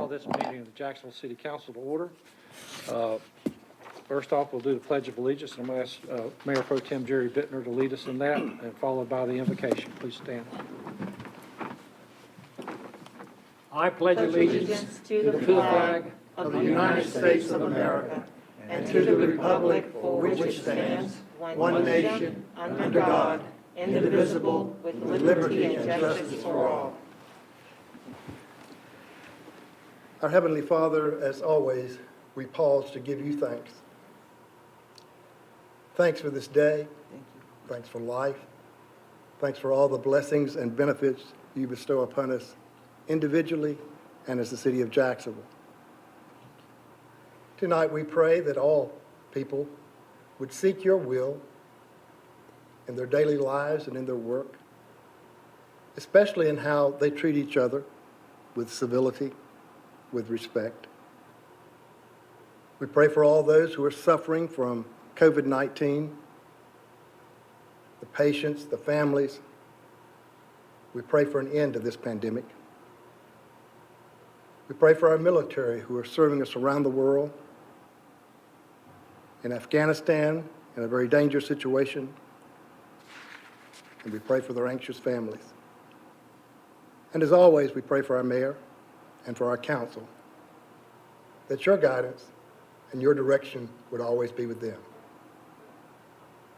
call this meeting of the Jacksonville City Council to order. First off, we'll do the Pledge of Allegiance, and I'm going to ask Mayor Pro Tem Jerry Bittner to lead us in that, and followed by the invocation. Please stand. I pledge allegiance to the flag of the United States of America and to the republic for which it stands, one nation, under God, indivisible, with liberty and justice for all. Our Heavenly Father, as always, we pause to give you thanks. Thanks for this day. Thanks for life. Thanks for all the blessings and benefits you bestow upon us individually and as the city of Jacksonville. Tonight we pray that all people would seek your will in their daily lives and in their work, especially in how they treat each other with civility, with respect. We pray for all those who are suffering from COVID-19, the patients, the families. We pray for an end to this pandemic. We pray for our military who are serving us around the world, in Afghanistan, in a very dangerous situation, and we pray for their anxious families. And as always, we pray for our mayor and for our council, that your guidance and your direction would always be with them.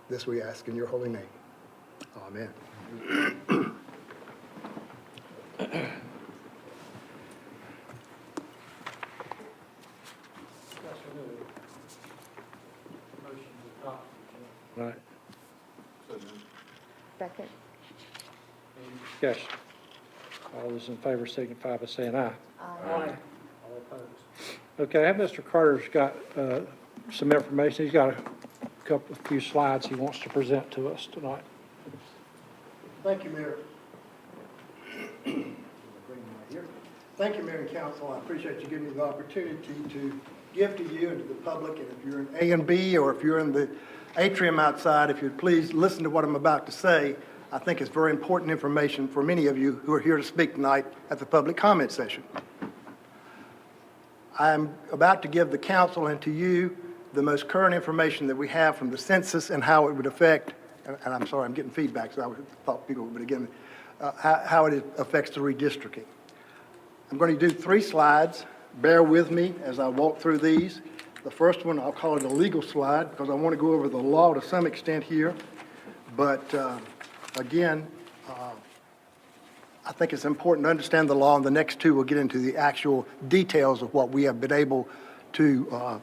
This we ask in your holy name. Amen. Right. Second. Discussion. All those in favor signify by saying aye. Aye. All opposed. Okay, I have Mr. Carter's got some information. He's got a few slides he wants to present to us tonight. Thank you, Mayor. Thank you, Mayor and Council. I appreciate you giving me the opportunity to give to you and to the public. And if you're in A and B, or if you're in the atrium outside, if you'd please listen to what I'm about to say. I think it's very important information for many of you who are here to speak tonight at the public comment session. I'm about to give the council and to you the most current information that we have from the census and how it would affect, and I'm sorry, I'm getting feedback, so I thought people would again, how it affects the redistricting. I'm going to do 3 slides. Bear with me as I walk through these. The first one, I'll call it a legal slide because I want to go over the law to some extent here. But again, I think it's important to understand the law, and the next 2 will get into the actual details of what we have been able to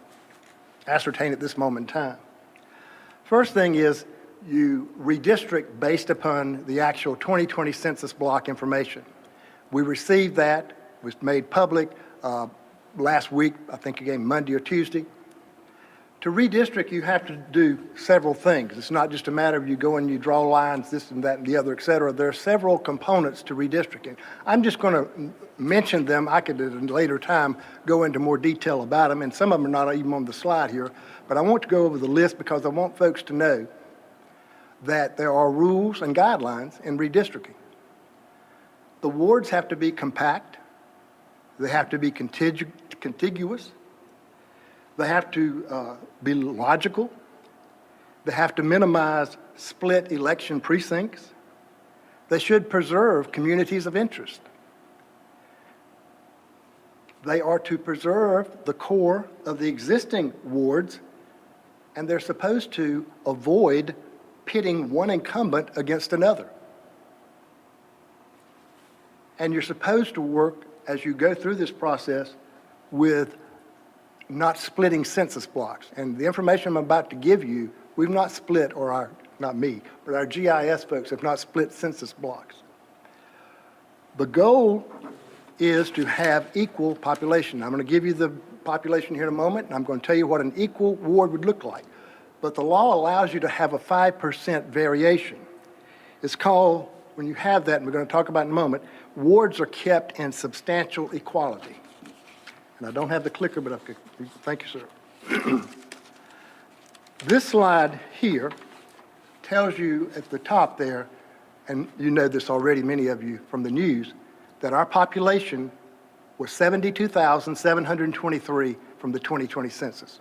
ascertain at this moment in time. First thing is you redistrict based upon the actual 2020 census block information. We received that, it was made public last week, I think again Monday or Tuesday. To redistrict, you have to do several things. It's not just a matter of you go and you draw lines, this and that and the other, et cetera. There are several components to redistricting. I'm just going to mention them. I could at a later time go into more detail about them, and some of them are not even on the slide here. But I want to go over the list because I want folks to know that there are rules and guidelines in redistricting. The wards have to be compact. They have to be contiguous. They have to be logical. They have to minimize split election precincts. They should preserve communities of interest. They are to preserve the core of the existing wards, and they're supposed to avoid pitting one incumbent against another. And you're supposed to work as you go through this process with not splitting census blocks. And the information I'm about to give you, we've not split, or not me, but our GIS folks have not split census blocks. The goal is to have equal population. I'm going to give you the population here in a moment, and I'm going to tell you what an equal ward would look like. But the law allows you to have a 5% variation. It's called, when you have that, and we're going to talk about in a moment, wards are kept in substantial equality. And I don't have the clicker, but thank you, sir. This slide here tells you at the top there, and you know this already, many of you from the news, that our population was 72,723 from the 2020 census.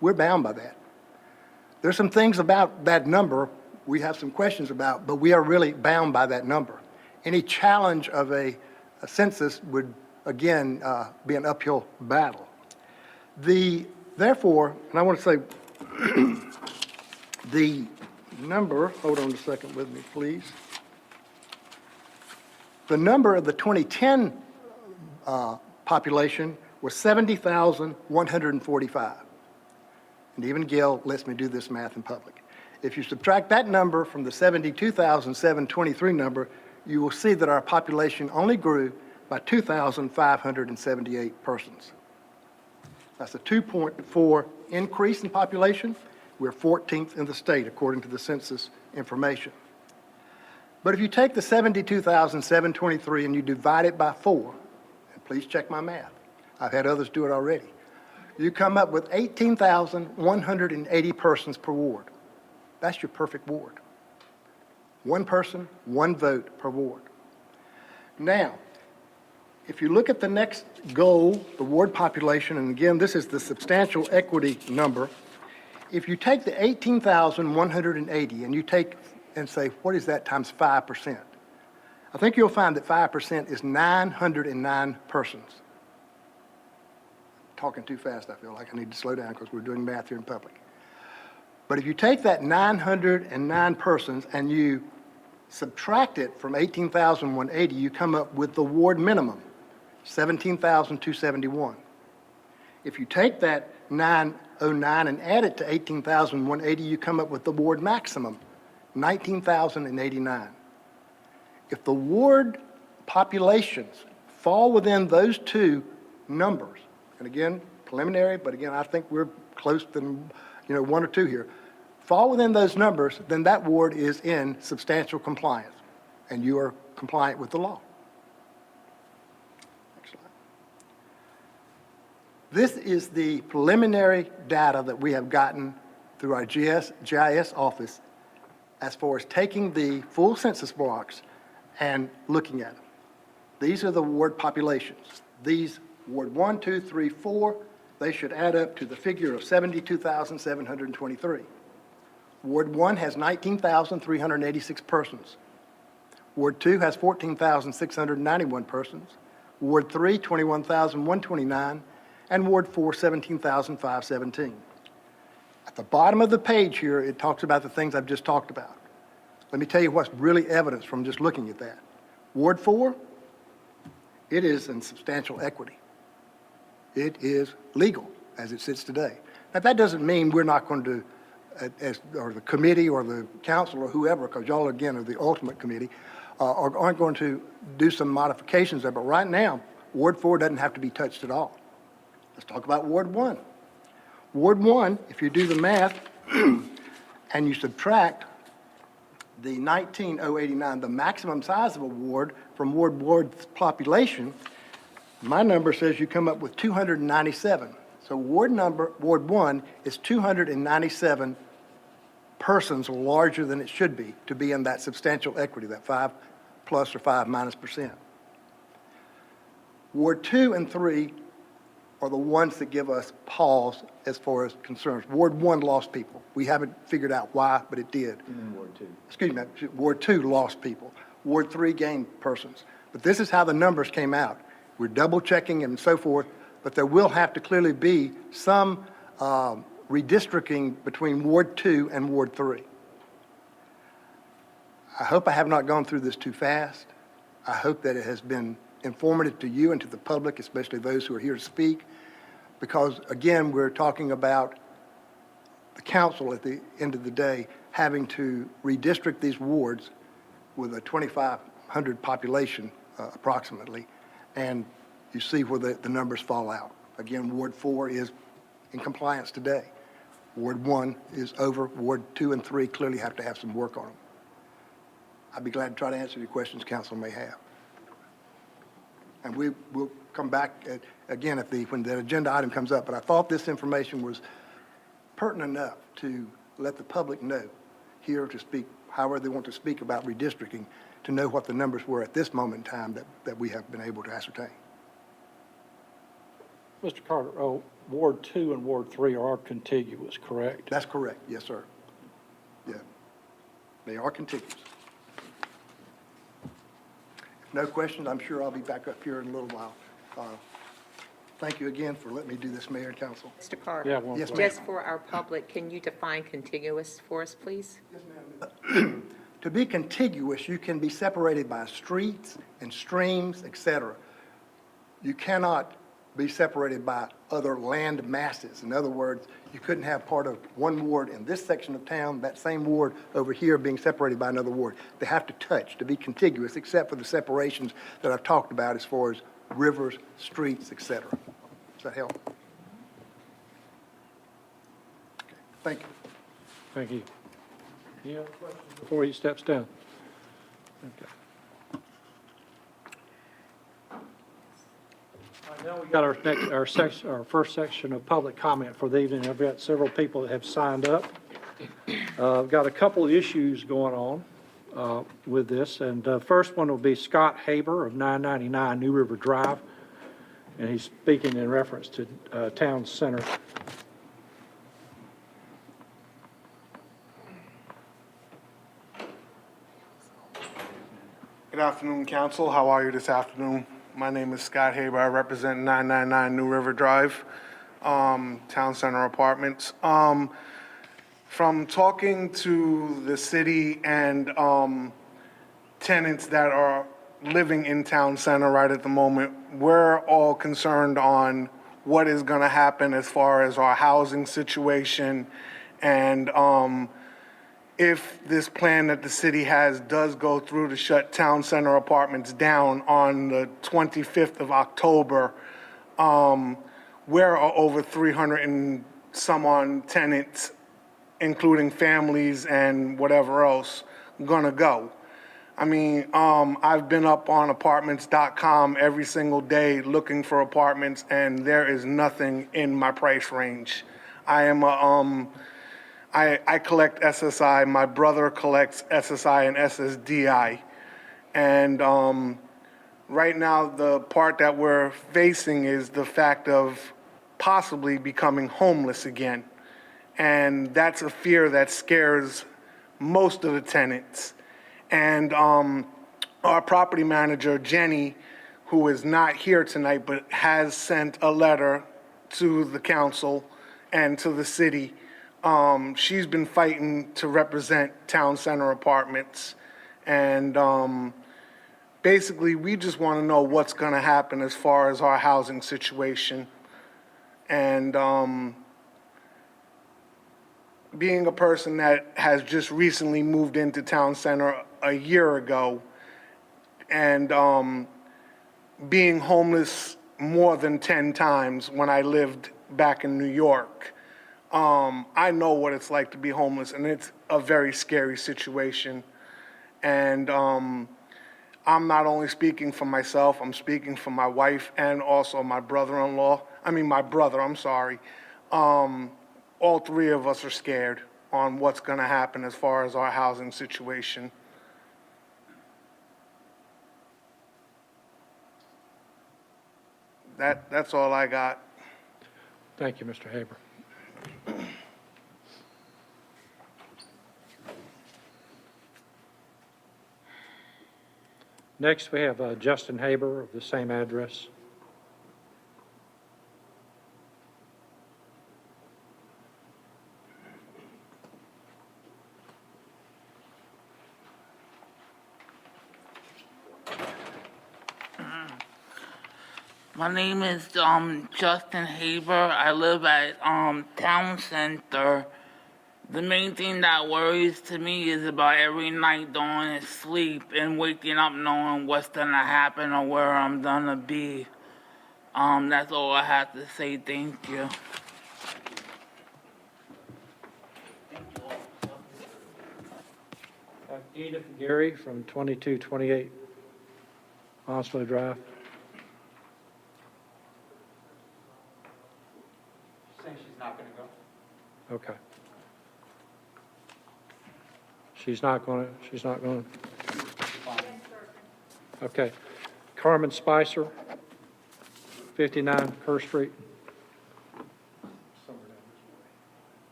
We're bound by that. There's some things about that number we have some questions about, but we are really bound by that number. Any challenge of a census would, again, be an uphill battle. Therefore, and I want to say, the number, hold on a second with me, please. The number of the 2010 population was 70,145. And even Gail lets me do this math in public. If you subtract that number from the 72,723 number, you will see that our population only grew by 2,578 persons. That's a 2.4 increase in population. We're 14th in the state, according to the census information. But if you take the 72,723 and you divide it by 4, and please check my math, I've had others do it already, you come up with 18,180 persons per ward. That's your perfect ward. One person, one vote per ward. Now, if you look at the next goal, the ward population, and again, this is the substantial equity number. If you take the 18,180 and you take and say, what is that times 5%? I think you'll find that 5% is 909 persons. Talking too fast, I feel like I need to slow down because we're doing math here in public. But if you take that 909 persons and you subtract it from 18,180, you come up with the ward minimum, 17,271. If you take that 909 and add it to 18,180, you come up with the ward maximum, 19,089. If the ward populations fall within those two numbers, and again, preliminary, but again, I think we're close to, one or two here, fall within those numbers, then that ward is in substantial compliance, and you are compliant with the law. Next slide. This is the preliminary data that we have gotten through our GIS office as far as taking the full census blocks and looking at them. These are the ward populations. These Ward 1, 2, 3, 4, they should add up to the figure of 72,723. Ward 1 has 19,386 persons. Ward 2 has 14,691 persons. Ward 3, 21,129, and Ward 4, 17,517. At the bottom of the page here, it talks about the things I've just talked about. Let me tell you what's really evidence from just looking at that. Ward 4, it is in substantial equity. It is legal as it sits today. Now, that doesn't mean we're not going to, or the committee or the council or whoever, because y'all, again, are the ultimate committee, aren't going to do some modifications there. But right now, Ward 4 doesn't have to be touched at all. Let's talk about Ward 1. Ward 1, if you do the math and you subtract the 19,089, the maximum size of a ward from ward's population, my number says you come up with 297. So Ward 1 is 297 persons larger than it should be to be in that substantial equity, that 5 plus or 5 minus percent. Ward 2 and 3 are the ones that give us pause as far as concerns. Ward 1 lost people. We haven't figured out why, but it did. Ward 2. Excuse me, Ward 2 lost people. Ward 3 gained persons. But this is how the numbers came out. We're double checking and so forth, but there will have to clearly be some redistricting between Ward 2 and Ward 3. I hope I have not gone through this too fast. I hope that it has been informative to you and to the public, especially those who are here to speak, because again, we're talking about the council at the end of the day having to redistrict these wards with a 2,500 population approximately, and you see where the numbers fall out. Again, Ward 4 is in compliance today. Ward 1 is over. Ward 2 and 3 clearly have to have some work on them. I'd be glad to try to answer any questions council may have. And we will come back again when the agenda item comes up, but I thought this information was pertinent enough to let the public know here to speak, however they want to speak about redistricting, to know what the numbers were at this moment in time that we have been able to ascertain. Mr. Carter, oh, Ward 2 and Ward 3 are contiguous, correct? That's correct, yes, sir. Yeah, they are contiguous. If no questions, I'm sure I'll be back up here in a little while. Thank you again for letting me do this, Mayor and Council. Mr. Carter? Yeah, one Yes, question. ma'am. Just for our public, can you define contiguous for us, please? To be contiguous, you can be separated by streets and streams, et cetera. You cannot be separated by other land masses. In other words, you couldn't have part of one ward in this section of town, that same ward over here being separated by another ward. They have to touch to be contiguous, except for the separations that I've talked about as far as rivers, streets, et cetera. Does that help? Okay, thank you. Thank you. Any other questions before he steps down? Okay. All right, now we got our first section of public comment for the evening. I've got several people that have signed up. I've got a couple of issues going on with this, and the first one will be Scott Haber of 999 New River Drive, and he's speaking in reference to Town Center. Good afternoon, Council. How are you this afternoon? My name is Scott Haber. I represent 999 New River Drive, Town Center Apartments. From talking to the city and tenants that are living in Town Center right at the moment, we're all concerned on what is going to happen as far as our housing situation and if this plan that the city has does go through to shut Town Center Apartments down on the 25th of October, where are over 300 and some on tenants, including families and whatever else, gonna go? I mean, I've been up on apartments.com every single day looking for apartments, and there is nothing in my price range. I am a, I collect SSI. My brother collects SSI and SSDI. And right now, the part that we're facing is the fact of possibly becoming homeless again. And that's a fear that scares most of the tenants. And our property manager, Jenny, who is not here tonight, but has sent a letter to the council and to the city. She's been fighting to represent Town Center Apartments. And basically, we just want to know what's going to happen as far as our housing situation. And being a person that has just recently moved into Town Center a year ago and being homeless more than 10 times when I lived back in New York, I know what it's like to be homeless, and it's a very scary situation. And I'm not only speaking for myself, I'm speaking for my wife and also my brother-in-law. I mean, my brother, I'm sorry. All three of us are scared on what's going to happen as far as our housing situation. That's all I got. Thank you, Mr. Haber. Next, we have Justin Haber of the same address. My name is Justin Haber. I live at Town Center. The main thing that worries to me is about every night going to sleep and waking up knowing what's gonna happen or where I'm gonna be. That's all I have to say. Thank you. Edith Gary from 2228 Onslow Drive. Saying she's not going to go. Okay. She's not going to. Okay. Carmen Spicer, 59 Kerr Street.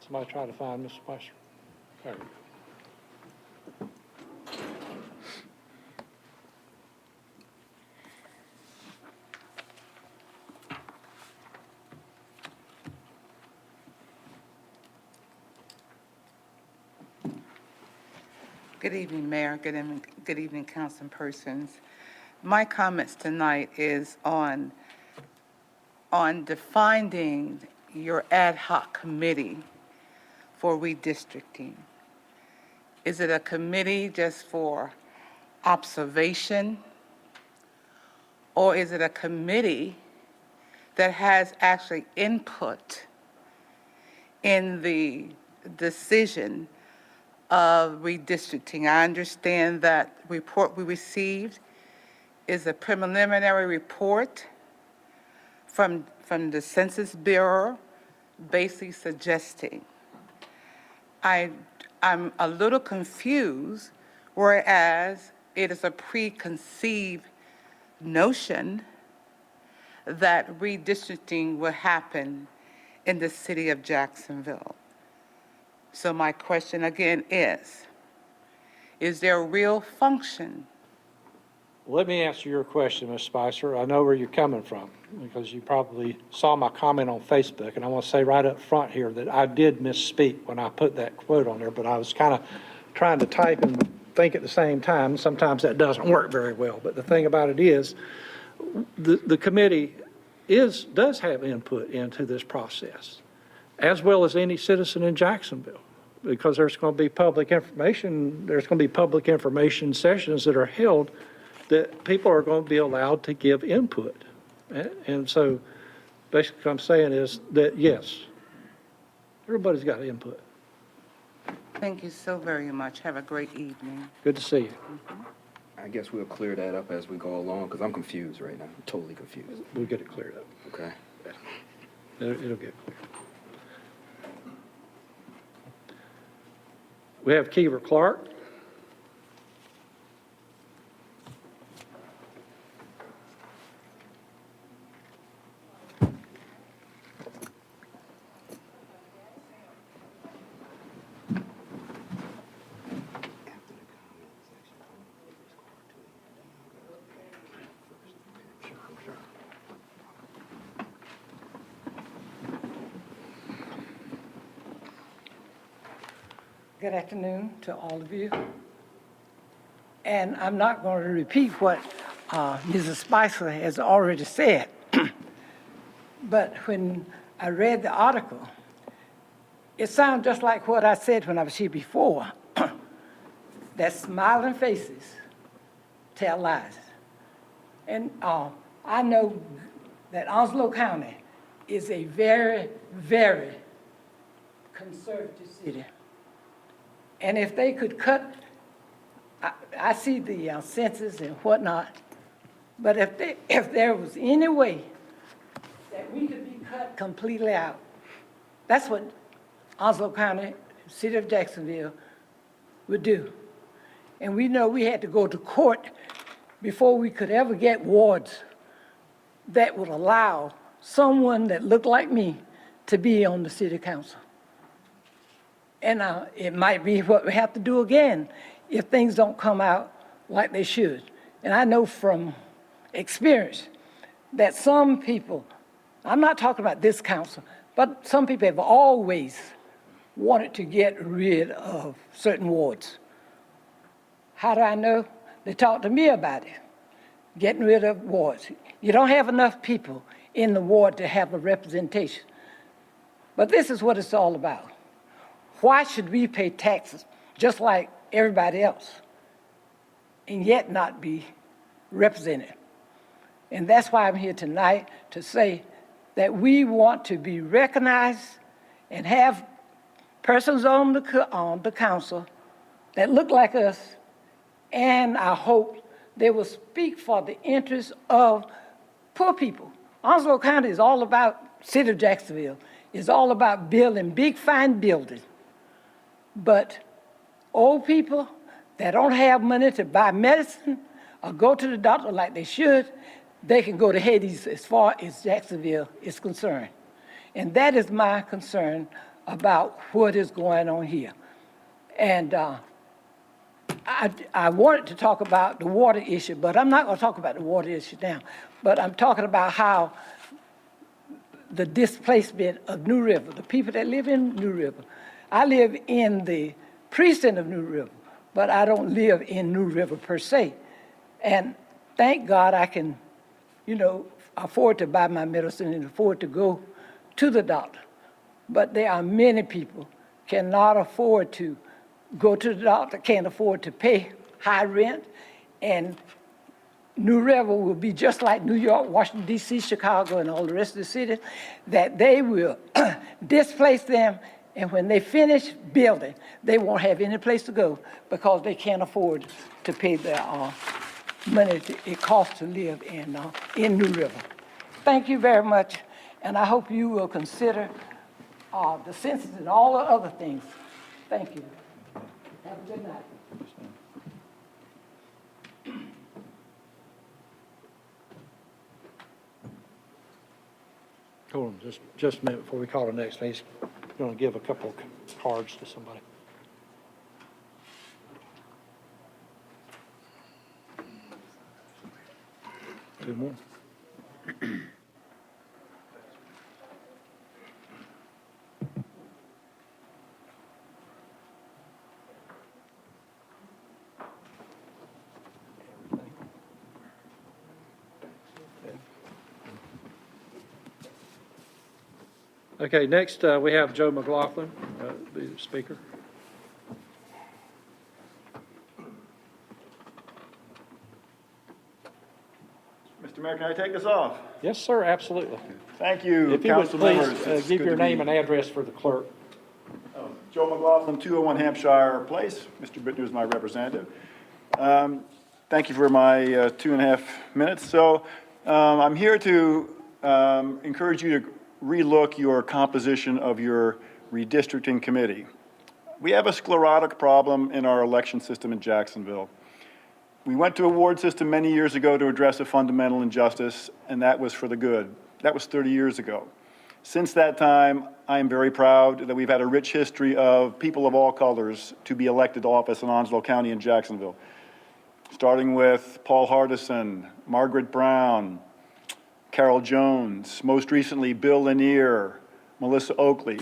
Somebody try to find Mr. Spicer. There we go. Good evening, Mayor. Good evening, council persons. My comments tonight is on defining your ad hoc committee for redistricting. Is it a committee just for observation? Or is it a committee that has actually input in the decision of redistricting? I understand that report we received is a preliminary report from the Census Bureau, basically suggesting. I'm a little confused, whereas it is a preconceived notion that redistricting will happen in the city of Jacksonville. So my question again is there a real function? Let me answer your question, Ms. Spicer. I know where you're coming from because you probably saw my comment on Facebook, and I want to say right up front here that I did misspeak when I put that quote on there, but I was kind of trying to type and think at the same time. Sometimes that doesn't work very well, but the thing about it is the committee does have input into this process, as well as any citizen in Jacksonville, because there's going to be public information sessions that are held that people are going to be allowed to give input. And so basically what I'm saying is that, yes, everybody's got input. Thank you so very much. Have a great evening. Good to see you. I guess we'll clear that up as we go along, because I'm confused right now. I'm totally confused. We'll get it cleared up. Okay. It'll get cleared. We have Kiever Clark. Good afternoon to all of you. And I'm not going to repeat what Mrs. Spicer has already said. But when I read the article, it sounded just like what I said when I was here before, that smiling faces tell lies. And I know that Onslow County is a very, very conservative city. And if they could cut, I see the census and whatnot, but if there was any way that we could be cut completely out, that's what Onslow County, City of Jacksonville would do. And we know we had to go to court before we could ever get wards that would allow someone that looked like me to be on the city council. And it might be what we have to do again if things don't come out like they should. And I know from experience that some people, I'm not talking about this council, but some people have always wanted to get rid of certain wards. How do I know? They talked to me about it, getting rid of wards. You don't have enough people in the ward to have a representation. But this is what it's all about. Why should we pay taxes just like everybody else and yet not be represented? And that's why I'm here tonight to say that we want to be recognized and have persons on the council that look like us, and I hope they will speak for the interests of poor people. Onslow County is all about, City of Jacksonville, is all about building big, fine buildings. But old people that don't have money to buy medicine or go to the doctor like they should, they can go to Hades as far as Jacksonville is concerned. And that is my concern about what is going on here. And I wanted to talk about the water issue, but I'm not going to talk about the water issue now. But I'm talking about how the displacement of New River, the people that live in New River. I live in the precinct of New River, but I don't live in New River per se. And thank God I can, afford to buy my medicine and afford to go to the doctor. But there are many people cannot afford to go to the doctor, can't afford to pay high rent, and New River will be just like New York, Washington, D.C., Chicago, and all the rest of the cities, that they will displace them, and when they finish building, they won't have any place to go because they can't afford to pay the money it costs to live in New River. Thank you very much, and I hope you will consider the census and all the other things. Thank you. Have a good night. Hold on, just a minute before we call the next one. He's going to give a couple of cards to somebody. Two more. Okay, next we have Joe Mclaughlin, the speaker. Mr. Mayor, can I take this off? Yes, sir, absolutely. Thank you, If you would council please members. It's give good your to name be- and address for the clerk. Joe McLaughlin, 201 Hampshire Place. Mr. Bittner is my representative. Thank you for my 2.5 minutes. So I'm here to encourage you to relook your composition of your redistricting committee. We have a sclerotic problem in our election system in Jacksonville. We went to a ward system many years ago to address a fundamental injustice, and that was for the good. That was 30 years ago. Since that time, I am very proud that we've had a rich history of people of all colors to be elected to office in Onslow County and Jacksonville, starting with Paul Hardison, Margaret Brown, Carol Jones, most recently Bill Lanier, Melissa Oakley.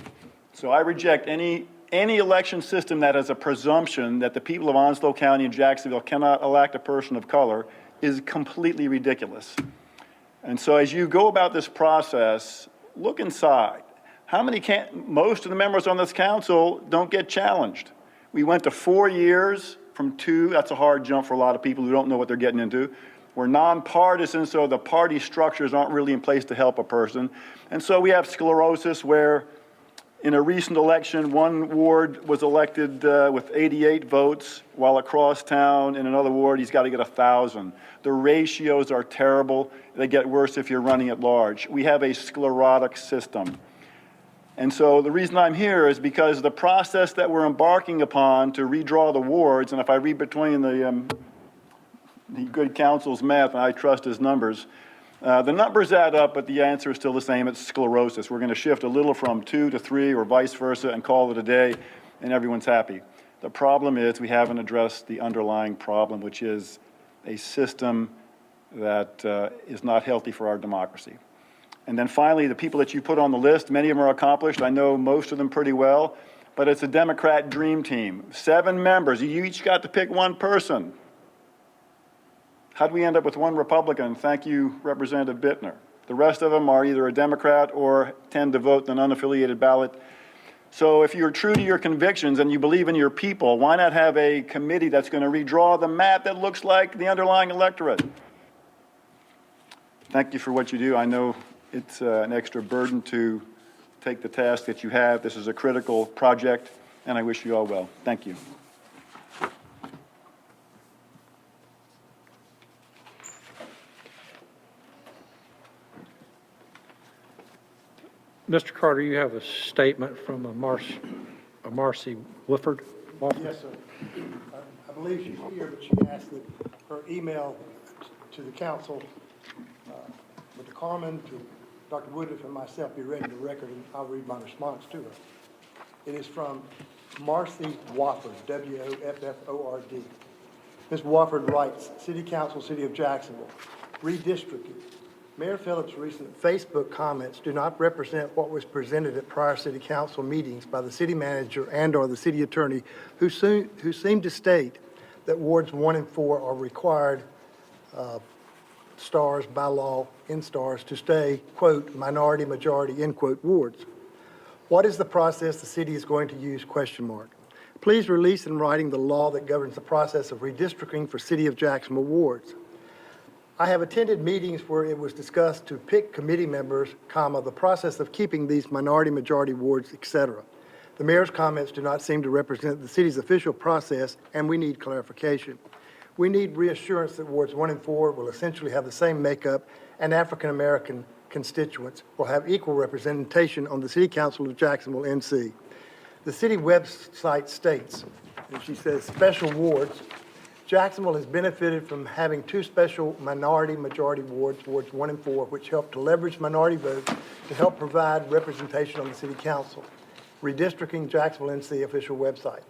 So I reject any election system that has a presumption that the people of Onslow County and Jacksonville cannot elect a person of color is completely ridiculous. And so as you go about this process, look inside. Most of the members on this council don't get challenged. We went to 4 years from 2. That's a hard jump for a lot of people who don't know what they're getting into. We're nonpartisan, so the party structures aren't really in place to help a person. And so we have sclerosis where in a recent election, one ward was elected with 88 votes, while across town in another ward, he's got to get 1,000. The ratios are terrible. They get worse if you're running at large. We have a sclerotic system. And so the reason I'm here is because the process that we're embarking upon to redraw the wards, and if I read between the good council's math, and I trust his numbers, the numbers add up, but the answer is still the same. It's sclerosis. We're going to shift a little from 2 to 3 or vice versa and call it a day, and everyone's happy. The problem is we haven't addressed the underlying problem, which is a system that is not healthy for our democracy. And then finally, the people that you put on the list, many of them are accomplished. I know most of them pretty well, but it's a Democrat dream team. 7 members. You each got to pick one person. How'd we end up with 1 Republican? Thank you, Representative Bittner. The rest of them are either a Democrat or tend to vote in an unaffiliated ballot. So if you're true to your convictions and you believe in your people, why not have a committee that's going to redraw the map that looks like the underlying electorate? Thank you for what you do. I know it's an extra burden to take the task that you have. This is a critical project, and I wish you all well. Thank you. Mr. Carter, you have a statement from Marcy Wofford. Yes, sir. I believe she's here, but she asked that her email to the council with the Carmen, to Dr. Woodruff and myself be read in the record, and I'll read my response to her. It is from Marcy Wofford, W-O-F-F-O-R-D. Ms. Wofford writes, City Council, City of Jacksonville, redistricting. Mayor Phillips' recent Facebook comments do not represent what was presented at prior city council meetings by the city manager and/or the city attorney, who seemed to state that wards 1 and 4 are required stars by law in stars to stay, quote, minority, majority, end quote, wards. What is the process the city is going to use, question mark. Please release in writing the law that governs the process of redistricting for City of Jacksonville wards. I have attended meetings where it was discussed to pick committee members, comma, the process of keeping these minority, majority wards, etc. The mayor's comments do not seem to represent the city's official process, and we need clarification. We need reassurance that wards 1 and 4 will essentially have the same makeup, and African-American constituents will have equal representation on the City Council of Jacksonville, NC. The city website states, and she says, special wards. Jacksonville has benefited from having 2 special minority-majority wards, wards 1 and 4, which help to leverage minority votes to help provide representation on the City Council. Redistricting, Jacksonville NC official website.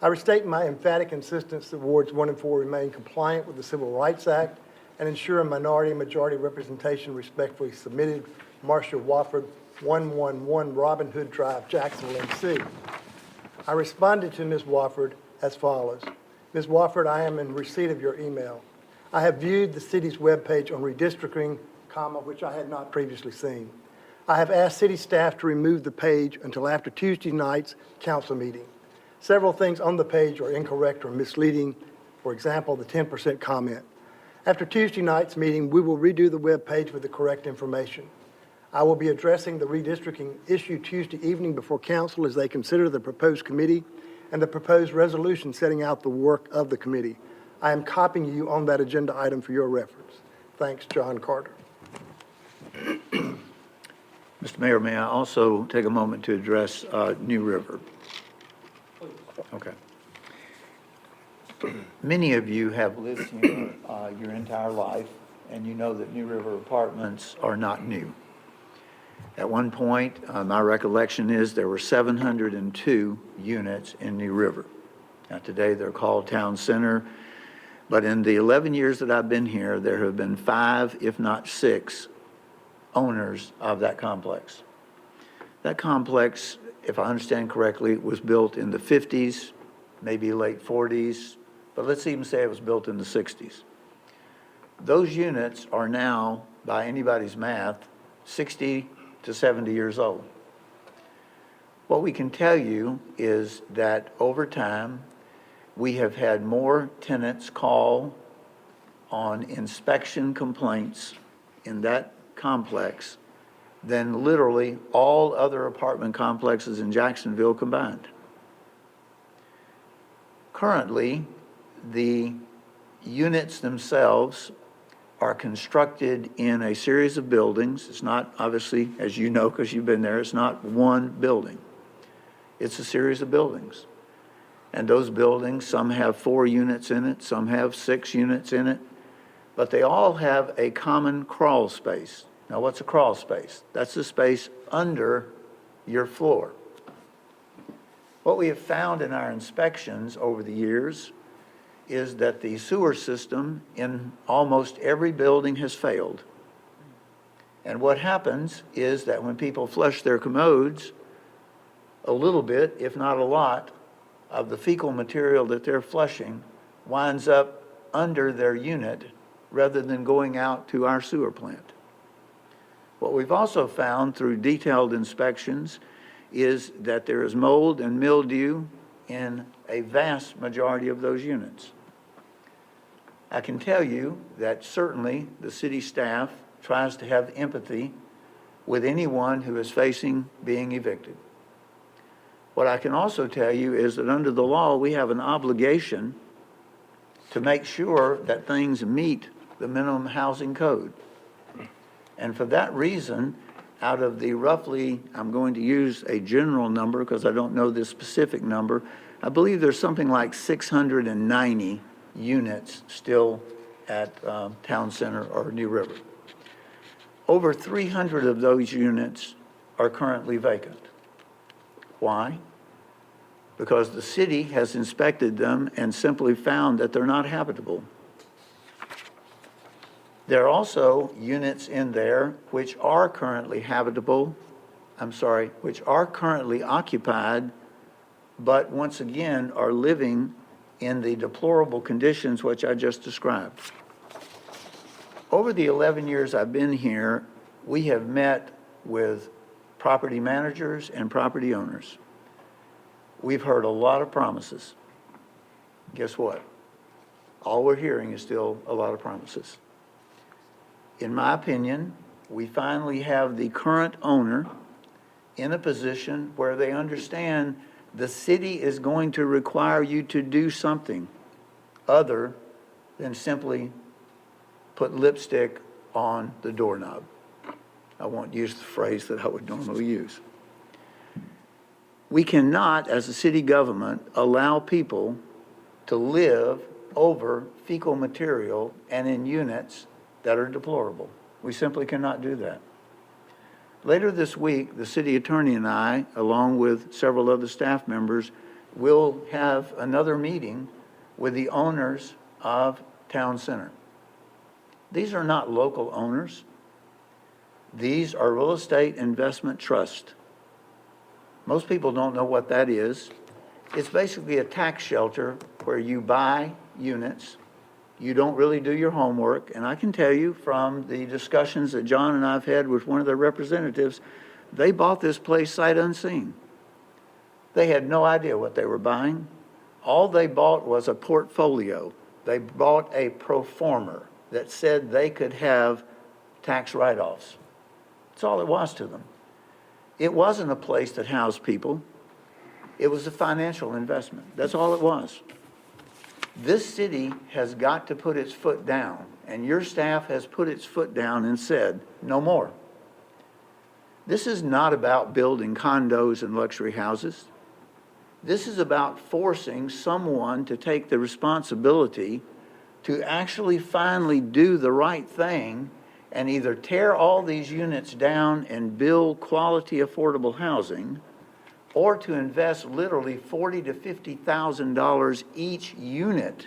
I restate my emphatic insistence that wards 1 and 4 remain compliant with the Civil Rights Act and ensure minority and majority representation. Respectfully submitted, Marcia Wofford, 111 Robin Hood Drive, Jacksonville, NC. I responded to Ms. Wofford as follows. Ms. Wofford, I am in receipt of your email. I have viewed the city's webpage on redistricting, comma, which I had not previously seen. I have asked city staff to remove the page until after Tuesday night's council meeting. Several things on the page are incorrect or misleading. For example, the 10% comment. After Tuesday night's meeting, we will redo the web page with the correct information. I will be addressing the redistricting issue Tuesday evening before council as they consider the proposed committee and the proposed resolution setting out the work of the committee. I am copying you on that agenda item for your reference. Thanks, John Carter. Mr. Mayor, may I also take a moment to address New River? Okay. Many of you have lived here your entire life, and you know that New River apartments are not new. At one point, my recollection is there were 702 units in New River. Now today they're called Town Center, but in the 11 years that I've been here, there have been 5, if not 6, owners of that complex. That complex, if I understand correctly, was built in the 50s, maybe late 40s, but let's even say it was built in the 60s. Those units are now, by anybody's math, 60 to 70 years old. What we can tell you is that over time, we have had more tenants call on inspection complaints in that complex than literally all other apartment complexes in Jacksonville combined. Currently, the units themselves are constructed in a series of buildings. It's not, obviously, as you know because you've been there, it's not one building. It's a series of buildings. And those buildings, some have 4 units in it, some have 6 units in it, but they all have a common crawl space. Now, what's a crawl space? That's the space under your floor. What we have found in our inspections over the years is that the sewer system in almost every building has failed. And what happens is that when people flush their commodes, a little bit, if not a lot, of the fecal material that they're flushing winds up under their unit rather than going out to our sewer plant. What we've also found through detailed inspections is that there is mold and mildew in a vast majority of those units. I can tell you that certainly the city staff tries to have empathy with anyone who is facing being evicted. What I can also tell you is that under the law, we have an obligation to make sure that things meet the minimum housing code. And for that reason, out of the roughly, I'm going to use a general number because I don't know the specific number, I believe there's something like 690 units still at Town Center or New River. Over 300 of those units are currently vacant. Why? because the city has inspected them and simply found that they're not habitable. There are also units in there which are currently which are currently occupied, but once again are living in the deplorable conditions which I just described. Over the 11 years I've been here, we have met with property managers and property owners. We've heard a lot of promises. Guess what? All we're hearing is still a lot of promises. In my opinion, we finally have the current owner in a position where they understand the city is going to require you to do something other than simply put lipstick on the doorknob. I won't use the phrase that I would normally use. We cannot, as a city government, allow people to live over fecal material and in units that are deplorable. We simply cannot do that. Later this week, the city attorney and I, along with several other staff members, will have another meeting with the owners of Town Center. These are not local owners. These are real estate investment trust. Most people don't know what that is. It's basically a tax shelter where you buy units. You don't really do your homework, and I can tell you from the discussions that John and I've had with one of their representatives, they bought this place sight unseen. They had no idea what they were buying. All they bought was a portfolio. They bought a pro forma that said they could have tax write-offs. That's all it was to them. It wasn't a place that housed people. It was a financial investment. That's all it was. This city has got to put its foot down, and your staff has put its foot down and said, no more. This is not about building condos and luxury houses. This is about forcing someone to take the responsibility to actually finally do the right thing and either tear all these units down and build quality, affordable housing, or to invest literally $40,000 to $50,000 each unit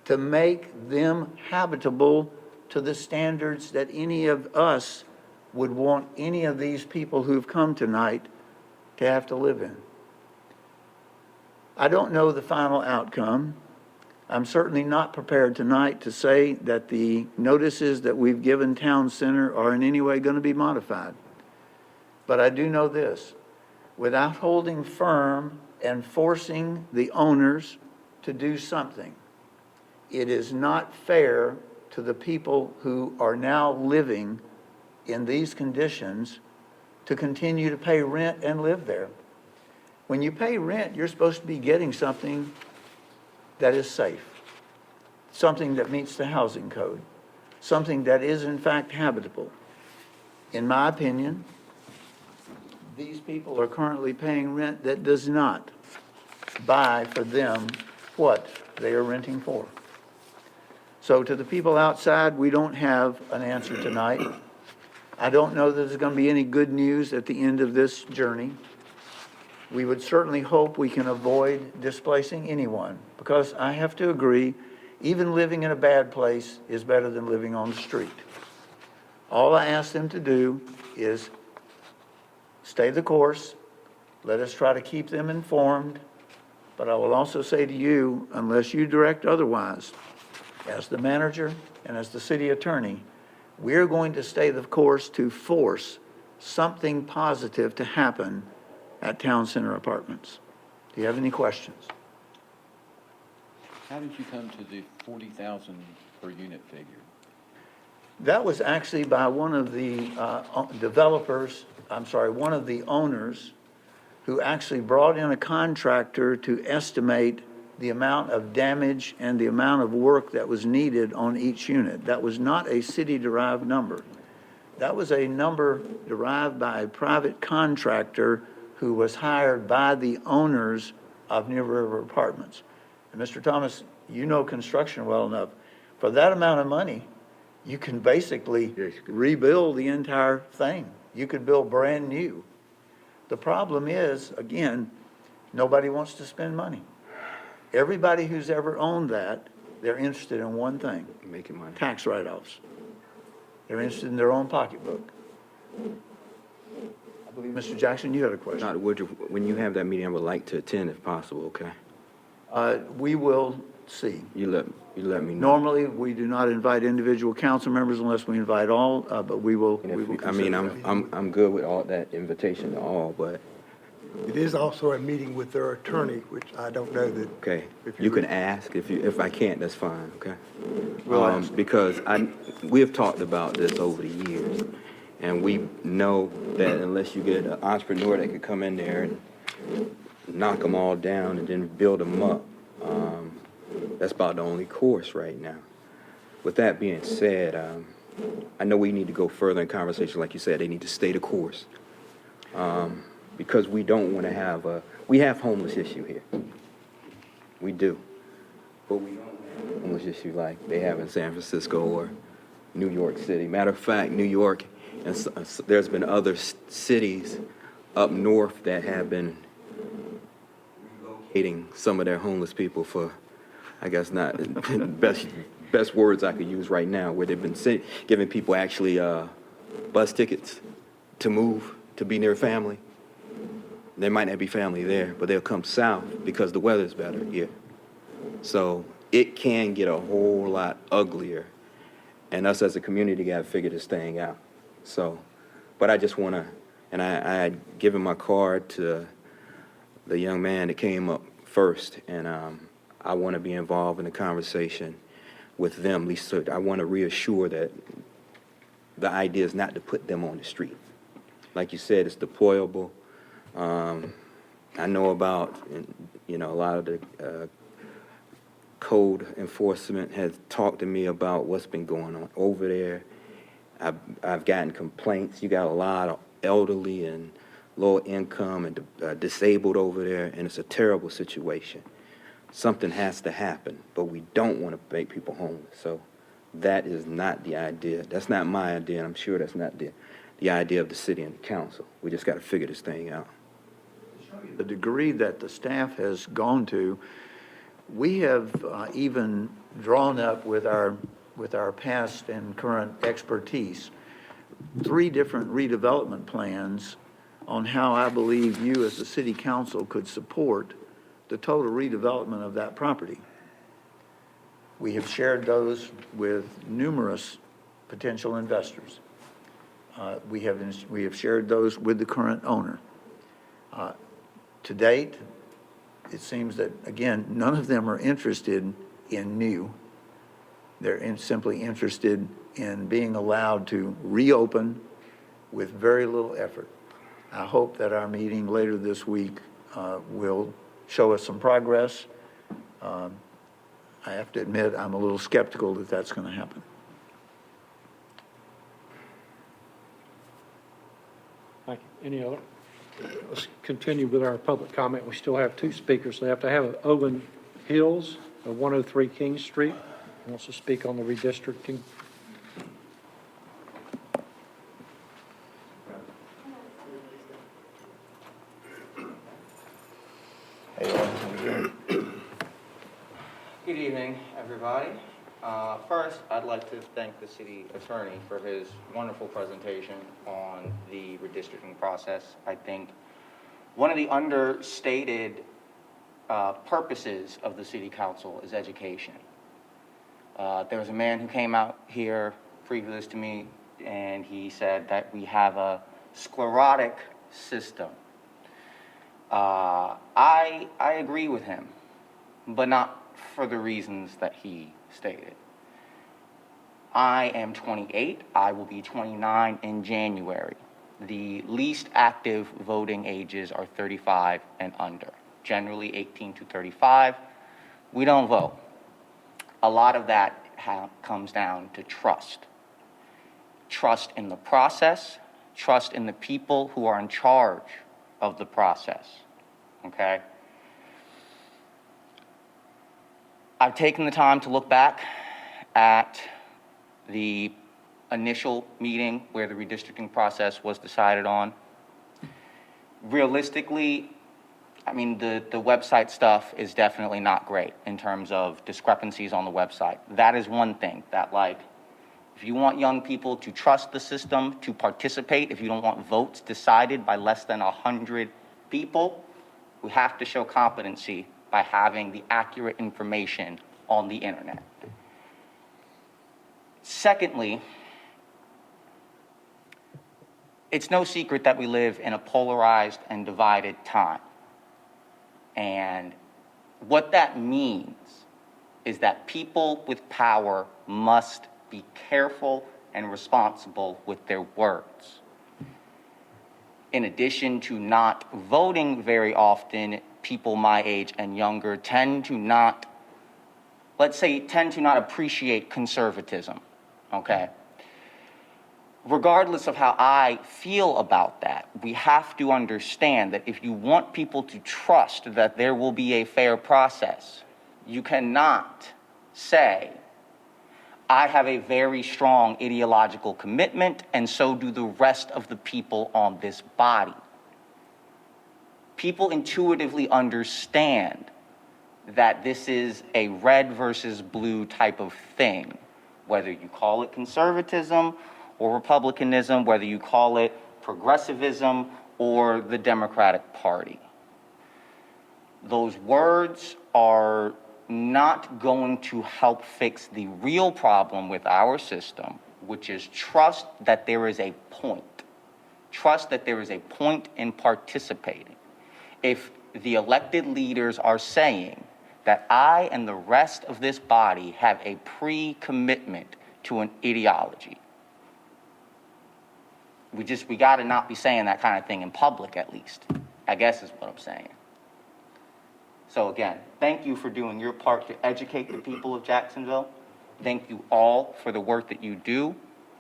to make them habitable to the standards that any of us would want any of these people who've come tonight to have to live in. I don't know the final outcome. I'm certainly not prepared tonight to say that the notices that we've given Town Center are in any way going to be modified. But I do know this. Without holding firm and forcing the owners to do something, it is not fair to the people who are now living in these conditions to continue to pay rent and live there. When you pay rent, you're supposed to be getting something that is safe, something that meets the housing code, something that is in fact habitable. In my opinion, these people are currently paying rent that does not buy for them what they are renting for. So to the people outside, we don't have an answer tonight. I don't know that there's going to be any good news at the end of this journey. We would certainly hope we can avoid displacing anyone, because I have to agree, even living in a bad place is better than living on the street. All I ask them to do is stay the course. Let us try to keep them informed. But I will also say to you, unless you direct otherwise, as the manager and as the city attorney, we're going to stay the course to force something positive to happen at Town Center Apartments. Do you have any questions? How did you come to the 40,000 per unit figure? That was actually by one of the one of the owners who actually brought in a contractor to estimate the amount of damage and the amount of work that was needed on each unit. That was not a city-derived number. That was a number derived by a private contractor who was hired by the owners of New River Apartments. And Mr. Thomas, you know construction well enough. For that amount of money, you can basically rebuild the entire thing. You could build brand new. The problem is, again, Nobody wants to spend money. Everybody who's ever owned that, they're interested in one thing, Making money. tax write-offs. They're interested in their own pocketbook. I believe, Mr. Jackson, you had a question. Dr. Woodruff, when you have that meeting, I would like to attend if possible, okay? We will see. You let me know. Normally, we do not invite individual council members unless we invite all, but we will And if- I consider mean, that. I'm good with all that invitation to all, but, It is also a meeting with their attorney, which I don't know that. okay. If You you can would- ask, if I can't, that's fine, okay? We'll ask. Because we have talked about this over the years, and we know that unless you get an entrepreneur that could come in there and knock them all down and then build them up, that's about the only course right now. With that being said, I know we need to go further in conversation. Like you said, they need to stay the course. Because we don't want to have we have homeless issue here. We do. But we don't have a homeless issue like they have in San Francisco or New York City. Matter of fact, New York, and there's been other cities up north that have been relocating some of their homeless people for, I guess not best words I could use right now, where they've been giving people actually bus tickets to move, to be near family. There might not be family there, but they'll come south because the weather's better here. So it can get a whole lot uglier, and us as a community got to figure this thing out. So, but I just want to, and I had given my card to the young man that came up first, and I want to be involved in the conversation with them. At least so I want to reassure that the idea is not to put them on the street. Like you said, it's deployable. I know about, a lot of the code enforcement has talked to me about what's been going on over there. I've gotten complaints. You got a lot of elderly and low income and disabled over there, and it's a terrible situation. Something has to happen, but we don't want to make people homeless. So that is not the idea. That's not my idea, and I'm sure that's not the idea of the city and the council. We just got to figure this thing out. The degree that the staff has gone to, we have even drawn up with our past and current expertise 3 different redevelopment plans on how I believe you as the city council could support the total redevelopment of that property. We have shared those with numerous potential investors. We have shared those with the current owner. To date, it seems that, again, none of them are interested in new. They're simply interested in being allowed to reopen with very little effort. I hope that our meeting later this week will show us some progress. I have to admit, I'm a little skeptical that that's going to happen. Thank you. Any other? Let's continue with our public comment. We still have 2 speakers left. I have Owen Hills of 103 King Street. He wants to speak on the redistricting. Good evening, everybody. First, I'd like to thank the city attorney for his wonderful presentation on the redistricting process. I think one of the understated purposes of the city council is education. There was a man who came out here previous to me, and he said that we have a sclerotic system. I agree with him, but not for the reasons that he stated. I am 28. I will be 29 in January. The least active voting ages are 35 and under, generally 18 to 35. We don't vote. A lot of that comes down to trust. Trust in the process, trust in the people who are in charge of the process, okay? I've taken the time to look back at the initial meeting where the redistricting process was decided on. Realistically, I mean, the website stuff is definitely not great in terms of discrepancies on the website. That is one thing that, like, if you want young people to trust the system, to participate, if you don't want votes decided by less than 100 people, we have to show competency by having the accurate information on the internet. Secondly, it's no secret that we live in a polarized and divided time. And what that means is that people with power must be careful and responsible with their words. In addition to not voting very often, people my age and younger tend to not appreciate conservatism, okay? Regardless of how I feel about that, we have to understand that if you want people to trust that there will be a fair process, you cannot say, I have a very strong ideological commitment, and so do the rest of the people on this body. People intuitively understand that this is a red versus blue type of thing, whether you call it conservatism or republicanism, whether you call it progressivism or the Democratic Party. Those words are not going to help fix the real problem with our system, which is trust that there is a point. Trust that there is a point in participating. If the elected leaders are saying that I and the rest of this body have a pre-commitment to an ideology, we gotta not be saying that kind of thing in public, at least, I guess is what I'm saying. So again, thank you for doing your part to educate the people of Jacksonville. Thank you all for the work that you do.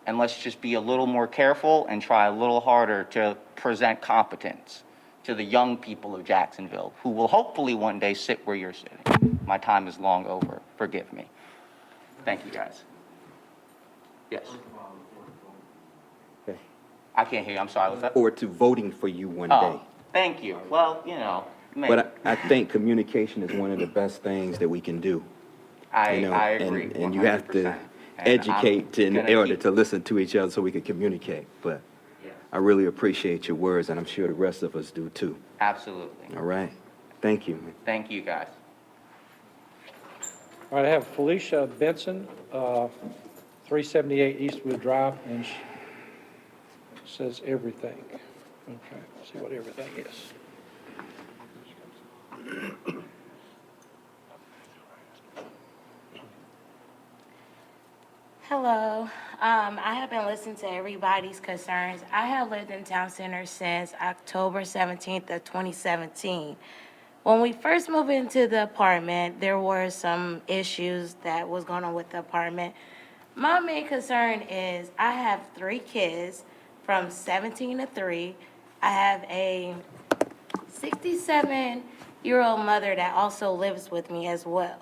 And let's just be a little more careful and try a little harder to present competence to the young people of Jacksonville, who will hopefully one day sit where you're sitting. My time is long over. Forgive me. Thank you, guys. Yes. Okay. I can't hear you. I'm sorry. What's that? Or to voting for you one day. Oh, thank you. Well, you know, maybe. But I think communication is one of the best things that we can do. I And agree. you have to 100%. And educate I'm in gonna order keep- to listen to each other so we can communicate. But Yes. I really appreciate your words, and I'm sure the rest of us do too. Absolutely. All right? Thank you. Thank you, guys. All right, I have Felicia Benson, 378 Eastwood Drive, and she says everything. Okay, let's see what everything is. Hello. I have been listening to everybody's concerns. I have lived in Town Center since October 17th of 2017. When we first moved into the apartment, there were some issues that was going on with the apartment. My main concern is I have 3 kids from 17 to 3. I have a 67-year-old mother that also lives with me as well.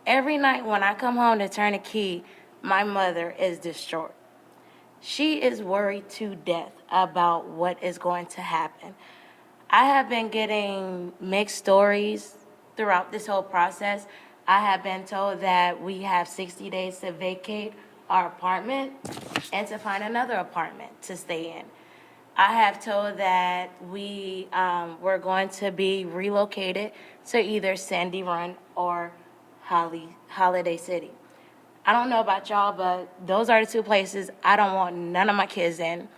Every night when I come home to turn the key, my mother is distraught. She is worried to death about what is going to happen. I have been getting mixed stories throughout this whole process. I have been told that we have 60 days to vacate our apartment and to find another apartment to stay in. I have told that we're going to be relocated to either Sandy Run or Holiday City. I don't know about y'all, but those are the 2 places I don't want none of my kids in.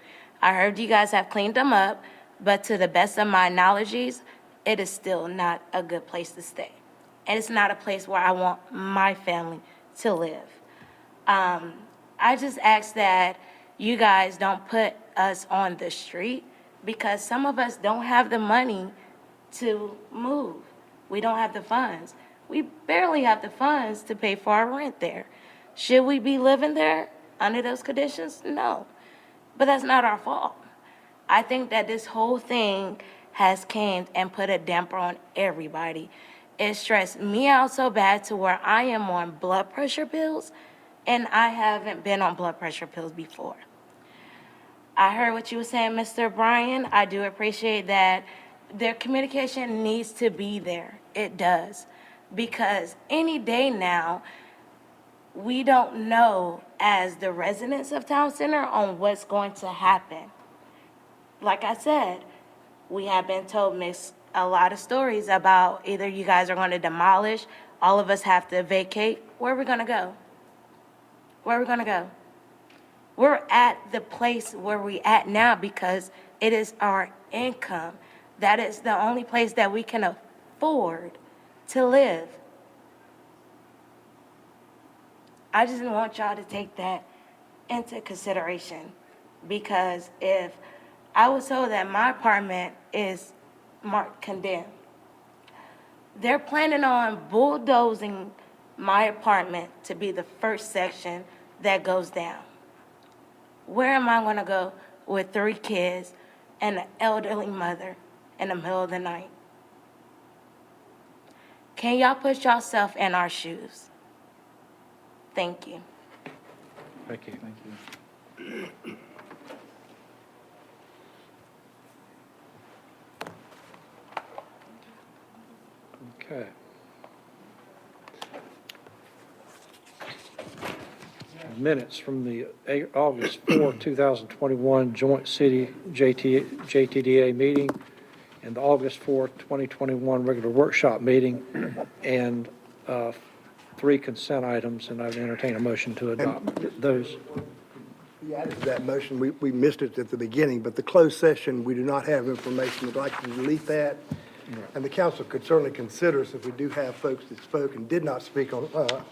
I heard you guys have cleaned them up, but to the best of my knowledge, it is still not a good place to stay. And it's not a place where I want my family to live. I just ask that you guys don't put us on the street because some of us don't have the money to move. We don't have the funds. We barely have the funds to pay for our rent there. Should we be living there under those conditions? No. But that's not our fault. I think that this whole thing has came and put a damper on everybody. It stressed me out so bad to where I am on blood pressure pills, and I haven't been on blood pressure pills before. I heard what you were saying, Mr. Bryan. I do appreciate that their communication needs to be there. It does. Because any day now, we don't know as the residents of Town Center on what's going to happen. Like I said, we have been told a lot of stories about either you guys are going to demolish, all of us have to vacate. Where are we going to go? Where are we going to go? We're at the place where we at now because it is our income. That is the only place that we can afford to live. I just want y'all to take that into consideration, because if I was told that my apartment is marked condemned, they're planning on bulldozing my apartment to be the first section that goes down. Where am I gonna go with 3 kids and an elderly mother in the middle of the night? Can y'all put yourself in our shoes? Thank you. Thank you. Okay. Minutes from the August 4, 2021 Joint City JTDA meeting and the August 4, 2021 regular workshop meeting, and 3 consent items, and I'd entertain a motion to adopt those. We added to that motion, we missed it at the beginning, but the closed session, we do not have information. We'd like to delete that. And the council could certainly consider us if we do have folks that spoke and did not speak on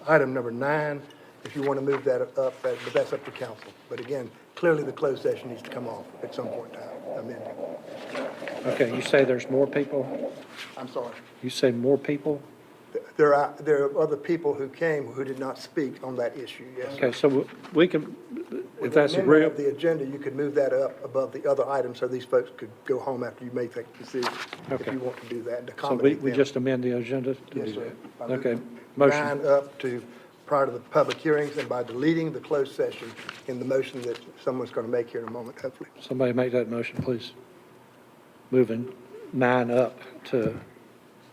item number 9. If you want to move that up, but that's up to council. But again, clearly the closed session needs to come off at some point in time. Amendment. Okay, you say there's more people? I'm sorry. You say more people? There are other people who came who did not speak on that issue, yes. Okay, so we can, if that's With the amendment agreeable. of the agenda, you could move that up above the other items so these folks could go home after you make that decision. If Okay. you want to do that and So accommodate we them. just amend the agenda to Yes, do sir. that? By Okay, moving motion. 9 up to prior to the public hearings and by deleting the closed session in the motion that someone's going to make here in a moment, hopefully. Somebody make that motion, please. Moving 9 up to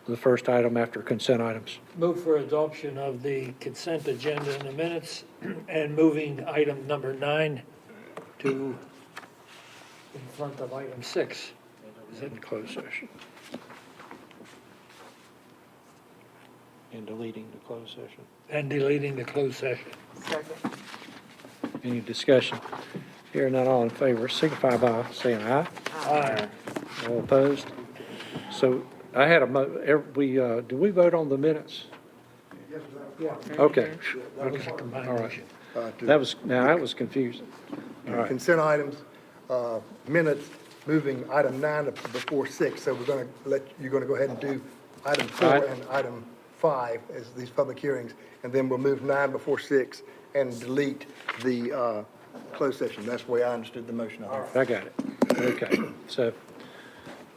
the first item after consent items. Move for adoption of the consent agenda in the minutes and moving item number 9 to in front of item 6. Is it in closed session? And deleting the closed session. And deleting the closed session. Any discussion? Here none, all in favor, signify by saying aye. Aye. All opposed? So I had do we vote on the minutes? Okay. Okay. All right. That was confusing. All right. Consent items, minutes, moving item 9 up before 6. So you're going to go ahead and do item 4 Right. and item 5 as these public hearings. And then we'll move 9 before 6 and delete the closed session. That's the way I understood the motion. I got it. Okay. So,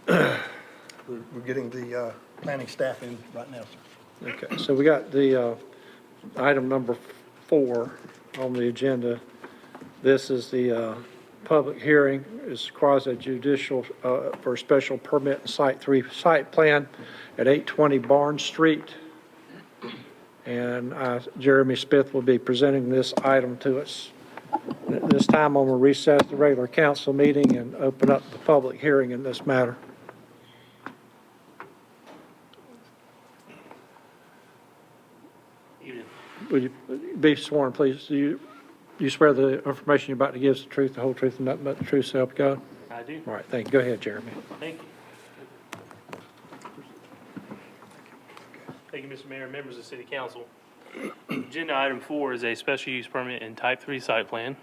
We're getting the planning staff in right now, sir. okay. So we got the item number 4 on the agenda. This is the public hearing, is quasi judicial for a special permit and Site 3 site plan at 820 Barnes Street. And Jeremy Smith will be presenting this item to us. At this time, I'm going to recess the regular council meeting and open up the public hearing in this matter. Would you be sworn, please? Do you swear the information you're about to give is the truth, the whole truth, and nothing but the truth, so help you God? I do. All right, thank you. Go ahead, Jeremy. Thank you. Thank you, Mr. Mayor, members of the City Council. Agenda item 4 is a special use permit and type 3 site plan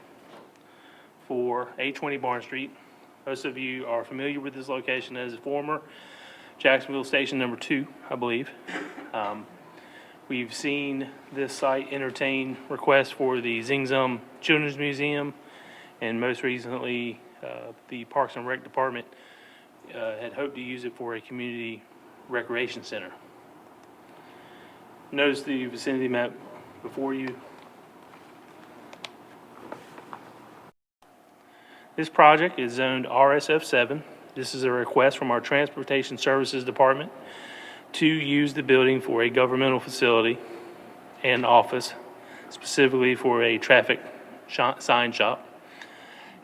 for 820 Barnes Street. Most of you are familiar with this location as a former Jacksonville Station number 2, I believe. We've seen this site entertain requests for the Zing Zum Children's Museum, and most recently, the Parks and Rec Department had hoped to use it for a community recreation center. Notice the vicinity map before you. This project is zoned RSF 7 This is a request from our Transportation Services Department to use the building for a governmental facility and office, specifically for a traffic sign shop.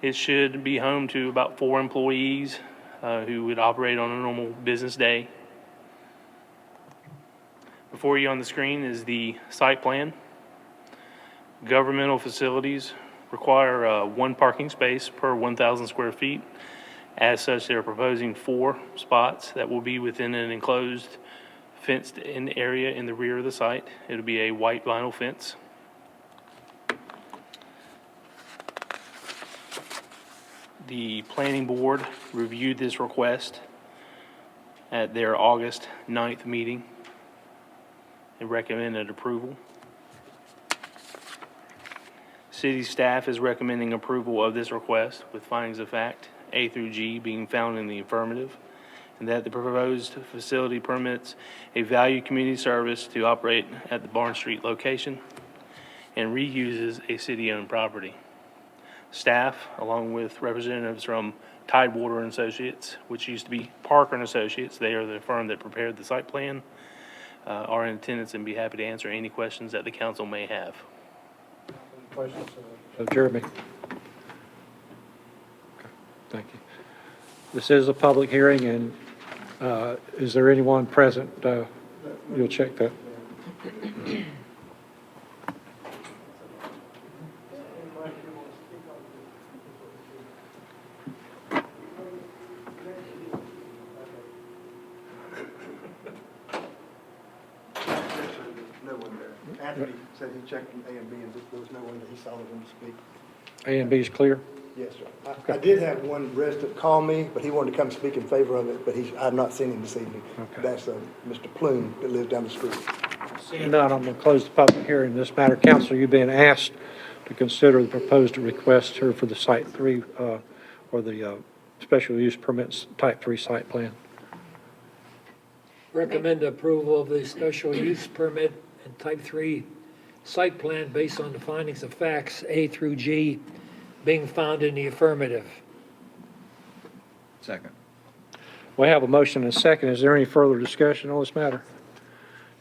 It should be home to about 4 employees who would operate on a normal business day. Before you on the screen is the site plan. Governmental facilities require 1 parking space per 1,000 square feet. As such, they're proposing 4 spots that will be within an enclosed fenced-in area in the rear of the site. It'll be a white vinyl fence. The planning board reviewed this request at their August 9th meeting and recommended approval. City staff is recommending approval of this request with findings of fact A through G being found in the affirmative, and that the proposed facility permits a valued community service to operate at the Barn Street location and reuses a city-owned property. Staff, along with representatives from Tidewater and Associates, which used to be Parker and Associates, they are the firm that prepared the site plan, are in attendance and be happy to answer any questions that the council may have. Questions? Jeremy? Okay, thank you. This is a public hearing, and is there anyone present? You'll check that. No one there. Anthony said he checked in A and B, and there was no one that he saw them to speak. A and B is clear? Yes, sir. I did have one resident call me, but he wanted to come speak in favor of it, but I've not seen him this evening. Okay. That's Mr. Plume that lives down the street. Seeing none, I'm going to close the public hearing in this matter. Council, you've been asked to consider the proposed request here for the Site 3, or the special use permits Type 3 site plan. Recommend approval of the special use permit and type 3 site plan based on the findings of facts A through G being found in the affirmative. Second. We have a motion and a second. Is there any further discussion on this matter?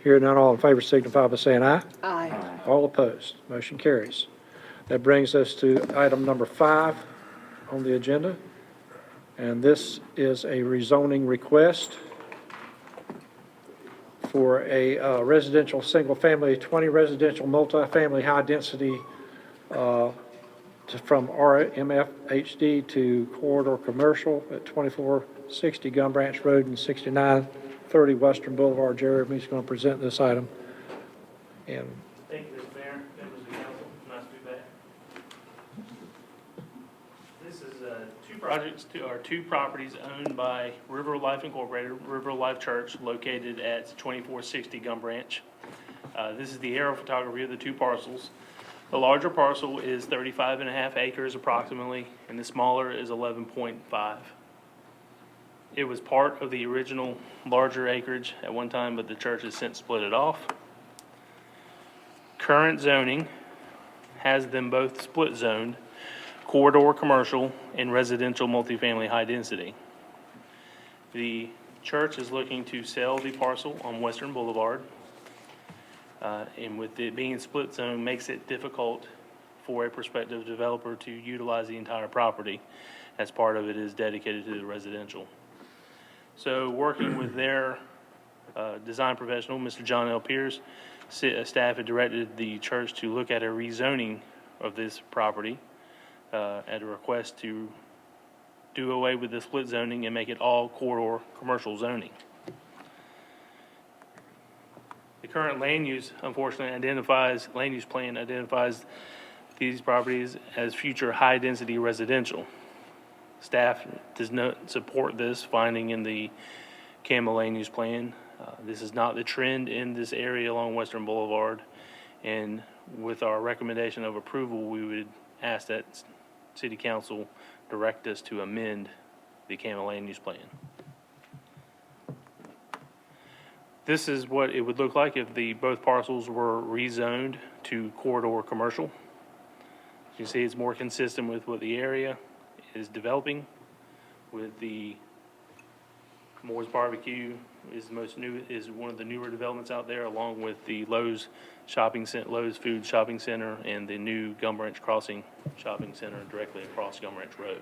Hearing none, all in favor signify by saying aye. Aye. All opposed, motion carries. That brings us to item number 5 on the agenda, and this is a rezoning request for a residential single-family, 20 residential multifamily high-density from RMF HD to corridor commercial at 2460 Gum Branch Road and 6930 Western Boulevard. Jeremy's going to present this item. And Thank you, Mr. Mayor, members of the council. Nice to be back. This is two properties owned by River Life Incorporated, River Life Church, located at 2460 Gum Branch. This is the aerial photography of the 2 parcels. The larger parcel is 35.5 acres approximately, and the smaller is 11.5. It was part of the original larger acreage at one time, but the church has since split it off. Current zoning has them both split zoned, corridor commercial and residential multifamily high density. The church is looking to sell the parcel on Western Boulevard, and with it being split zone makes it difficult for a prospective developer to utilize the entire property, as part of it is dedicated to the residential. So working with their design professional, Mr. John L. Pierce, staff had directed the church to look at a rezoning of this property at a request to do away with the split zoning and make it all corridor commercial zoning. The current land use, unfortunately, land use plan identifies these properties as future high-density residential. Staff does not support this finding in the Campbell land use plan. This is not the trend in this area along Western Boulevard, and with our recommendation of approval, we would ask that City Council direct us to amend the Campbell land use plan. This is what it would look like if both parcels were rezoned to corridor commercial. As you see, it's more consistent with what the area is developing, with the Moore's Barbecue is one of the newer developments out there, along with the Lowe's Food Shopping Center and the new Gum Branch Crossing Shopping Center directly across Gum Branch Road.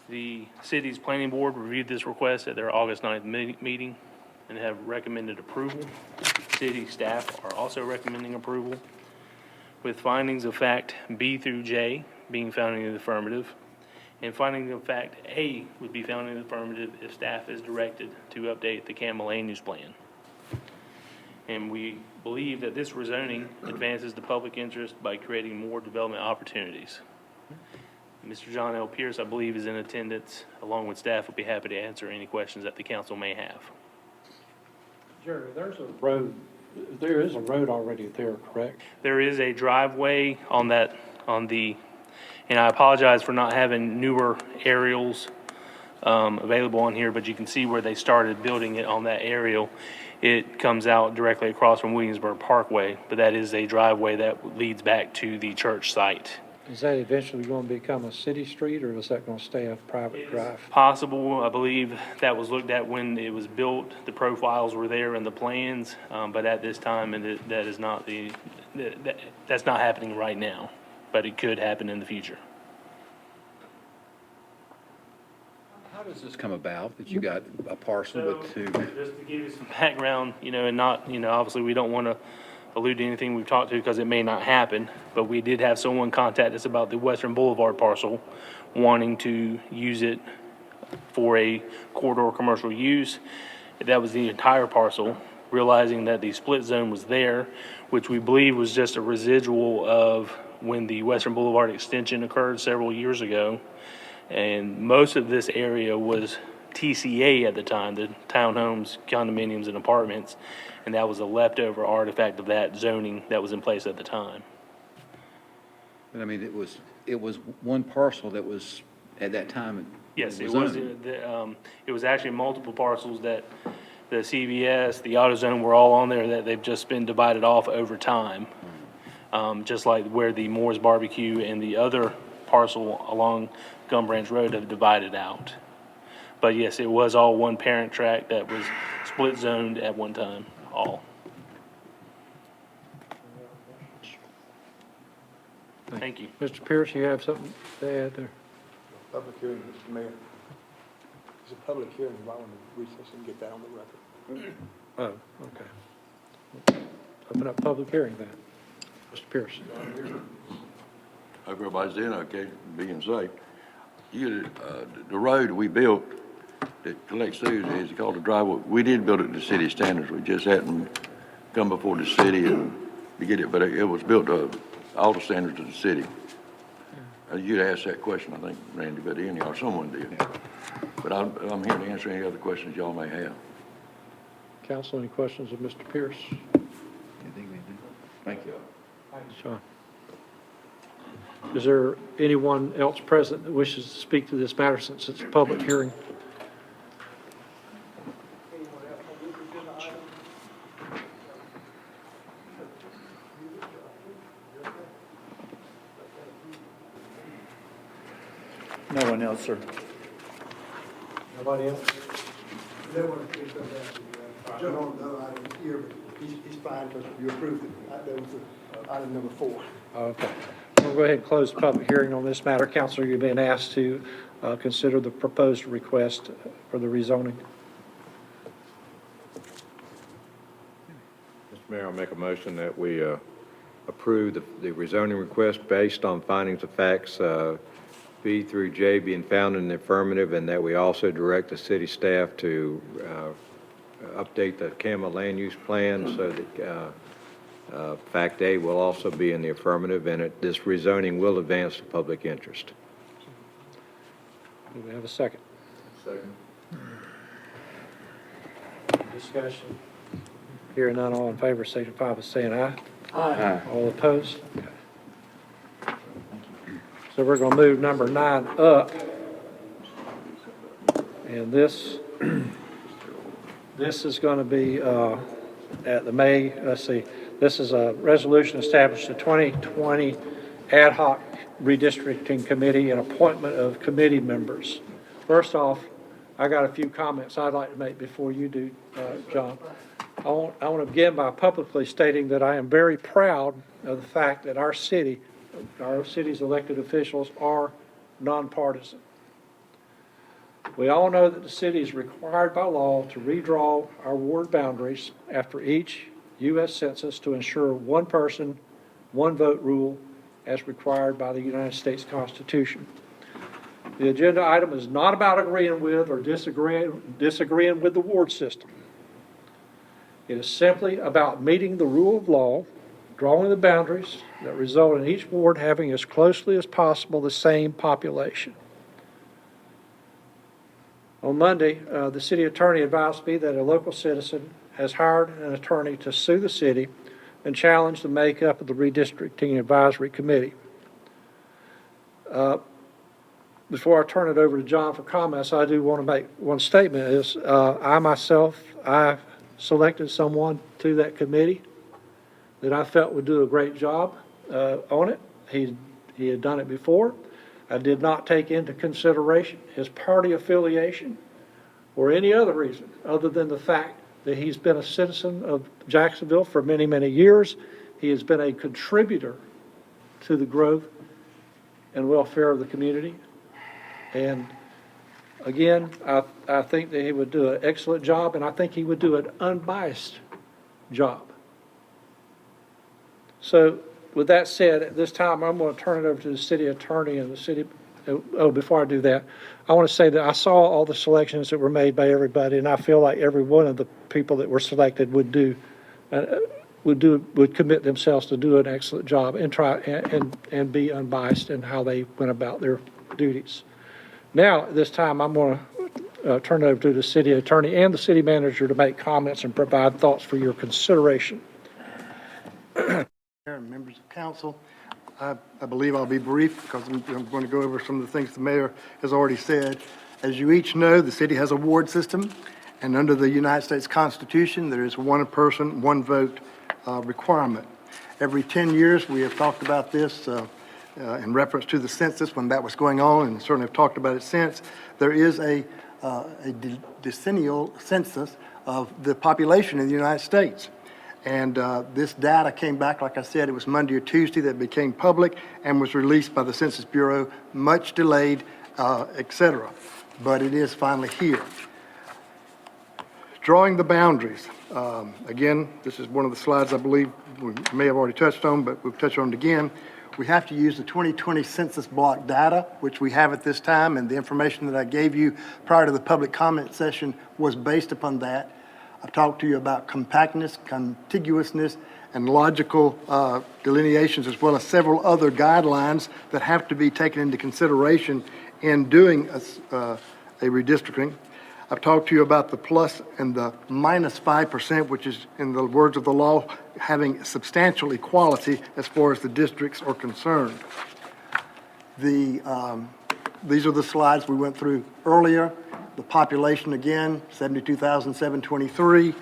The city's planning board reviewed this request at their August 9th meeting and have recommended approval. City staff are also recommending approval, with findings of fact B through J being found in the affirmative, and findings of fact A would be found in the affirmative if staff is directed to update the Campbell Land Use Plan. And we believe that this rezoning advances the public interest by creating more development opportunities. Mr. John L. Pierce, I believe, is in attendance, along with staff. Will be happy to answer any questions that the council may have. Jerry, there is a road already there, correct? There is a driveway and I apologize for not having newer aerials available on here, but you can see where they started building it on that aerial. It comes out directly across from Williamsburg Parkway, but that is a driveway that leads back to the church site. Is that eventually going to become a city street, or is that going to stay a private drive? Possible. I believe that was looked at when it was built. The profiles were there in the plans, but at this time, that's not happening right now, but it could happen in the future. How does this come about, that you got a parcel with two? Just to give you some background, and not, obviously we don't want to allude to anything we've talked to because it may not happen, but we did have someone contact us about the Western Boulevard parcel, wanting to use it for a corridor commercial use. That was the entire parcel, realizing that the split zone was there, which we believe was just a residual of when the Western Boulevard extension occurred several years ago. And most of this area was TCA at the time, the townhomes, condominiums, and apartments, and that was a leftover artifact of that zoning that was in place at the time. But I mean, it was one parcel that was, at that time. Yes, it was actually multiple parcels that the CVS, the AutoZone were all on there, that they've just been divided off over time. Just like where the Moore's Barbecue and the other parcel along Gum Branch Road have divided out. But yes, it was all one parent tract that was split zoned at one time, all. Thank you. Mr. Pierce, you have something to add there? Public hearing, Mr. Mayor. It's a public hearing, I want to recess and get that on the record. Oh, okay. Open up public hearing then. Mr. Pierce. Hope everybody's doing okay, being safe. The road we built that collects through is called the driveway. We did build it to city standards. We just hadn't come before the city and to get it, but it was built to all the standards of the city. You'd asked that question, I think, Randy, but anyhow, someone did. But I'm here to answer any other questions y'all may have. Council, any questions of Mr. Pierce? Thank you. Sean. Is there anyone else present that wishes to speak to this matter since it's a public hearing? No one else, sir. Nobody else? Joe don't know item here, but he's fine because you approved it. That was item number 4. Okay. We'll go ahead and close the public hearing on this matter. Councilor, you've been asked to consider the proposed request for the rezoning. Mr. Mayor, I'll make a motion that we approve the rezoning request based on findings of facts B through J being found in the affirmative, and that we also direct the city staff to update the Campbell Land Use Plan so that fact A will also be in the affirmative, and this rezoning will advance the public interest. Do we have a second? Second. Discussion. Hearing none, all in favor, signify by saying aye. Aye. All opposed? Okay. So we're going to move number 9 up. And this is going to be at the May, let's see, this is a resolution established the 2020 ad hoc redistricting committee and appointment of committee members. First off, I got a few comments I'd like to make before you do, John. I want to begin by publicly stating that I am very proud of the fact that our city's elected officials are nonpartisan. We all know that the city is required by law to redraw our ward boundaries after each U.S. Census to ensure one person, one vote rule as required by the United States Constitution. The agenda item is not about agreeing with or disagreeing with the ward system. It is simply about meeting the rule of law, drawing the boundaries that result in each ward having as closely as possible the same population. On Monday, the city attorney advised me that a local citizen has hired an attorney to sue the city and challenge the makeup of the Redistricting Advisory Committee. Before I turn it over to John for comments, I do want to make one statement. I selected someone to that committee that I felt would do a great job on it. He had done it before. I did not take into consideration his party affiliation or any other reason other than the fact that he's been a citizen of Jacksonville for many, many years. He has been a contributor to the growth and welfare of the community. And again, I think that he would do an excellent job, and I think he would do an unbiased job. So with that said, at this time, I'm going to turn it over to the city attorney and the city. Oh, before I do that, I want to say that I saw all the selections that were made by everybody, and I feel like every one of the people that were selected would commit themselves to do an excellent job and try and be unbiased in how they went about their duties. Now, at this time, I'm going to turn it over to the city attorney and the city manager to make comments and provide thoughts for your consideration. Members of council, I believe I'll be brief because I'm going to go over some of the things the mayor has already said. As you each know, the city has a ward system, and under the United States Constitution, there is one person, one vote requirement. Every 10 years, we have talked about this in reference to the census when that was going on, and certainly have talked about it since. There is a decennial census of the population in the United States. And this data came back, like I said, it was Monday or Tuesday that became public and was released by the Census Bureau, much delayed, et cetera. But it is finally here. Drawing the boundaries. Again, this is one of the slides I believe we may have already touched on, but we'll touch on it again. We have to use the 2020 census block data, which we have at this time, and the information that I gave you prior to the public comment session was based upon that. I've talked to you about compactness, contiguousness, and logical delineations, as well as several other guidelines that have to be taken into consideration in doing a redistricting. I've talked to you about the plus and the minus 5%, which is, in the words of the law, having substantial equality as far as the districts are concerned. These are the slides we went through earlier. The population again, 72,723.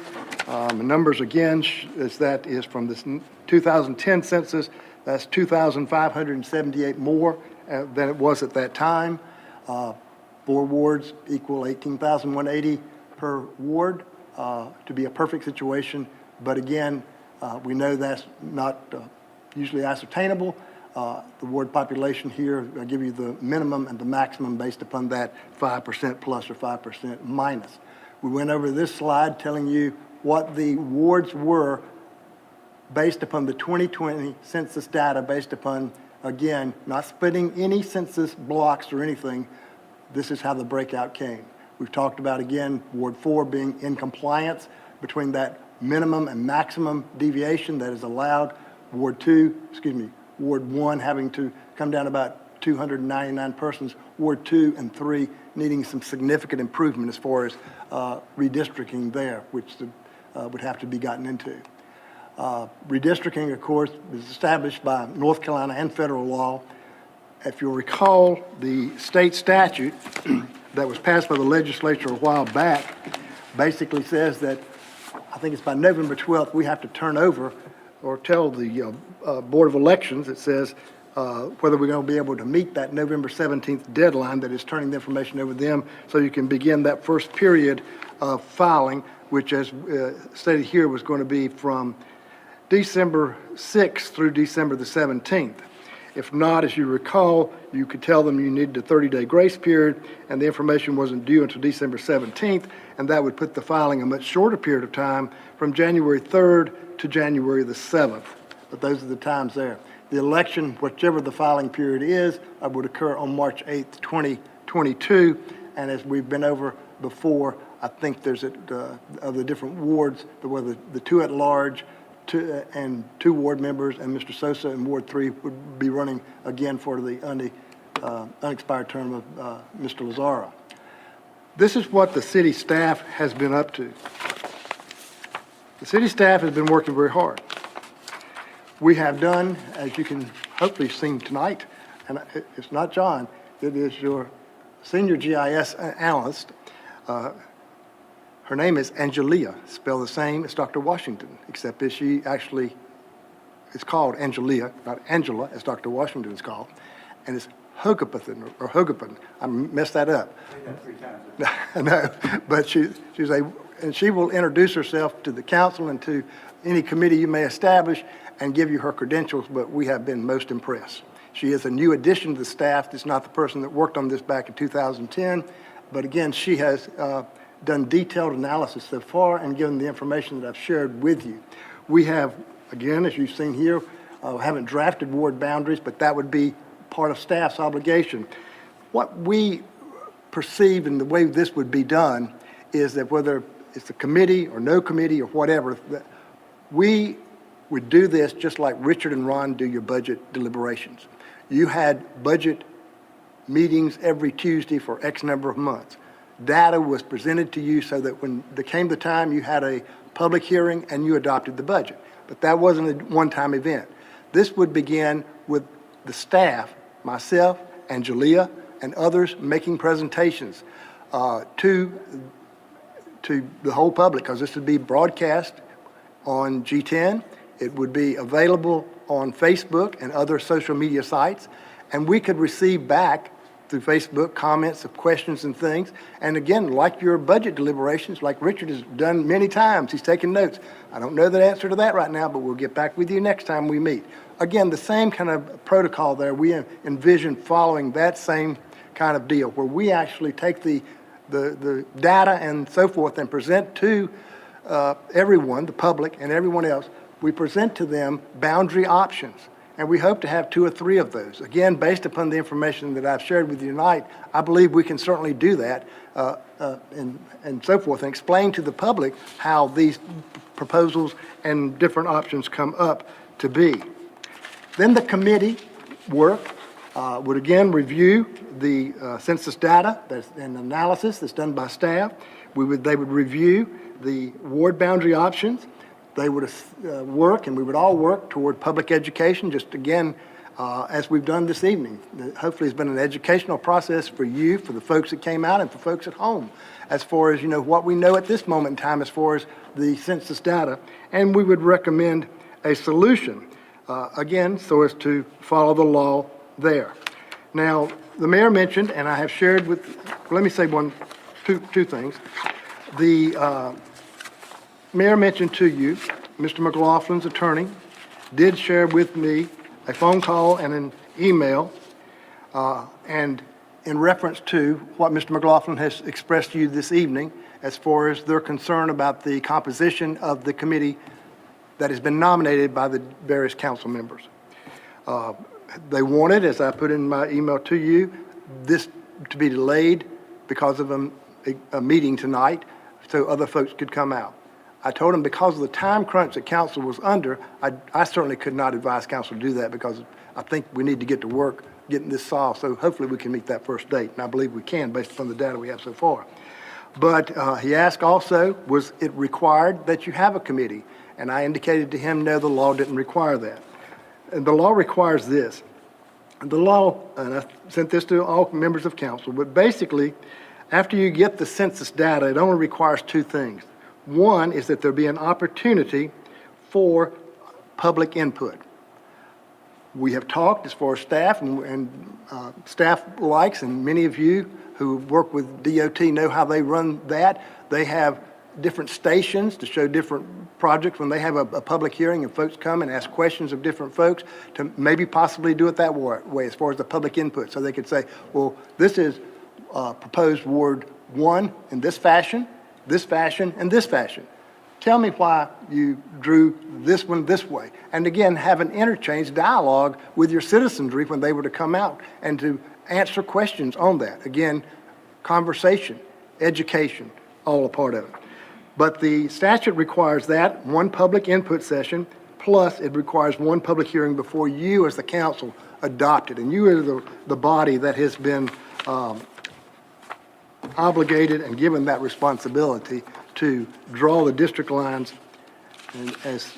The numbers again is from this 2010 census. That's 2,578 more than it was at that time. 4 wards equal 18,180 per ward to be a perfect situation. But again, we know that's not usually ascertainable. The ward population here, I'll give you the minimum and the maximum based upon that 5% plus or 5% minus. We went over this slide telling you what the wards were based upon the 2020 census data, based upon, again, not splitting any census blocks or anything. This is how the breakout came. We've talked about, again, Ward 4 being in compliance between that minimum and maximum deviation that is allowed. Ward 1 having to come down about 299 persons. Ward 2 and 3 needing some significant improvement as far as redistricting there, which would have to be gotten into. Redistricting, of course, is established by North Carolina and federal law. If you'll recall, the state statute that was passed by the legislature a while back basically says that, I think it's by November 12th, we have to turn over or tell the Board of Elections, it says, whether we're going to be able to meet that November 17th deadline that is turning the information over to them so you can begin that first period of filing, which as stated here was going to be from December 6th through December the 17th. If not, as you recall, you could tell them you needed a 30-day grace period, and the information wasn't due until December 17th, and that would put the filing a much shorter period of time from January 3rd to January the 7th. But those are the times there. The election, whichever the filing period is, would occur on March 8th, 2022, and as we've been over before, I think there's of the different wards, whether the two at large, and two ward members, and Mr. Sosa in Ward 3 would be running again for the unexpired term of Mr. Lazaro. This is what the city staff has been up to. The city staff has been working very hard. We have done, as you can hopefully see tonight, and it's not John, it is your senior GIS analyst. Her name is Angelia, spelled the same as Dr. Washington, except that she actually is called Angelia, not Angela, as Dr. Washington is called, and it's Hogapathan or Hogapin. I messed that up. No, but and she will introduce herself to the council and to any committee you may establish and give you her credentials, but we have been most impressed. She is a new addition to the staff. It's not the person that worked on this back in 2010, but again, she has done detailed analysis so far and given the information that I've shared with you. We have, again, as you've seen here, haven't drafted ward boundaries, but that would be part of staff's obligation. What we perceive in the way this would be done is that whether it's a committee or no committee or whatever, that we would do this just like Richard and Ron do your budget deliberations. You had budget meetings every Tuesday for X number of months. Data was presented to you so that when there came the time, you had a public hearing and you adopted the budget. But that wasn't a one-time event. This would begin with the staff, myself, Angelia, and others making presentations to the whole public, because this would be broadcast on G10. It would be available on Facebook and other social media sites, and we could receive back through Facebook comments of questions and things. And again, like your budget deliberations, like Richard has done many times, he's taken notes. I don't know the answer to that right now, but we'll get back with you next time we meet. Again, the same kind of protocol there. We envision following that same kind of deal, where we actually take the data and so forth and present to everyone, the public and everyone else. We present to them boundary options. And we hope to have 2 or 3 of those. Again, based upon the information that I've shared with you tonight, I believe we can certainly do that and so forth, and explain to the public how these proposals and different options come up to be. Then the committee work would again review the census data and analysis that's done by staff. They would review the ward boundary options. They would work, and we would all work toward public education, just again, as we've done this evening. Hopefully it's been an educational process for you, for the folks that came out, and for folks at home, as far as, what we know at this moment in time as far as the census data. And we would recommend a solution, again, so as to follow the law there. Now, the mayor mentioned, and I have shared with, let me say two things. The mayor mentioned to you, Mr. Mclaughlin's attorney did share with me a phone call and an email, and in reference to what Mr. Mclaughlin has expressed to you this evening as far as their concern about the composition of the committee that has been nominated by the various council members. They wanted, as I put in my email to you, this to be delayed because of a meeting tonight so other folks could come out. I told him because of the time crunch that council was under, I certainly could not advise council to do that, because I think we need to get to work getting this solved. So hopefully we can meet that first date, and I believe we can based upon the data we have so far. But he asked also, was it required that you have a committee? And I indicated to him, no, the law didn't require that. And the law requires this. The law, and I sent this to all members of council, but basically, after you get the census data, it only requires 2 things. One is that there be an opportunity for public input. We have talked as far as staff and staff likes, and many of you who work with DOT know how they run that. They have different stations to show different projects when they have a public hearing and folks come and ask questions of different folks to maybe possibly do it that way as far as the public input. So they could say, well, this is proposed Ward 1 in this fashion, and this fashion. Tell me why you drew this one this way. And again, have an interchange dialogue with your citizenry when they were to come out and to answer questions on that. Again, conversation, education, all a part of it. But the statute requires that, one public input session, plus it requires one public hearing before you as the council adopt it. And you are the body that has been obligated and given that responsibility to draw the district lines as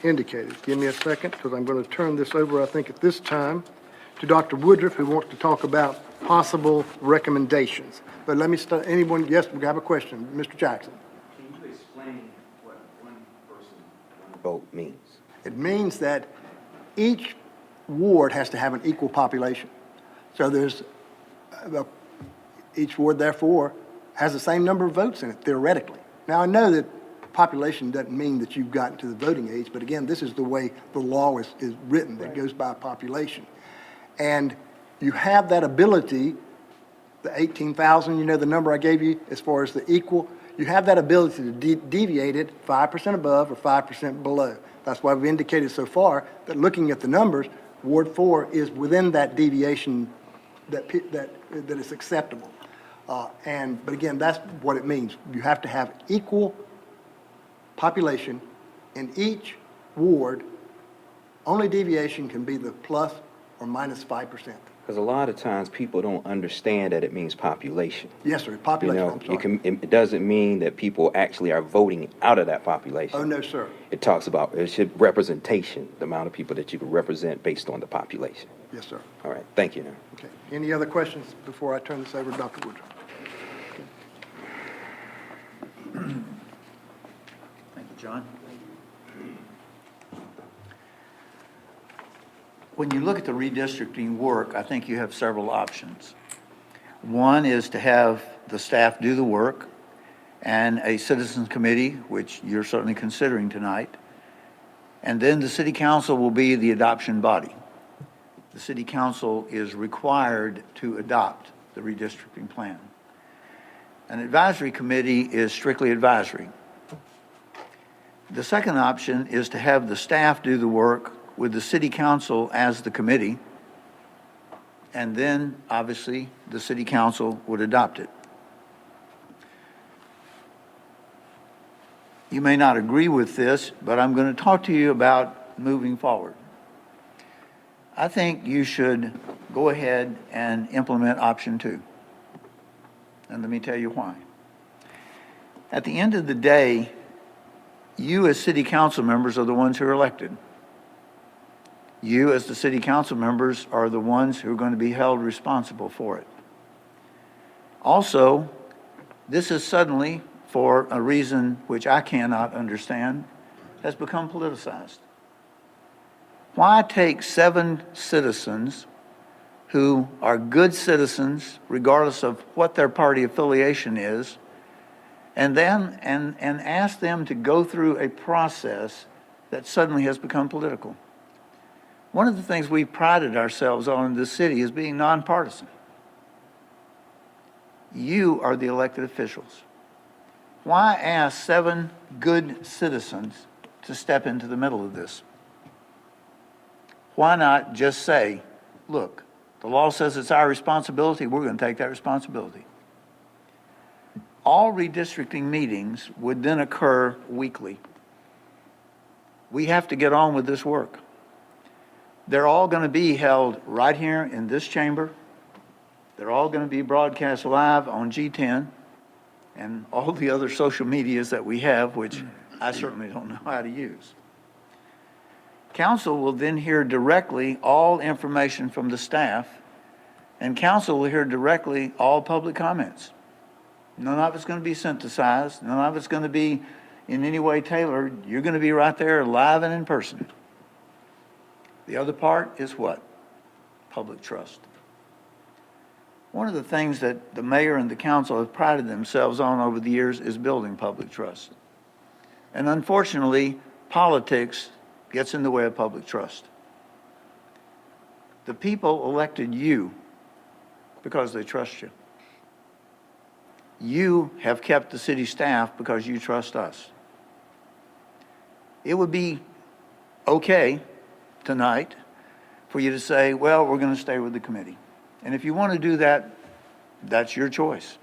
indicated. Give me a second, because I'm going to turn this over, I think, at this time, to Dr. Woodruff, who wants to talk about possible recommendations. But let me start, anyone, yes, we have a question. Mr. Jackson. Can you explain what one person, one vote means? It means that each ward has to have an equal population. So there's, each ward therefore has the same number of votes in it, theoretically. Now, I know that population doesn't mean that you've gotten to the voting age, but again, this is the way the law is written, that goes by population. And you have that ability, the 18,000, you know, the number I gave you as far as the equal, you have that ability to deviate it 5% above or 5% below. That's why we've indicated so far that looking at the numbers, Ward 4 is within that deviation that is acceptable. But again, that's what it means. You have to have equal population in each ward. Only deviation can be the plus or minus 5%. Because a lot of times people don't understand that it means population. Yes, sir, population, You know, I'm sorry. it doesn't mean that people actually are voting out of that population. Oh, no, sir. It talks about, it should representation, the amount of people that you can represent based on the population. Yes, sir. All right, thank you now. Okay. Any other questions before I turn this over to Dr. Woodruff? Thank you, John. When you look at the redistricting work, I think you have several options. One is to have the staff do the work and a citizens committee, which you're certainly considering tonight. And then the city council will be the adoption body. The city council is required to adopt the redistricting plan. An advisory committee is strictly advisory. The second option is to have the staff do the work with the city council as the committee, and then, obviously, the city council would adopt it. You may not agree with this, but I'm going to talk to you about moving forward. I think you should go ahead and implement option 2. And let me tell you why. At the end of the day, you as city council members are the ones who are elected. You as the city council members are the ones who are going to be held responsible for it. Also, this is suddenly, for a reason which I cannot understand, has become politicized. Why take 7 citizens who are good citizens, regardless of what their party affiliation is, and then and ask them to go through a process that suddenly has become political? One of the things we prided ourselves on in this city is being nonpartisan. You are the elected officials. Why ask 7 good citizens to step into the middle of this? Why not just say, look, the law says it's our responsibility, we're going to take that responsibility. All redistricting meetings would then occur weekly. We have to get on with this work. They're all going to be held right here in this chamber. They're all going to be broadcast live on G10 and all the other social medias that we have, which I certainly don't know how to use. Council will then hear directly all information from the staff, and council will hear directly all public comments. None of it's going to be synthesized. None of it's going to be in any way tailored. You're going to be right there live and in person. The other part is what? Public trust. One of the things that the mayor and the council have prided themselves on over the years is building public trust. And unfortunately, politics gets in the way of public trust. The people elected you because they trust you. You have kept the city staff because you trust us. It would be okay tonight for you to say, well, we're going to stay with the committee. And if you want to do that, that's your choice.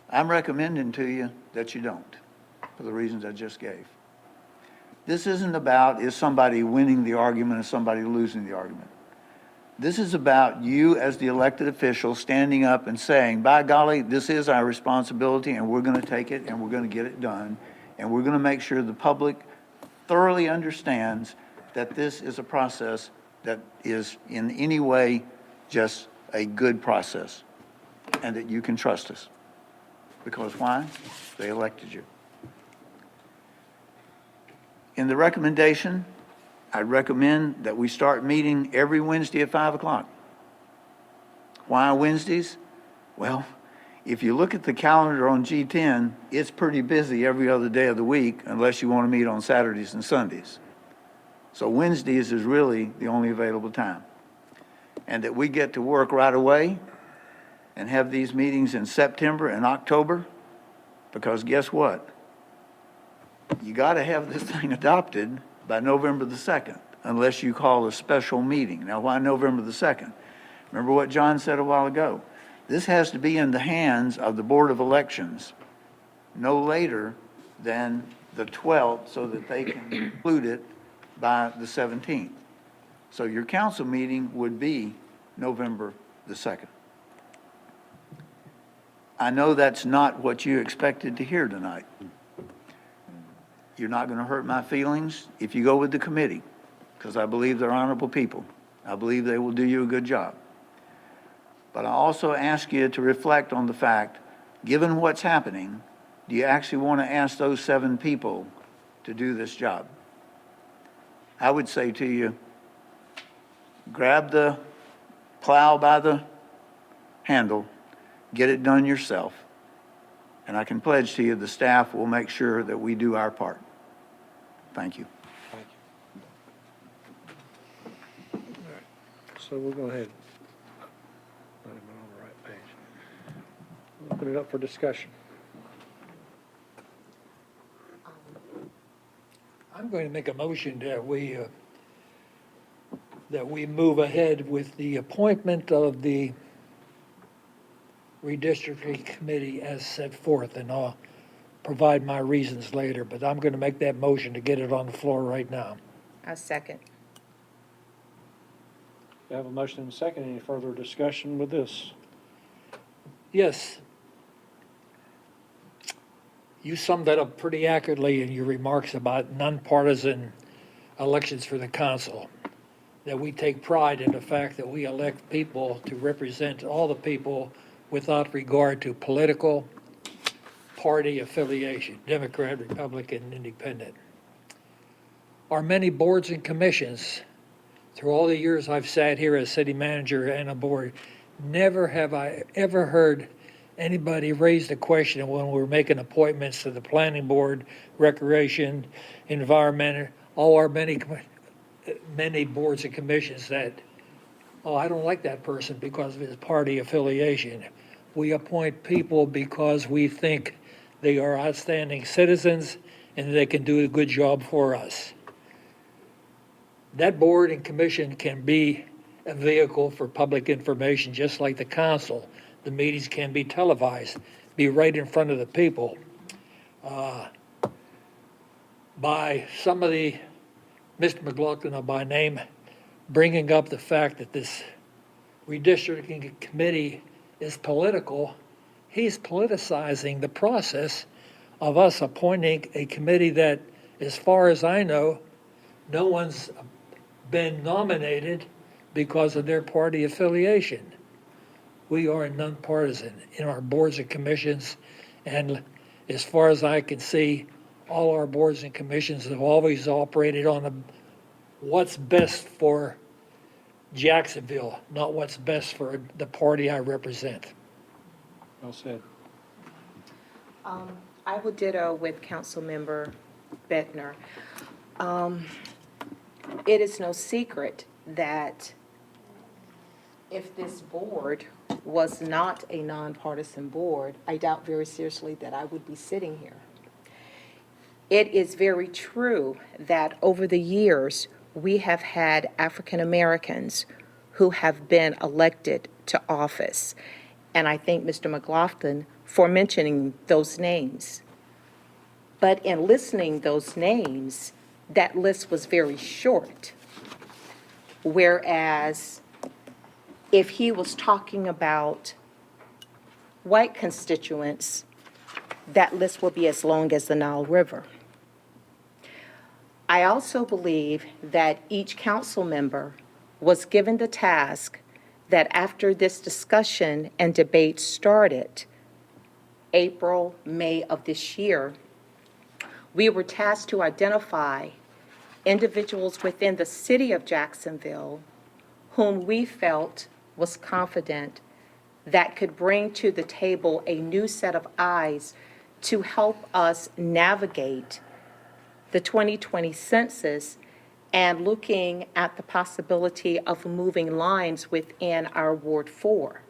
I'm recommending to you that you don't, for the reasons I just gave. This isn't about is somebody winning the argument or somebody losing the argument. This is about you as the elected official standing up and saying, by golly, this is our responsibility and we're going to take it and we're going to get it done. And we're going to make sure the public thoroughly understands that this is a process that is in any way just a good process and that you can trust us. Because why? They elected you. In the recommendation, I recommend that we start meeting every Wednesday at 5 o'clock. Why Wednesdays? Well, if you look at the calendar on G10, it's pretty busy every other day of the week unless you want to meet on Saturdays and Sundays. So Wednesdays is really the only available time. And that we get to work right away and have these meetings in September and October, because guess what? You got to have this thing adopted by November the 2nd, unless you call a special meeting. Now, why November the 2nd? Remember what John said a while ago. This has to be in the hands of the Board of Elections no later than the 12th so that they can conclude it by the 17th. So your council meeting would be November the 2nd. I know that's not what you expected to hear tonight. You're not going to hurt my feelings if you go with the committee, because I believe they're honorable people. I believe they will do you a good job. But I also ask you to reflect on the fact, given what's happening, do you actually want to ask those 7 people to do this job? I would say to you, grab the plow by the handle, get it done yourself, and I can pledge to you the staff will make sure that we do our part. Thank you. Thank you. All right. So we'll go ahead. Let him on the right page. Open it up for discussion. I'm going to make a motion that we move ahead with the appointment of the Redistricting Committee as set forth, and I'll provide my reasons later, but I'm going to make that motion to get it on the floor right now. A second. We have a motion and a second. Any further discussion with this? Yes. You summed that up pretty accurately in your remarks about nonpartisan elections for the council, that we take pride in the fact that we elect people to represent all the people without regard to political party affiliation, Democrat, Republican, Independent. Our many boards and commissions, through all the years I've sat here as city manager and a board, never have I ever heard anybody raise the question when we're making appointments to the planning board, recreation, environment, all our many boards and commissions that, oh, I don't like that person because of his party affiliation. We appoint people because we think they are outstanding citizens and they can do a good job for us. That board and commission can be a vehicle for public information, just like the council. The meetings can be televised, be right in front of the people. By some of the, Mr. Mclaughlin by name, bringing up the fact that this redistricting committee is political, he's politicizing the process of us appointing a committee that, as far as I know, no one's been nominated because of their party affiliation. We are nonpartisan in our boards and commissions, and as far as I can see, all our boards and commissions have always operated on what's best for Jacksonville, not what's best for the party I represent. Well said. I will ditto with Councilmember Bettner. It is no secret that if this board was not a nonpartisan board, I doubt very seriously that I would be sitting here. It is very true that over the years, we have had African Americans who have been elected to office. And I thank Mr. Mclaughlin for mentioning those names. But in listening those names, that list was very short. Whereas if he was talking about white constituents, that list will be as long as the Nile River. I also believe that each council member was given the task that after this discussion and debate started, April, May of this year, we were tasked to identify individuals within the city of Jacksonville whom we felt was confident that could bring to the table a new set of eyes to help us navigate the 2020 census and looking at the possibility of moving lines within our Ward 4.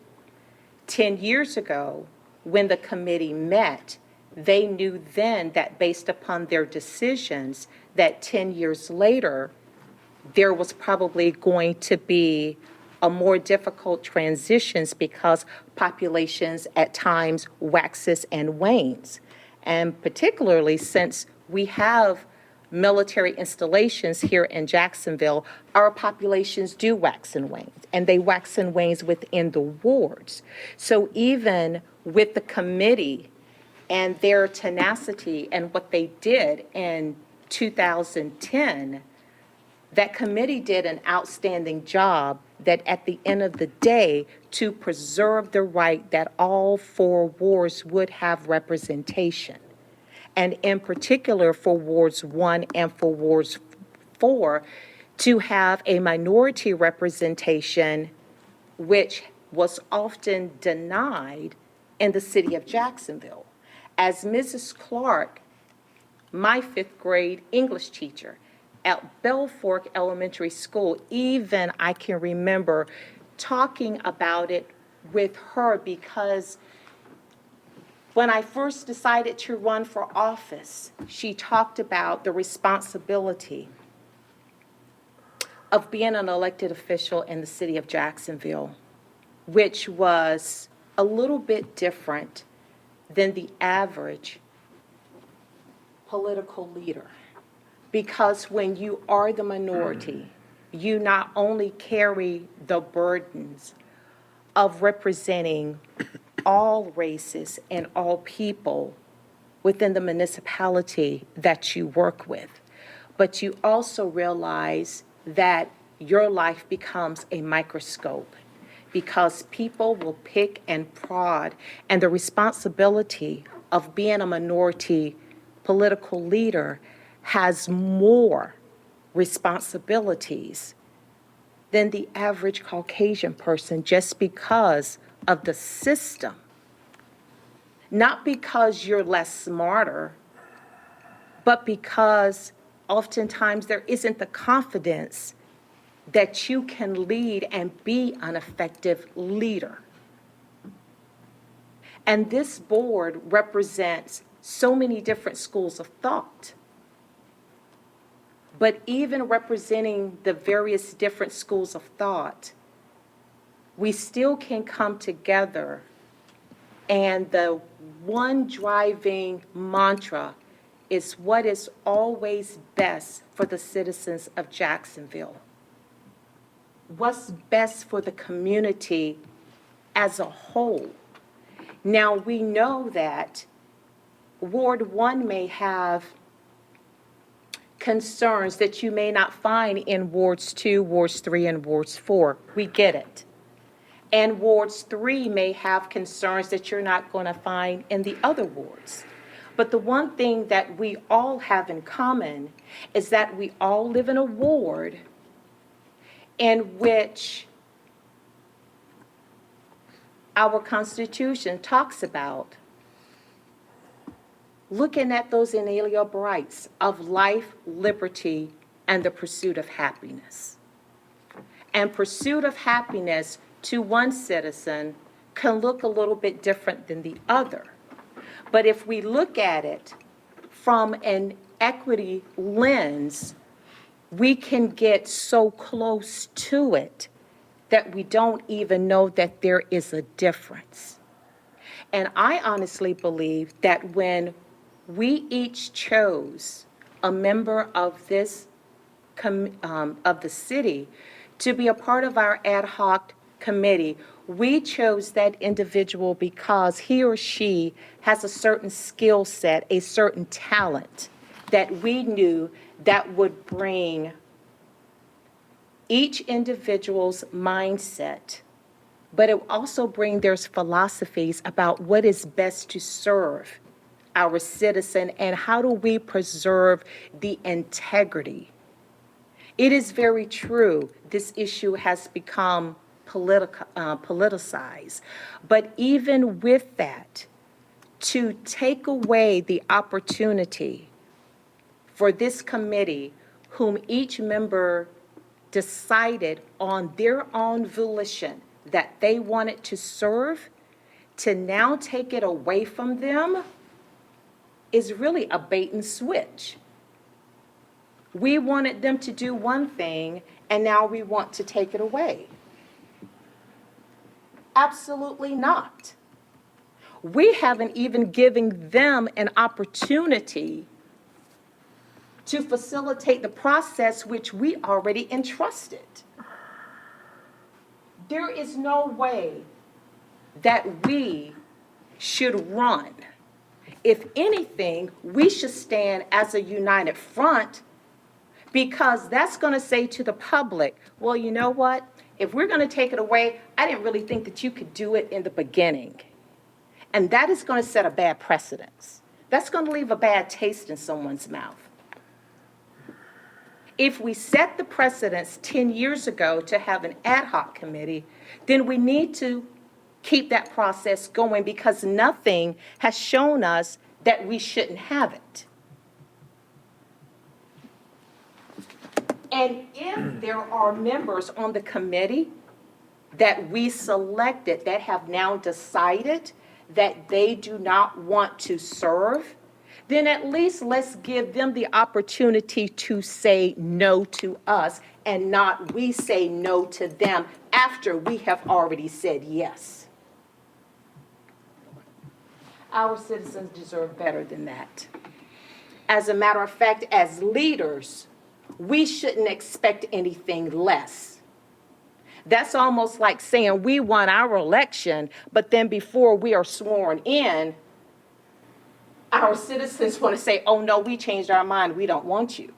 10 years ago, when the committee met, they knew then that based upon their decisions, that 10 years later, there was probably going to be a more difficult transitions because populations at times waxes and wanes. And particularly since we have military installations here in Jacksonville, our populations do wax and wane, and they wax and wanes within the wards. So even with the committee and their tenacity and what they did in 2010, that committee did an outstanding job that at the end of the day, to preserve the right that all 4 wards would have representation. And in particular for wards 1 and for wards 4, to have a minority representation, which was often denied in the city of Jacksonville. As Mrs. Clark, my 5th grade English teacher at Belfork Elementary School, even I can remember talking about it with her because when I first decided to run for office, she talked about the responsibility of being an elected official in the city of Jacksonville, which was a little bit different than the average political leader. Because when you are the minority, you not only carry the burdens of representing all races and all people within the municipality that you work with, but you also realize that your life becomes a microscope because people will pick and prod, and the responsibility of being a minority political leader has more responsibilities than the average Caucasian person just because of the system. Not because you're less smarter, but because oftentimes there isn't the confidence that you can lead and be an effective leader. And this board represents so many different schools of thought. But even representing the various different schools of thought, we still can come together, and the one driving mantra is what is always best for the citizens of Jacksonville. What's best for the community as a whole. Now, we know that Ward 1 may have concerns that you may not find in Wards 2, Wards 3, and Wards 4. We get it. And Wards 3 may have concerns that you're not going to find in the other wards. But the one thing that we all have in common is that we all live in a ward in which our Constitution talks about looking at those inalienable rights of life, liberty, and the pursuit of happiness. And pursuit of happiness to one citizen can look a little bit different than the other. But if we look at it from an equity lens, we can get so close to it that we don't even know that there is a difference. And I honestly believe that when we each chose a member of this of the city to be a part of our ad hoc committee, we chose that individual because he or she has a certain skill set, a certain talent that we knew that would bring each individual's mindset, but it will also bring their philosophies about what is best to serve our citizen and how do we preserve the integrity. It is very true, this issue has become politicized, but even with that, to take away the opportunity for this committee, whom each member decided on their own volition that they wanted to serve, to now take it away from them is really a bait and switch. We wanted them to do one thing, and now we want to take it away. Absolutely not. We haven't even given them an opportunity to facilitate the process which we already entrusted. There is no way that we should run. If anything, we should stand as a united front, because that's going to say to the public, well, you know what? If we're going to take it away, I didn't really think that you could do it in the beginning. And that is going to set a bad precedence. That's going to leave a bad taste in someone's mouth. If we set the precedence 10 years ago to have an ad hoc committee, then we need to keep that process going, because nothing has shown us that we shouldn't have it. And if there are members on the committee that we selected that have now decided that they do not want to serve, then at least let's give them the opportunity to say no to us and not we say no to them after we have already said yes. Our citizens deserve better than that. As a matter of fact, as leaders, we shouldn't expect anything less. That's almost like saying we won our election, but then before we are sworn in, our citizens want to say, oh no, we changed our mind, we don't want you.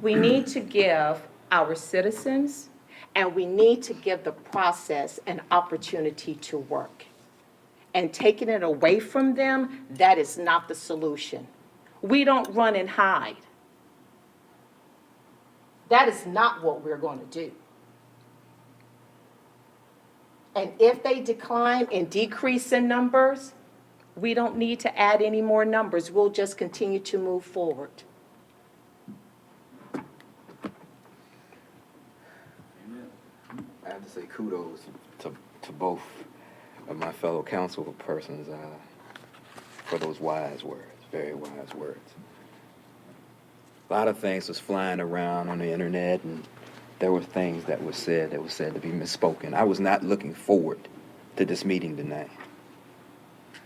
We need to give our citizens, and we need to give the process an opportunity to work. And taking it away from them, that is not the solution. We don't run and hide. That is not what we're going to do. And if they decline and decrease in numbers, we don't need to add any more numbers. We'll just continue to move forward. I have to say kudos to both of my fellow council persons for those wise words, very wise words. A lot of things was flying around on the internet, and there were things that were said to be misspoken. I was not looking forward to this meeting tonight.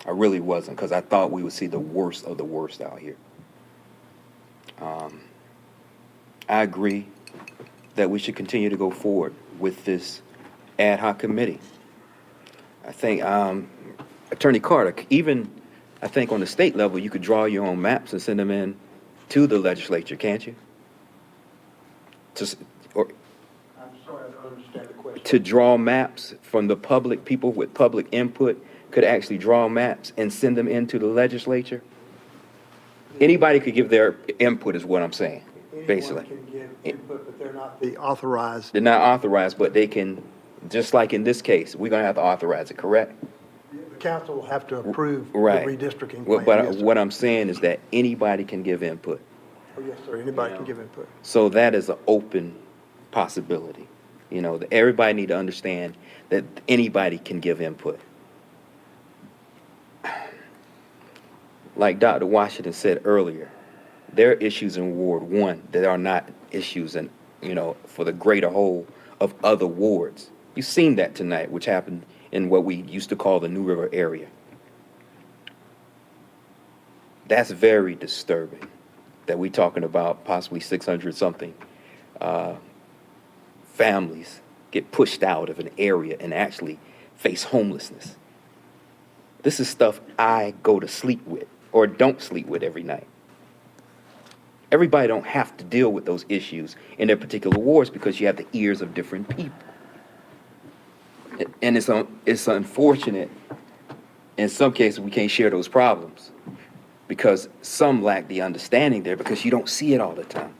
I really wasn't, because I thought we would see the worst of the worst out here. I agree that we should continue to go forward with this ad hoc committee. I think Attorney Carter, even I think on the state level, you could draw your own maps and send them in to the legislature, can't you? I'm sorry, I don't understand the question. To draw maps from the public, people with public input, could actually draw maps and send them into the legislature? Anybody could give their input is what I'm saying, basically. Anyone can give input, but they're not the authorized. They're not authorized, but they can, just like in this case, we're gonna have to authorize it, correct? The council will have to approve the Right. redistricting Well, plan. but Yes, sir. what I'm saying is that anybody can give input. Oh, yes, sir. Anybody can give input. So that is an open possibility. You know, that everybody need to understand that anybody can give input. Like Dr. Washington said earlier, there are issues in Ward 1 that are not issues in, for the greater whole of other wards. You've seen that tonight, which happened in what we used to call the New River area. That's very disturbing that we're talking about possibly 600 something families get pushed out of an area and actually face homelessness. This is stuff I go to sleep with or don't sleep with every night. Everybody don't have to deal with those issues in their particular wards because you have the ears of different people. And it's unfortunate in some cases we can't share those problems because some lack the understanding there because you don't see it all the time.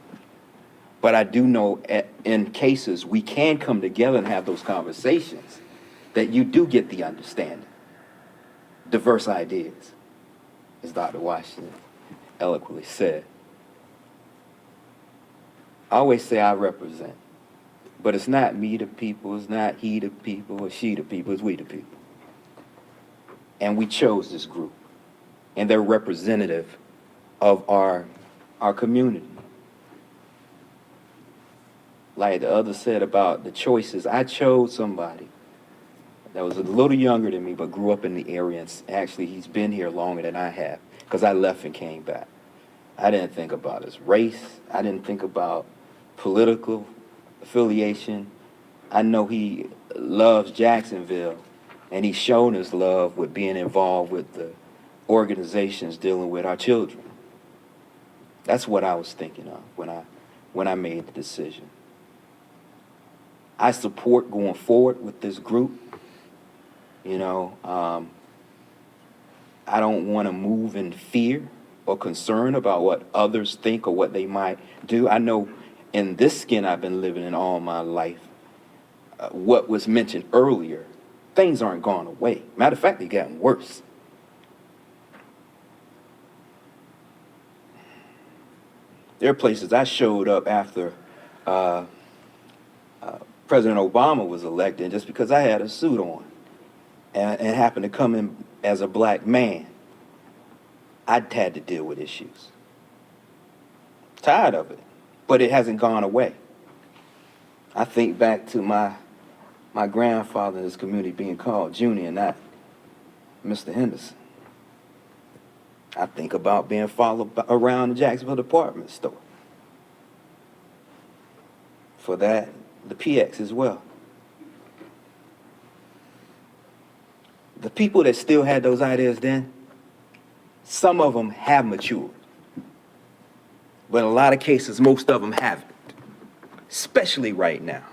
But I do know in cases we can come together and have those conversations that you do get the understanding. Diverse ideas, as Dr. Washington eloquently said. I always say I represent, but it's not me the people, it's not he the people or she the people, it's we the people. And we chose this group, and they're representative of our community. Like the other said about the choices, I chose somebody that was a little younger than me, but grew up in the area, and actually he's been here longer than I have, because I left and came back. I didn't think about his race. I didn't think about political affiliation. I know he loves Jacksonville, and he's shown his love with being involved with the organizations dealing with our children. That's what I was thinking of when I made the decision. I support going forward with this group. I don't want to move in fear or concern about what others think or what they might do. I know in this skin I've been living in all my life, what was mentioned earlier, things aren't gone away. Matter of fact, they've gotten worse. There are places I showed up after President Obama was elected just because I had a suit on and happened to come in as a black man. I'd had to deal with issues. Tired of it, but it hasn't gone away. I think back to my grandfather in this community being called Junior, not Mr. Henderson. I think about being followed around the Jacksonville department store. For that, the PX as well. The people that still had those ideas then, some of them have matured. But in a lot of cases, most of them haven't, especially right now.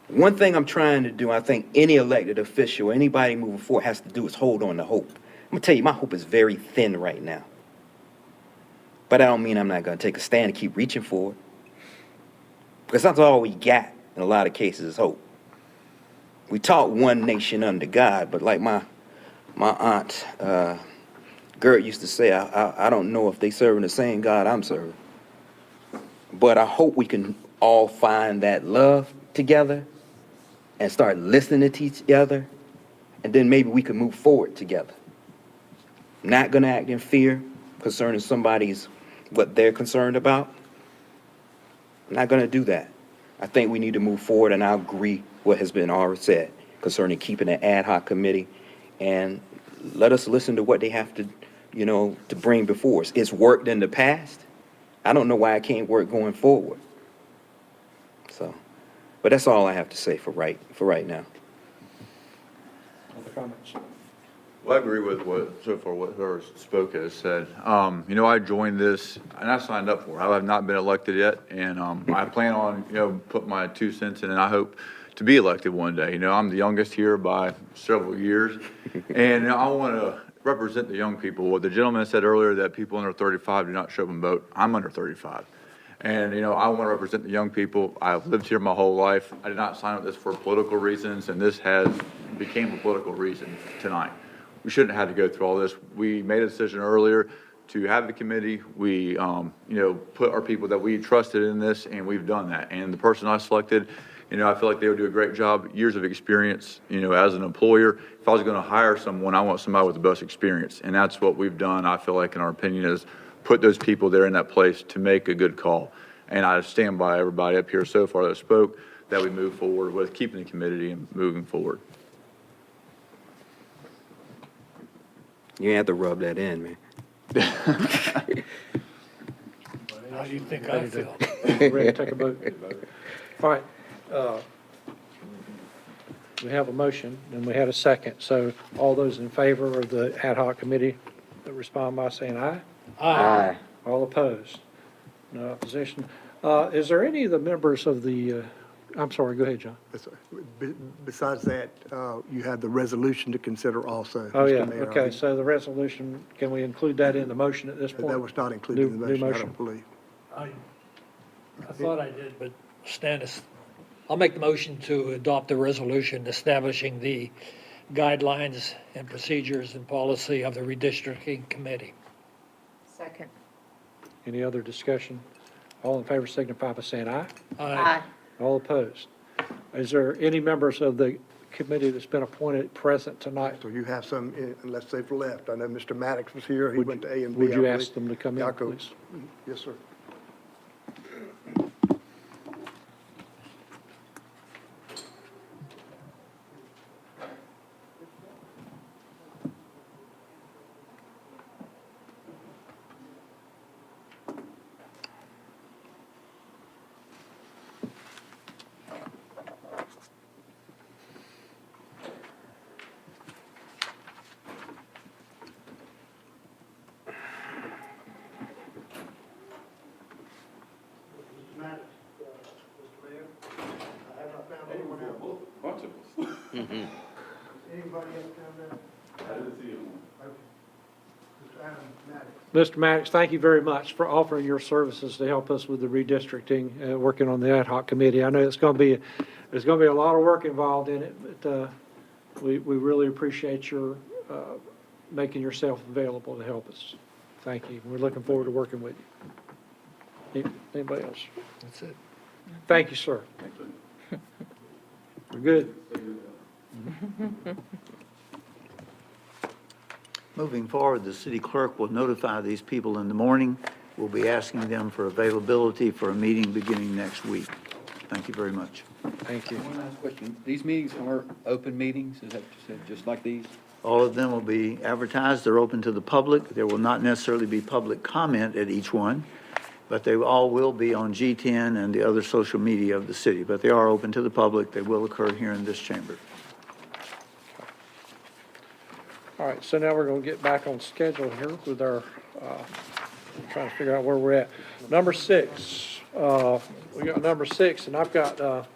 One thing I'm trying to do, I think any elected official, anybody moving forward has to do is hold on to hope. I'm gonna tell you, my hope is very thin right now. But I don't mean I'm not gonna take a stand and keep reaching for it. Because that's all we got in a lot of cases is hope. We taught one nation under God, but like my aunt Gert used to say, I don't know if they serving the same God I'm serving. But I hope we can all find that love together and start listening to each other, and then maybe we can move forward together. Not gonna act in fear concerning what they're concerned about. I'm not gonna do that. I think we need to move forward, and I agree what has been already said concerning keeping an ad hoc committee, and let us listen to what they have to, to bring before us. It's worked in the past. I don't know why it can't work going forward. So, but that's all I have to say for right now. Other comments? Well, I agree with what whoever spoke has said. I joined this and I signed up for it. I have not been elected yet, and I plan on, putting my 2 cents in, and I hope to be elected one day. You know, I'm the youngest here by several years, and I want to represent the young people. What the gentleman said earlier, that people under 35 do not show up and vote. I'm under 35. And, you know, I want to represent the young people. I've lived here my whole life. I did not sign up this for political reasons, and this has became a political reason tonight. We shouldn't have had to go through all this. We made a decision earlier to have the committee. We, you know, put our people that we trusted in this, and we've done that. And the person I selected, you know, I feel like they would do a great job, years of experience, you know, as an employer. If I was going to hire someone, I want somebody with the best experience. And that's what we've done, I feel like, in our opinion, is put those people there in that place to make a good call. And I stand by everybody up here so far that spoke, that we move forward with keeping the committee and moving forward. You have to rub that in, man. How do you think I feel? Ready to take a vote? All right. We have a motion, and we had a second. So all those in favor of the ad hoc committee, respond by saying aye. Aye. All opposed? No opposition. Is there any of the members of the, I'm sorry, go ahead, John. Besides that, you have the resolution to consider also. Oh, Mr. yeah, Mayor. okay, so the resolution, can we include that in the motion at this point? That was not included in the New motion, I don't believe. I thought I did, but Stannis, I'll make the motion to adopt the resolution establishing the guidelines and procedures and policy of the redistricting committee. Second. Any other discussion? All in favor signify by saying aye. Aye. All opposed? Is there any members of the committee that's been appointed present tonight? So you have some, unless they've left. I know Mr. Maddox was here. He went to A and B. Would you I ask believe. them to come in, Yeah, I'll go. please? Yes, sir. Anybody else down there? I didn't see him. Mr. Maddox, thank you very much for offering your services to help us with the redistricting, working on the ad hoc committee. I know there's going to be a lot of work involved in it, but we really appreciate your making yourself available to help us. Thank you. We're looking forward to working with you. Anybody else? That's it. Thank you, sir. We're good. Moving forward, the city clerk will notify these people in the morning. We'll be asking them for availability for a meeting beginning next week. Thank you very much. Thank you. One last question. These meetings are open meetings, is that what you said, just like these? All of them will be advertised. They're open to the public. There will not necessarily be public comment at each one, but they all will be on G10 and the other social media of the city. But they are open to the public. They will occur here in this chamber. All right, so now we're going to get back on schedule here with our, trying to figure out where we're at. Number 6, we got number 6, and I've got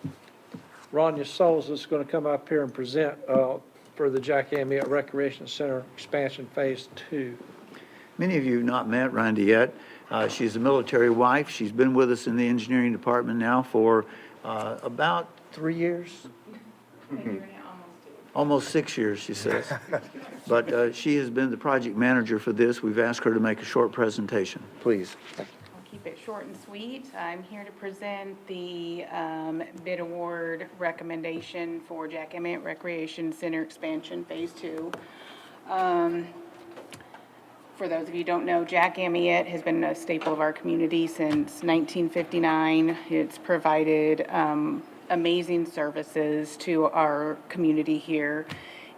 Rania Souls that's going to come up here and present for the Jack Emmett Recreation Center Expansion Phase 2. Many of you have not met Rhonda yet. She's a military wife. She's been with us in the engineering department now for about 3 years. Almost 6 years, she says. But she has been the project manager for this. We've asked her to make a short presentation. Please. I'll keep it short and sweet. I'm here to present the bid award recommendation for Jack Emmett Recreation Center Expansion Phase 2. For those of you who don't know, Jack Emmett has been a staple of our community since 1959. It's provided amazing services to our community here.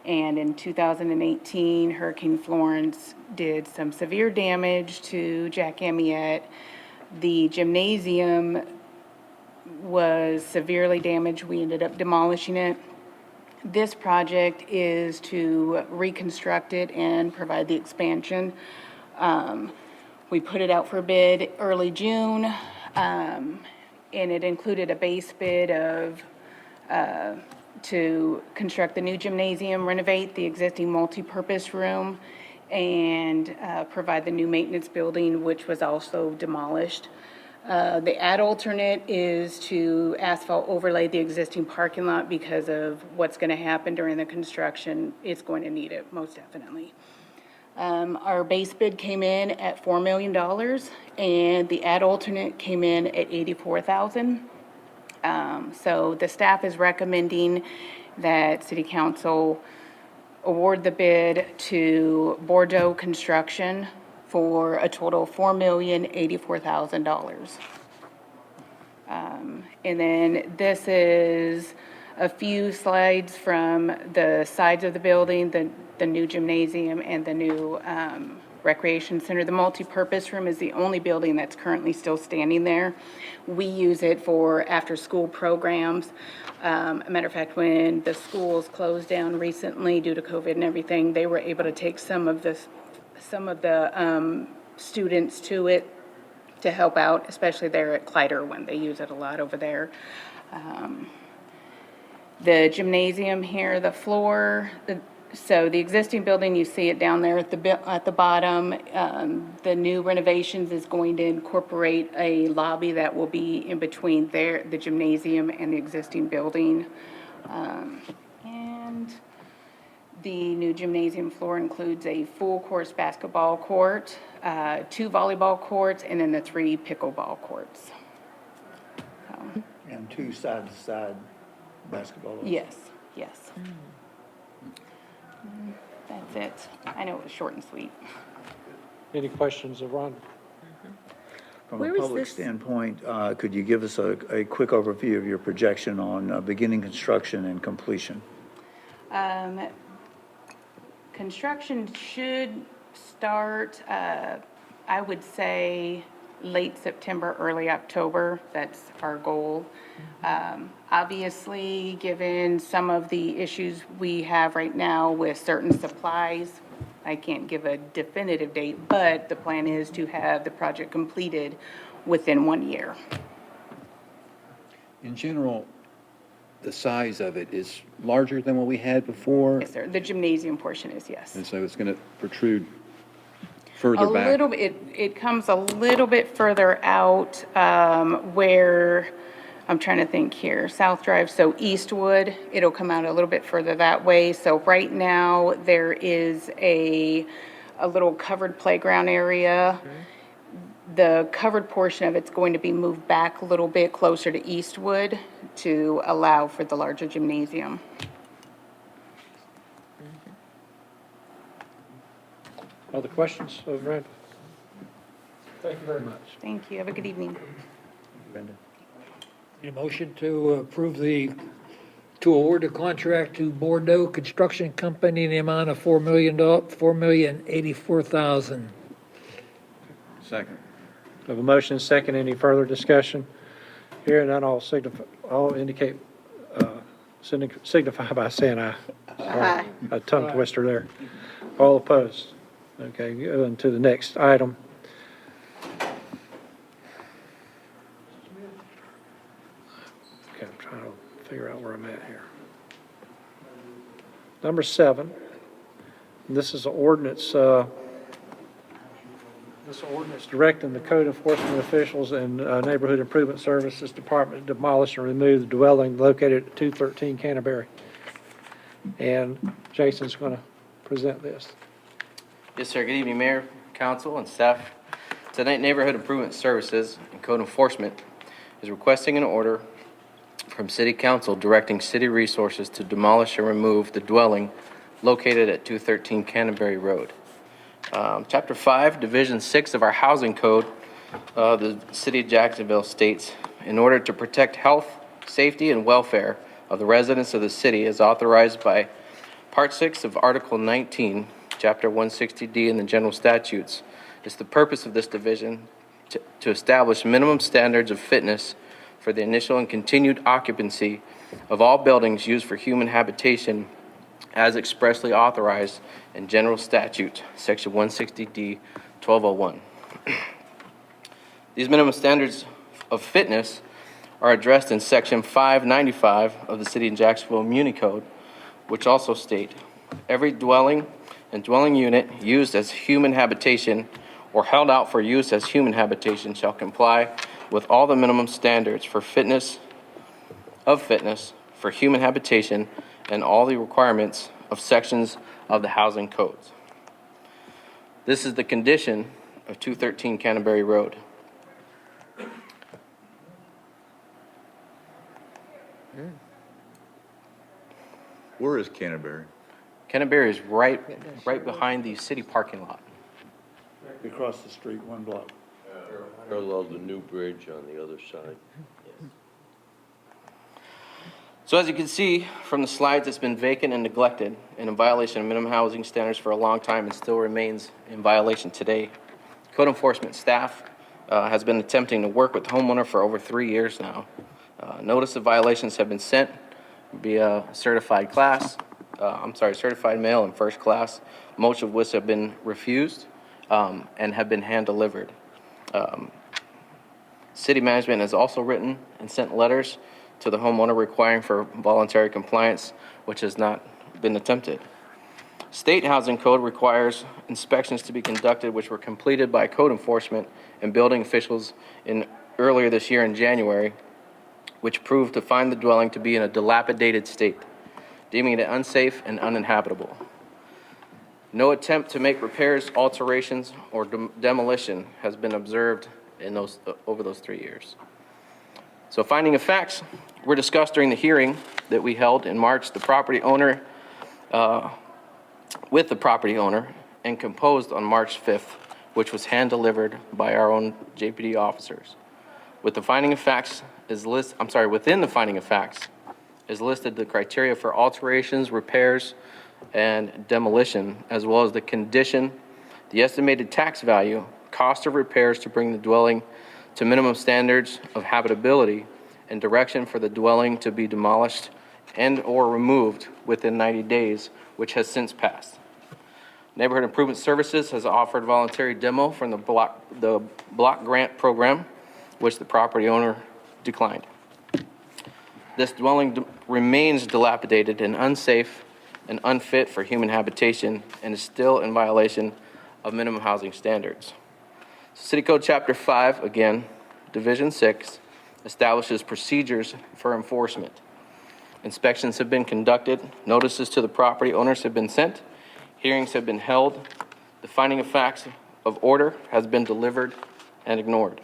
And in 2018, Hurricane Florence did some severe damage to Jack Emmett. The gymnasium was severely damaged. We ended up demolishing it. This project is to reconstruct it and provide the expansion. We put it out for bid early June, and it included a base bid of to construct the new gymnasium, renovate the existing multipurpose room, and provide the new maintenance building, which was also demolished. The add alternate is to asphalt overlay the existing parking lot because of what's going to happen during the construction. It's going to need it, most definitely. Our base bid came in at $4 million, and the add alternate came in at $84,000. So the staff is recommending that City Council award the bid to Bordeaux Construction for a total of $4,084,000. And then this is a few slides from the sides of the building, the new gymnasium and the new recreation center. The multipurpose room is the only building that's currently still standing there. We use it for after-school programs. A matter of fact, when the schools closed down recently due to COVID and everything, they were able to take some of the students to it to help out, especially there at Clyder when they use it a lot over there. The gymnasium here, the floor, so the existing building, you see it down there at the bottom. The new renovations is going to incorporate a lobby that will be in between there, the gymnasium and the existing building. And the new gymnasium floor includes a full course basketball court, 2 volleyball courts, and then the 3 pickleball courts. And 2 side-to-side basketball. Yes, yes. That's it. I know it was short and sweet. Any questions of Ron? From Where a is public this? standpoint, could you give us a quick overview of your projection on beginning construction and completion? Construction should start, I would say, late September, early October. That's our goal. Obviously, given some of the issues we have right now with certain supplies, I can't give a definitive date, but the plan is to have the project completed within 1 year. In general, the size of it is larger than what we had before? Yes, sir. The gymnasium portion is, yes. And so it's going to protrude further A back? little bit, it comes a little bit further out, where, I'm trying to think here, South Drive, so Eastwood, it'll come out a little bit further that way. So right now, there is a little covered playground area. The covered portion of it's going to be moved back a little bit closer to Eastwood to allow for the larger gymnasium. Other questions of Randall? Thank you very much. Thank you. Have a good evening. Brenda? Need a motion to approve to award the contract to Bordeaux Construction Company in the amount of $4,084,000. Second. We have a motion and second. Any further discussion? Hearing none, I'll indicate, signify by saying aye. Sorry, a tongue twister there. All opposed? Okay, going to the next item. Okay, I'm trying to figure out where I'm at here. Number 7, this is an ordinance, directing the code enforcement officials and Neighborhood Improvement Services Department to demolish and remove the dwelling located at 213 Canterbury. And Jason's going to present this. Yes, sir. Good evening, Mayor, Council, and staff. Tonight, Neighborhood Improvement Services and Code Enforcement is requesting an order from City Council directing city resources to demolish and remove the dwelling located at 213 Canterbury Road. Chapter 5, Division 6 of our Housing Code, the City of Jacksonville states, in order to protect health, safety, and welfare of the residents of the city as authorized by Part 6 of Article 19, Chapter 160D in the General Statutes, it's the purpose of this division to establish minimum standards of fitness for the initial and continued occupancy of all buildings used for human habitation as expressly authorized in General Statute, Section 160D, 1201. These minimum standards of fitness are addressed in Section 595 of the City of Jacksonville Muni Code, which also state, every dwelling and dwelling unit used as human habitation or held out for use as human habitation shall comply with all the minimum standards for fitness for human habitation and all the requirements of sections of the housing codes. This is the condition of 213 Canterbury Road. Where is Canterbury? Canterbury is right behind the city parking lot. Across the street, one block. Parallel the new bridge on the other side. So as you can see from the slides, it's been vacant and neglected and in violation of minimum housing standards for a long time and still remains in violation today. Code enforcement staff has been attempting to work with the homeowner for over 3 years now. Notice of violations have been sent via certified mail and first class, most of which have been refused and have been hand delivered. City management has also written and sent letters to the homeowner requiring for voluntary compliance, which has not been attempted. State housing code requires inspections to be conducted, which were completed by code enforcement and building officials earlier this year in January, which proved to find the dwelling to be in a dilapidated state, deeming it unsafe and uninhabitable. No attempt to make repairs, alterations, or demolition has been observed in over those 3 years. So finding of facts were discussed during the hearing that we held in March. The property owner, with the property owner, and composed on March 5th, which was hand delivered by our own JPD officers. Within the finding of facts is listed the criteria for alterations, repairs, and demolition, as well as the condition, the estimated tax value, cost of repairs to bring the dwelling to minimum standards of habitability, and direction for the dwelling to be demolished and or removed within 90 days, which has since passed. Neighborhood Improvement Services has offered voluntary demo from the block grant program, which the property owner declined. This dwelling remains dilapidated and unsafe and unfit for human habitation and is still in violation of minimum housing standards. City Code Chapter 5, again, Division 6, establishes procedures for enforcement. Inspections have been conducted, notices to the property owners have been sent, hearings have been held, the finding of facts of order has been delivered and ignored.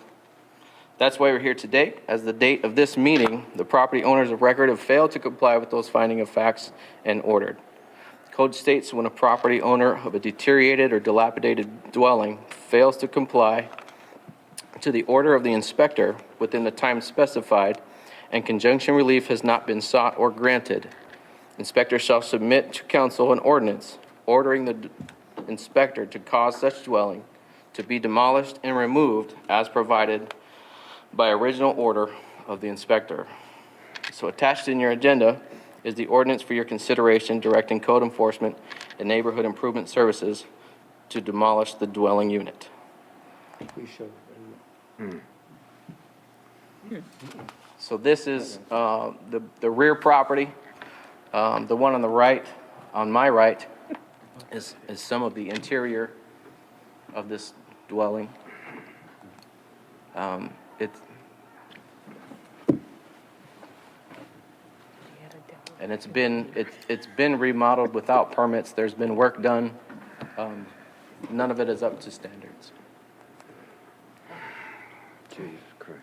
That's why we're here today. As the date of this meeting, the property owners of record have failed to comply with those finding of facts and ordered. Code states when a property owner of a deteriorated or dilapidated dwelling fails to comply to the order of the inspector within the time specified and conjunction relief has not been sought or granted, inspector shall submit to council an ordinance ordering the inspector to cause such dwelling to be demolished and removed as provided by original order of the inspector. So attached in your agenda is the ordinance for your consideration directing code enforcement and neighborhood improvement services to demolish the dwelling unit. So this is the rear property. The one on the right, on my right, is some of the interior of this dwelling. And it's been remodeled without permits. There's been work done. None of it is up to standards. Jesus Christ.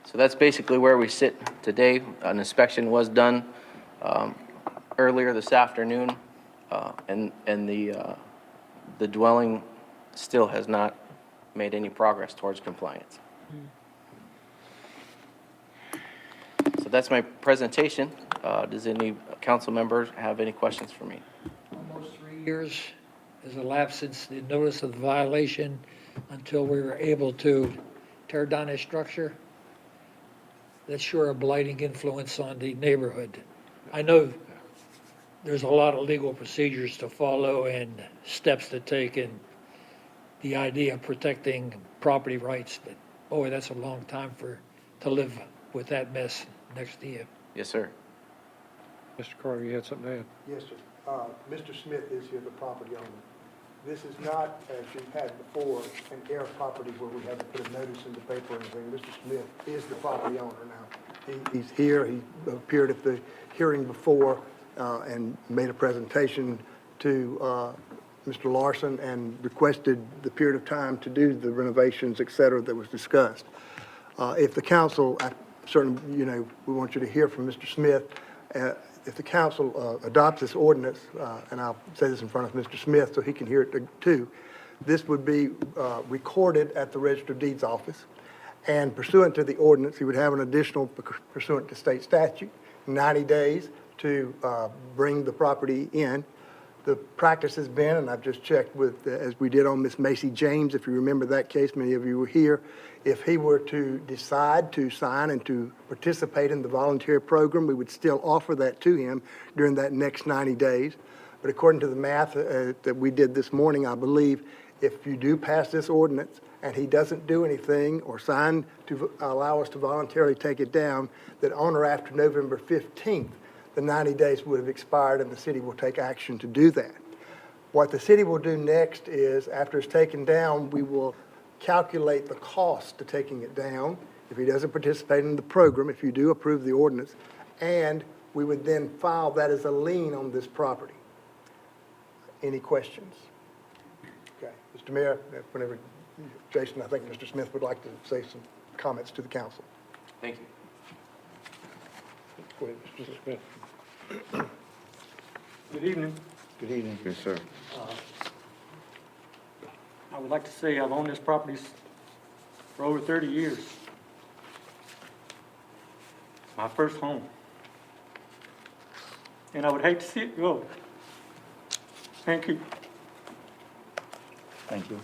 So that's basically where we sit today. An inspection was done earlier this afternoon, and the dwelling still has not made any progress towards compliance. So that's my presentation. Does any council member have any questions for me? Almost 3 years has elapsed since the notice of the violation until we were able to tear down a structure. That's sure a blighting influence on the neighborhood. I know there's a lot of legal procedures to follow and steps to take, and the idea of protecting property rights, but Boy, that's a long time to live with that mess next to you. Yes, sir. Mr. Carter, you had something to add? Yes, sir. Mr. Smith is here, the property owner. This is not, as you've had before, an air property where we have to put a notice in the paper or anything. Mr. Smith is the property owner now. He's here, he appeared at the hearing before and made a presentation to Mr. Larson and requested the period of time to do the renovations, et cetera, that was discussed. If the council, certainly, we want you to hear from Mr. Smith. If the council adopts this ordinance, and I'll say this in front of Mr. Smith so he can hear it too, this would be recorded at the Register of Deeds office. And pursuant to the ordinance, he would have an additional, pursuant to state statute, 90 days to bring the property in. The practice has been, and I've just checked with, as we did on Miss Macy James, if you remember that case, many of you were here. If he were to decide to sign and to participate in the volunteer program, we would still offer that to him during that next 90 days. But according to the math that we did this morning, I believe if you do pass this ordinance and he doesn't do anything or sign to allow us to voluntarily take it down, that on or after November 15th, the 90 days would have expired and the city will take action to do that. What the city will do next is, after it's taken down, we will calculate the cost to taking it down if he doesn't participate in the program, if you do approve the ordinance, and we would then file that as a lien on this property. Any questions? Okay, Mr. Mayor, whenever, Jason, I think Mr. Smith would like to say some comments to the council. Thank you. Go ahead, Mr. Smith. Good evening. Good evening. Yes, sir. I would like to say I've owned this property for over 30 years. My first home. And I would hate to see it go. Thank you. Thank you.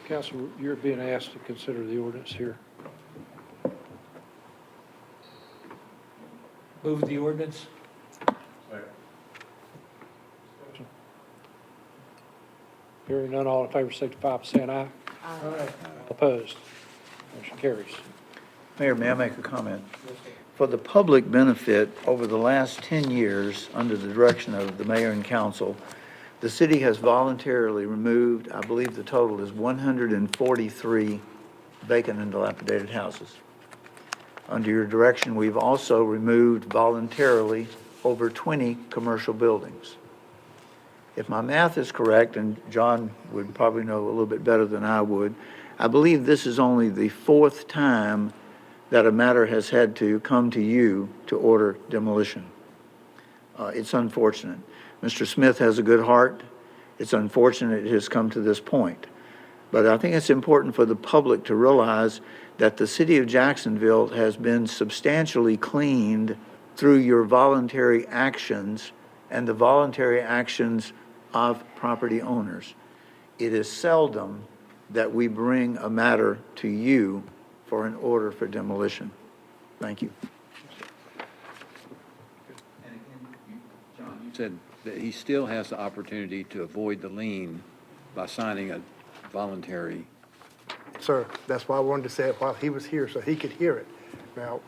Council, you're being asked to consider the ordinance here. Move the ordinance. Hearing none, all in favor, signify by saying aye. Aye. Opposed? Motion carries. Mayor, may I make a comment? For the public benefit, over the last 10 years, under the direction of the mayor and council, the city has voluntarily removed, I believe the total is 143 vacant and dilapidated houses. Under your direction, we've also removed voluntarily over 20 commercial buildings. If my math is correct, and John would probably know a little bit better than I would, I believe this is only the fourth time that a matter has had to come to you to order demolition. It's unfortunate. Mr. Smith has a good heart. It's unfortunate it has come to this point. But I think it's important for the public to realize that the city of Jacksonville has been substantially cleaned through your voluntary actions and the voluntary actions of property owners. It is seldom that we bring a matter to you for an order for demolition. Thank you. And again, John, you said that he still has the opportunity to avoid the lien by signing a voluntary. Sir, that's why I wanted to say it while he was here, so he could hear it. Now,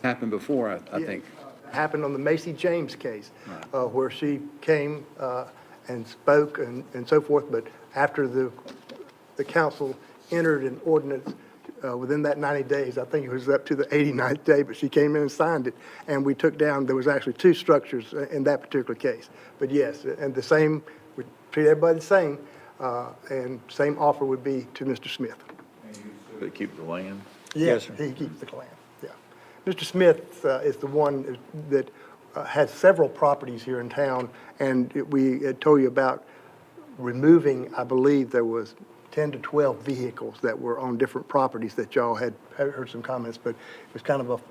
Happened before, I think. happened on the Macy James case, where she came and spoke and so forth, but after the council entered an ordinance within that 90 days, I think it was up to the 89th day, but she came in and signed it, and we took down, there was actually 2 structures in that particular case. But yes, and the same, we treat everybody the same, and same offer would be to Mr. Smith. They keep the land? Yes, sir. He keeps the land, yeah. Mr. Smith is the one that has several properties here in town, and we had told you about removing, I believe there was 10 to 12 vehicles that were on different properties that y'all had heard some comments, but it was kind of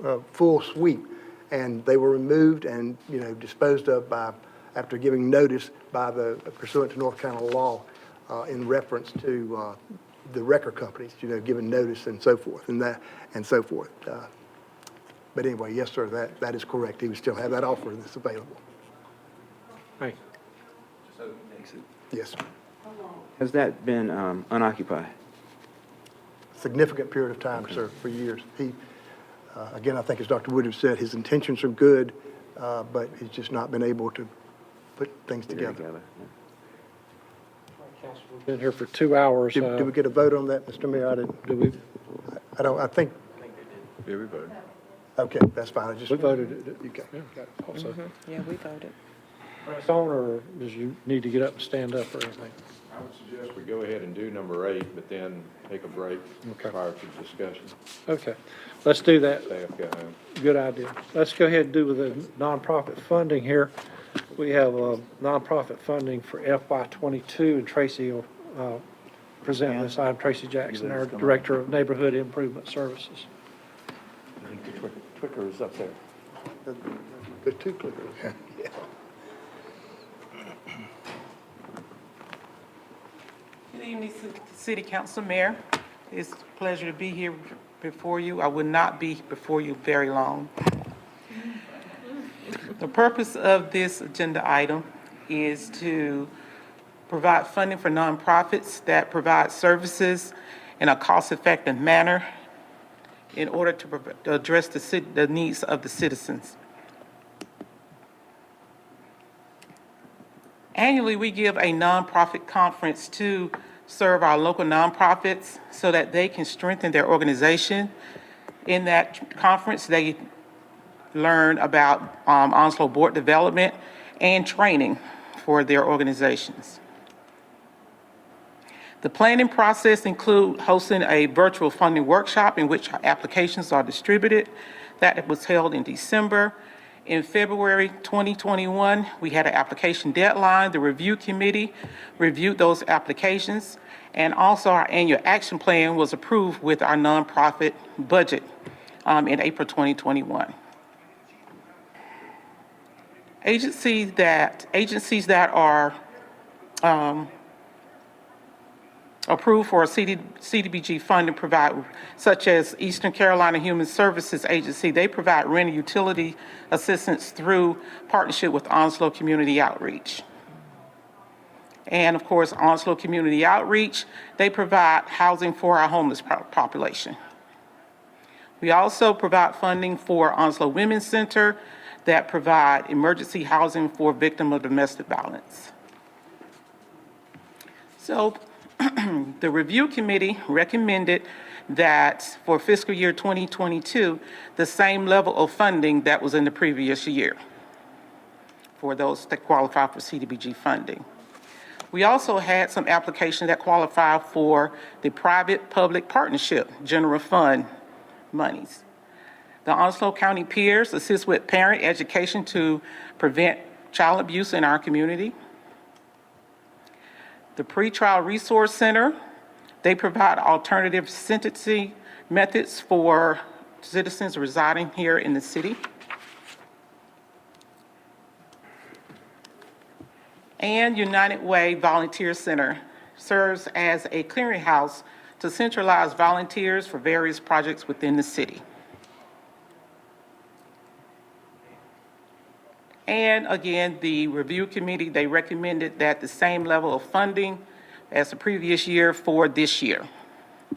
a full sweep. And they were removed and, disposed of by, after giving notice by the pursuant to North Carolina law in reference to the wrecker companies, giving notice and so forth, and so forth. But anyway, yes, sir, that is correct. He would still have that offer that's available. Right. Yes, sir. Has that been unoccupied? Significant period of time, sir, for years. He, again, I think as Dr. Wood said, his intentions are good, but he's just not been able to put things together. We've been here for 2 hours. Did we get a vote on that, Mr. Mayor? I didn't. Do we? I think, Yeah, we voted. okay, that's fine. I just. We voted. Okay. Also. Yeah, we voted. Press on, or does you need to get up and stand up or anything? I would suggest we go ahead and do number 8, but then take a break prior to discussion. Okay, let's do that. Staff go home. Good idea. Let's go ahead and do with the nonprofit funding here. We have nonprofit funding for FY22, and Tracy will present this item. Tracy Jackson, our Director of Neighborhood Improvement Services. I think the clicker is up there. The two clickers. Yeah. Good evening, City Council, Mayor. It's a pleasure to be here before you. I will not be before you very long. The purpose of this agenda item is to provide funding for nonprofits that provide services in a cost-effective manner in order to address the needs of the citizens. Annually, we give a nonprofit conference to serve our local nonprofits so that they can strengthen their organization. In that conference, they learn about Onslow board development and training for their organizations. The planning process includes hosting a virtual funding workshop in which applications are distributed. That was held in December. In February 2021, we had an application deadline. The review committee reviewed those applications, and also our annual action plan was approved with our nonprofit budget in April 2021. Agencies that are approved for CDBG funding provide, such as Eastern Carolina Human Services Agency, they provide rent and utility assistance through partnership with Onslow Community Outreach. And of course, Onslow Community Outreach, they provide housing for our homeless population. We also provide funding for Onslow Women's Center that provide emergency housing for victims of domestic violence. So the review committee recommended that for fiscal year 2022, the same level of funding that was in the previous year for those that qualify for CDBG funding. We also had some applications that qualify for the private-public partnership general fund monies. The Onslow County Peers assist with parent education to prevent child abuse in our community. The Pretrial Resource Center, they provide alternative sentencing methods for citizens residing here in the city. And United Way Volunteer Center serves as a clearinghouse to centralize volunteers for various projects within the city. And again, the review committee, they recommended that the same level of funding as the previous year for this year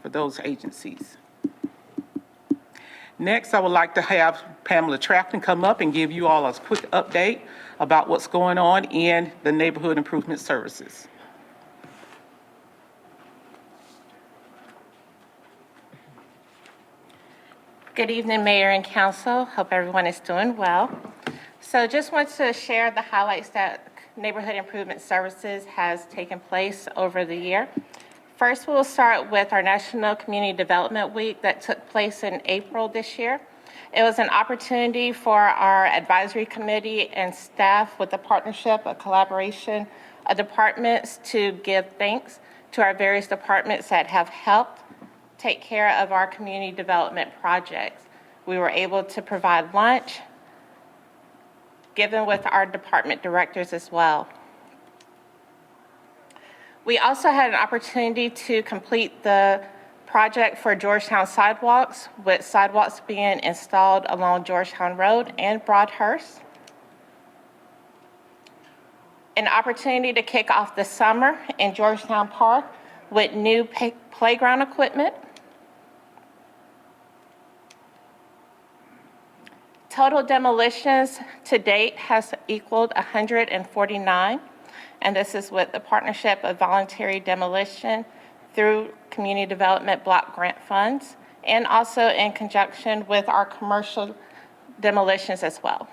for those agencies. Next, I would like to have Pamela Trafton come up and give you all a quick update about what's going on in the neighborhood improvement services. Good evening, Mayor and Council. Hope everyone is doing well. So just want to share the highlights that Neighborhood Improvement Services has taken place over the year. First, we'll start with our National Community Development Week that took place in April this year. It was an opportunity for our advisory committee and staff with a partnership, a collaboration of departments to give thanks to our various departments that have helped take care of our community development projects. We were able to provide lunch, given with our department directors as well. We also had an opportunity to complete the project for Georgetown sidewalks, with sidewalks being installed along Georgetown Road and Broadhurst. An opportunity to kick off the summer in Georgetown Park with new playground equipment. Total demolitions to date has equaled 149, and this is with the partnership of voluntary demolition through community development block grant funds, and also in conjunction with our commercial demolitions as well.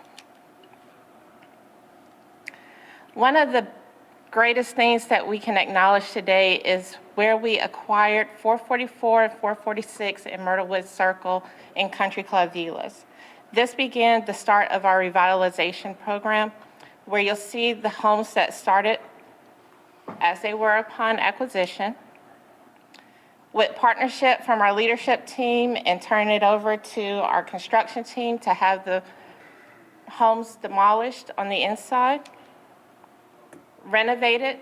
One of the greatest things that we can acknowledge today is where we acquired 444 and 446 in Myrtlewood Circle in Country Club Villas. This began the start of our revitalization program, where you'll see the homes that started as they were upon acquisition, with partnership from our leadership team and turning it over to our construction team to have the homes demolished on the inside, renovated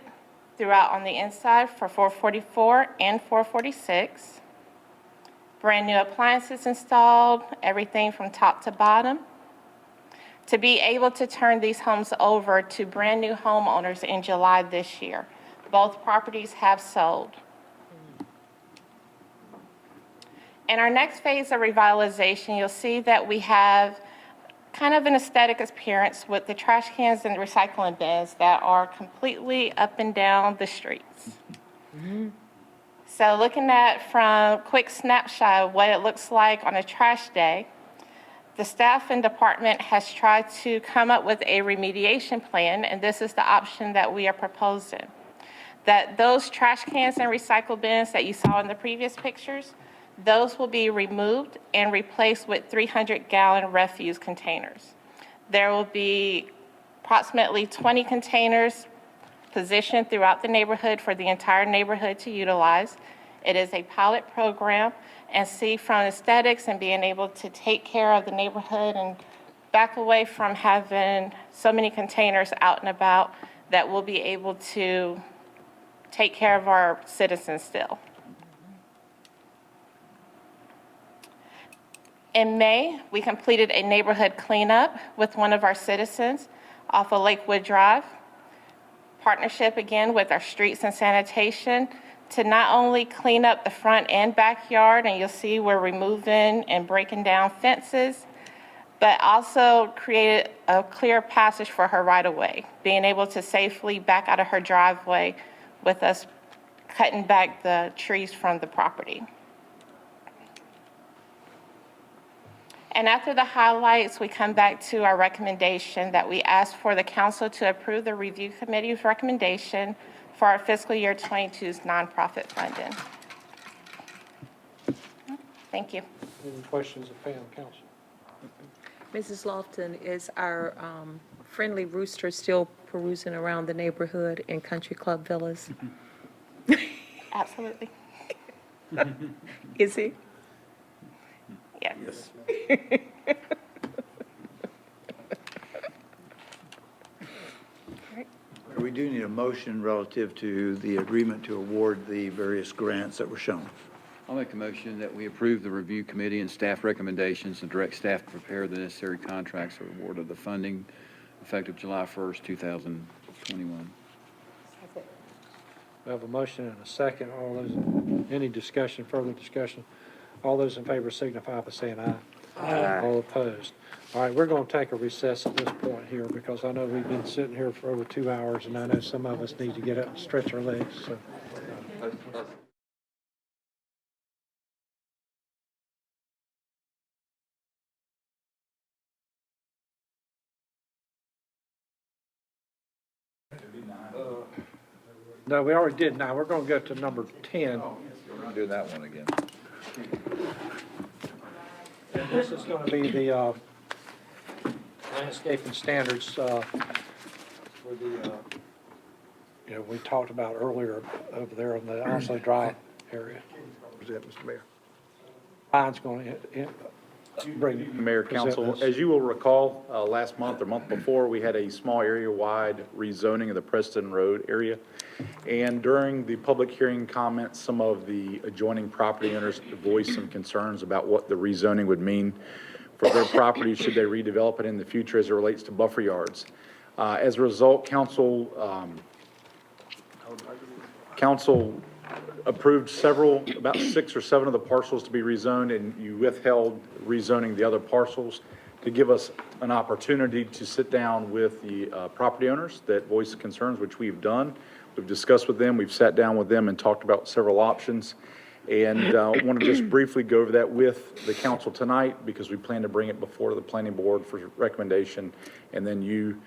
throughout on the inside for 444 and 446. Brand new appliances installed, everything from top to bottom, to be able to turn these homes over to brand new homeowners in July this year. Both properties have sold. In our next phase of revitalization, you'll see that we have kind of an aesthetic appearance with the trash cans and recycling bins that are completely up and down the streets. So looking at from a quick snapshot of what it looks like on a trash day, the staff and department has tried to come up with a remediation plan, and this is the option that we are proposing. That those trash cans and recycle bins that you saw in the previous pictures, those will be removed and replaced with 300-gallon refuse containers. There will be approximately 20 containers positioned throughout the neighborhood for the entire neighborhood to utilize. It is a pilot program, and see from aesthetics and being able to take care of the neighborhood and back away from having so many containers out and about, that we'll be able to take care of our citizens still. In May, we completed a neighborhood cleanup with one of our citizens off of Lakewood Drive. Partnership again with our streets and sanitation to not only clean up the front and backyard, and you'll see we're removing and breaking down fences, but also created a clear passage for her right of way, being able to safely back out of her driveway with us cutting back the trees from the property. And after the highlights, we come back to our recommendation that we ask for the council to approve the review committee's recommendation for our fiscal year 22's nonprofit funding. Thank you. Any questions of panel council? Mrs. Lofton, is our friendly rooster still perusing around the neighborhood in Country Club Villas? Absolutely. Is he? Yes. We do need a motion relative to the agreement to award the various grants that were shown. I'll make a motion that we approve the review committee and staff recommendations and direct staff to prepare the necessary contracts for award of the funding effective July 1st, 2021. We have a motion and a second. All those, any discussion, further discussion? All those in favor signify by saying aye. Aye. All opposed. All right, we're going to take a recess at this point here because I know we've been sitting here for over 2 hours, and I know some of us need to get up and stretch our legs. So. No, we already did 9. We're going to go to number 10. We're not doing that one again. And this is going to be the landscaping standards for the, we talked about earlier over there on the Onslow Drive area. Present, Mr. Mayor. Ryan's going to Mayor, Council, as you will recall, last month or month before, we had a small area-wide rezoning of the Preston Road area. And during the public hearing comments, some of the adjoining property owners voiced some concerns about what the rezoning would mean for their property should they redevelop it in the future as it relates to buffer yards. As a result, Council approved about 6 or 7 of the parcels to be rezoned, and you withheld rezoning the other parcels to give us an opportunity to sit down with the property owners that voiced concerns, which we've done. We've discussed with them, we've sat down with them and talked about several options. And I want to just briefly go over that with the council tonight because we plan to bring it before the planning board for recommendation, and then you,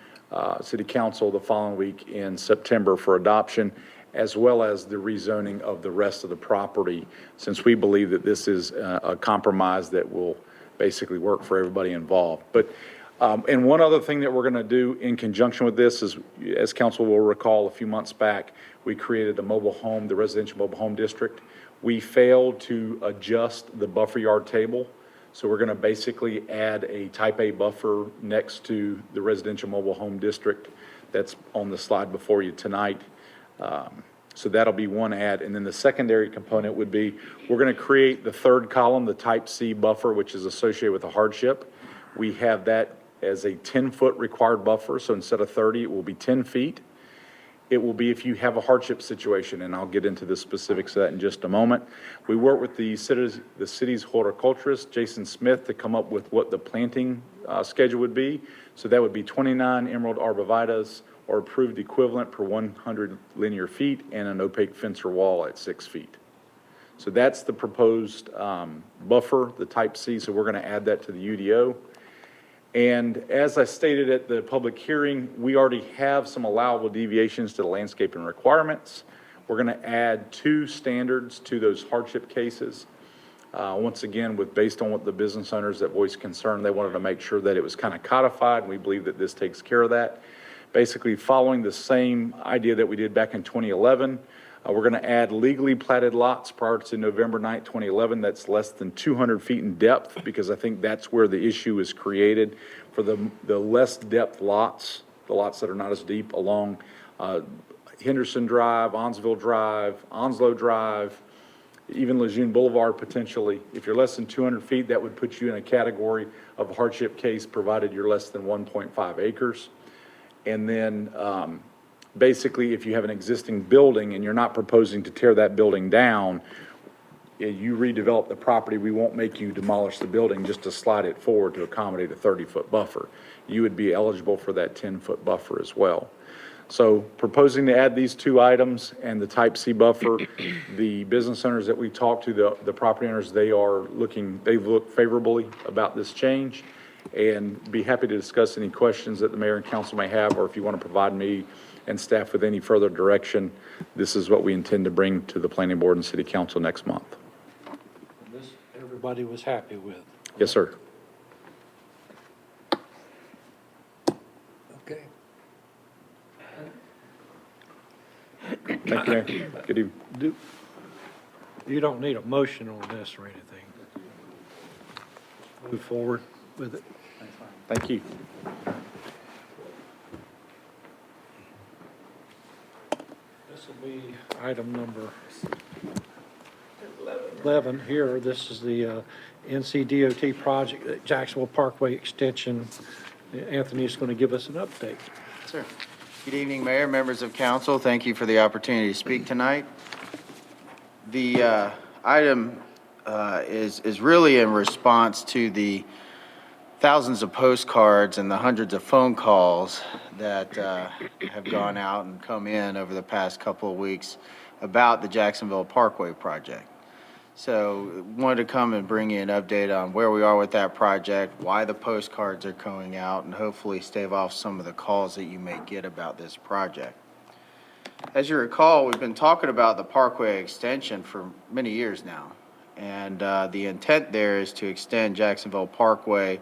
city council, the following week in September for adoption, as well as the rezoning of the rest of the property, since we believe that this is a compromise that will basically work for everybody involved. But, and one other thing that we're going to do in conjunction with this is, as council will recall, a few months back, we created a mobile home, the residential mobile home district. We failed to adjust the buffer yard table. So we're going to basically add a type A buffer next to the residential mobile home district that's on the slide before you tonight. So that'll be one add. And then the secondary component would be, we're going to create the third column, the type C buffer, which is associated with a hardship. We have that as a 10-foot required buffer. So instead of 30, it will be 10 feet. It will be if you have a hardship situation, and I'll get into the specifics of that in just a moment. We work with the city's horticulturist, Jason Smith, to come up with what the planting schedule would be. So that would be 29 emerald arborvitaes, or approved equivalent per 100 linear feet, and an opaque fence or wall at 6 feet. So that's the proposed buffer, the type C, so we're gonna add that to the UDO. And as I stated at the public hearing, we already have some allowable deviations to the landscaping requirements. We're gonna add 2 standards to those hardship cases. Once again, based on what the business owners that voiced concern, they wanted to make sure that it was kind of codified, and we believe that this takes care of that. Basically following the same idea that we did back in 2011. We're going to add legally platted lots prior to November 9th, 2011. That's less than 200 feet in depth, because I think that's where the issue is created for the less depth lots, the lots that are not as deep along Henderson Drive, Onsville Drive, Onslow Drive, even Lejeune Boulevard potentially. If you're less than 200 feet, that would put you in a category of a hardship case, provided you're less than 1.5 acres. And then basically, if you have an existing building and you're not proposing to tear that building down, you redevelop the property, we won't make you demolish the building just to slide it forward to accommodate a 30-foot buffer. You would be eligible for that 10-foot buffer as well. So proposing to add these 2 items and the type C buffer, the business owners that we talked to, the property owners, they've looked favorably about this change, and be happy to discuss any questions that the mayor and council may have, or if you want to provide me and staff with any further direction. This is what we intend to bring to the planning board and city council next month. This everybody was happy with. Yes, sir. Okay. Thank you, Mayor. Good evening. You don't need a motion on this or anything. Move forward with it. Thank you. This will be item number 11 here. This is the NCDOT project at Jacksonville Parkway Extension. Anthony is going to give us an update. Sir. Good evening, Mayor, members of council. Thank you for the opportunity to speak tonight. The item is really in response to the thousands of postcards and the hundreds of phone calls that have gone out and come in over the past couple of weeks about the Jacksonville Parkway project. So wanted to come and bring you an update on where we are with that project, why the postcards are going out, and hopefully stave off some of the calls that you may get about this project. As you recall, we've been talking about the Parkway Extension for many years now. And the intent there is to extend Jacksonville Parkway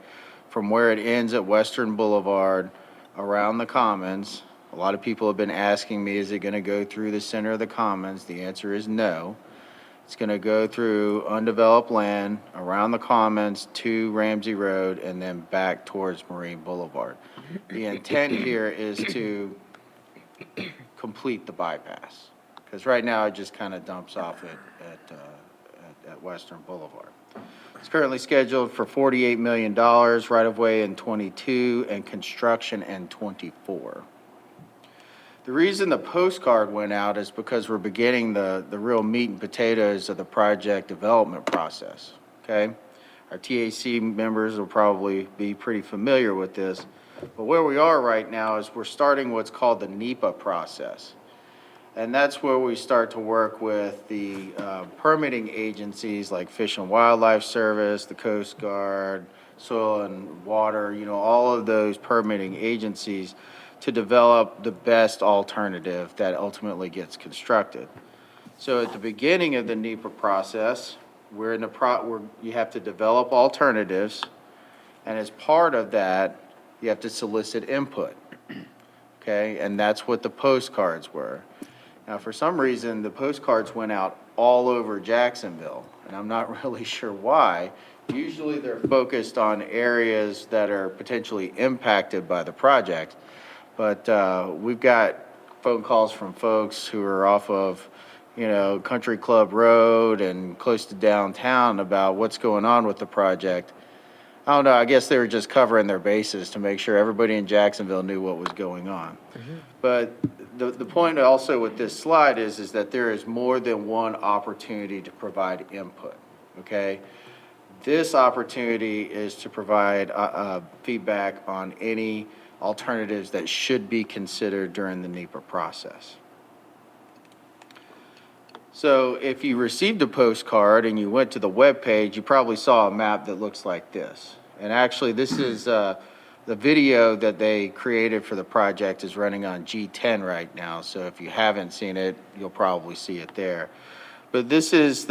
from where it ends at Western Boulevard around the Commons. A lot of people have been asking me, is it going to go through the center of the Commons? The answer is no. It's going to go through undeveloped land, around the Commons to Ramsey Road, and then back towards Marine Boulevard. The intent here is to complete the bypass, because right now it just kind of dumps off at Western Boulevard. It's currently scheduled for $48 million, right-of-way in '22, and construction in '24. The reason the postcard went out is because we're beginning the real meat and potatoes of the project development process, okay? Our TAC members will probably be pretty familiar with this, but where we are right now is we're starting what's called the NEPA process. And that's where we start to work with the permitting agencies like Fish and Wildlife Service, the Coast Guard, Soil and Water, all of those permitting agencies to develop the best alternative that ultimately gets constructed. So at the beginning of the NEPA process, we're in the you have to develop alternatives, and as part of that, you have to solicit input, okay? And that's what the postcards were. Now, for some reason, the postcards went out all over Jacksonville, and I'm not really sure why. Usually they're focused on areas that are potentially impacted by the project, but we've got phone calls from folks who are off of, Country Club Road and close to downtown about what's going on with the project. I don't know, I guess they were just covering their bases to make sure everybody in Jacksonville knew what was going on. But the point also with this slide is that there is more than one opportunity to provide input, okay? This opportunity is to provide feedback on any alternatives that should be considered during the NEPA process. So if you received a postcard and you went to the webpage, you probably saw a map that looks like this. And actually, this is the video that they created for the project is running on G10 right now. So if you haven't seen it, you'll probably see it there. But this is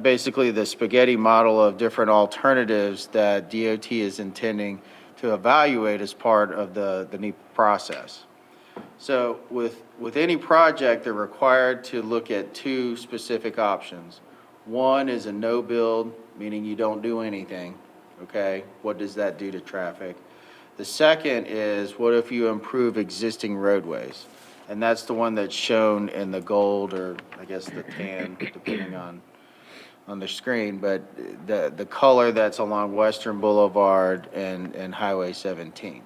basically the spaghetti model of different alternatives that DOT is intending to evaluate as part of the NEPA process. So with any project, they're required to look at two specific options. One is a no build, meaning you don't do anything, okay? What does that do to traffic? The second is, what if you improve existing roadways? And that's the one that's shown in the gold, or I guess the tan, depending on the screen, but the color that's along Western Boulevard and Highway 17.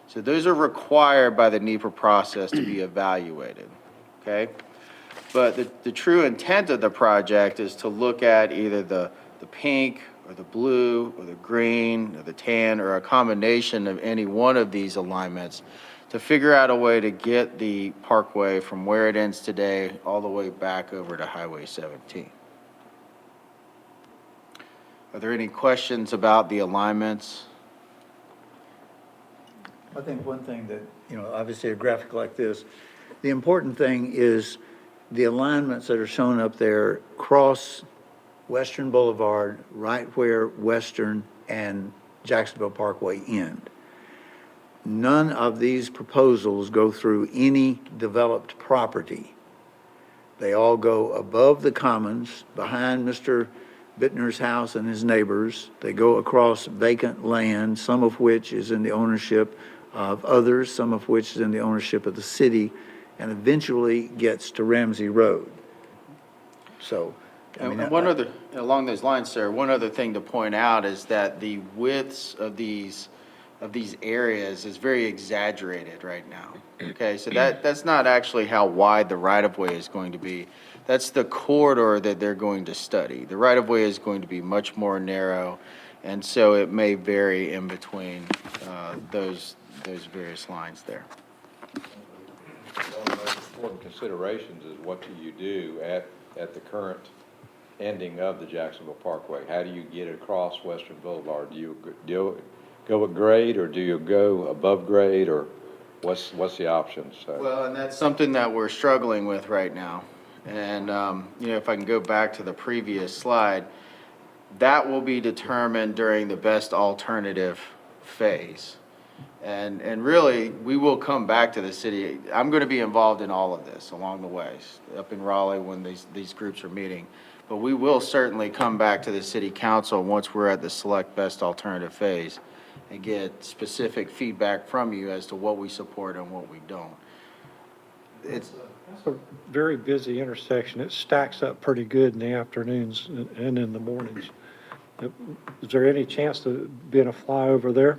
So those are required by the NEPA process to be evaluated, okay? But the true intent of the project is to look at either the pink or the blue or the green or the tan or a combination of any one of these alignments to figure out a way to get the Parkway from where it ends today all the way back over to Highway 17. Are there any questions about the alignments? I think one thing that, obviously a graphic like this, the important thing is the alignments that are shown up there cross Western Boulevard, right where Western and Jacksonville Parkway end. None of these proposals go through any developed property. They all go above the Commons, behind Mr. Bittner's house and his neighbors. They go across vacant land, some of which is in the ownership of others, some of which is in the ownership of the city, and eventually gets to Ramsey Road. So, along those lines, sir, one other thing to point out is that the widths of these areas is very exaggerated right now. Okay, so that's not actually how wide the right-of-way is going to be. That's the corridor that they're going to study. The right-of-way is going to be much more narrow, and so it may vary in between those various lines there. One of the most important considerations is what do you do at the current ending of the Jacksonville Parkway? How do you get across Western Boulevard? Do you go at grade, or do you go above grade, or what's the options? Well, and that's something that we're struggling with right now. And, if I can go back to the previous slide, that will be determined during the best alternative phase. And really, we will come back to the city. I'm going to be involved in all of this along the way, up in Raleigh when these groups are meeting. But we will certainly come back to the city council once we're at the select best alternative phase and get specific feedback from you as to what we support and what we don't. It's a very busy intersection. It stacks up pretty good in the afternoons and in the mornings. Is there any chance to being a flyover there?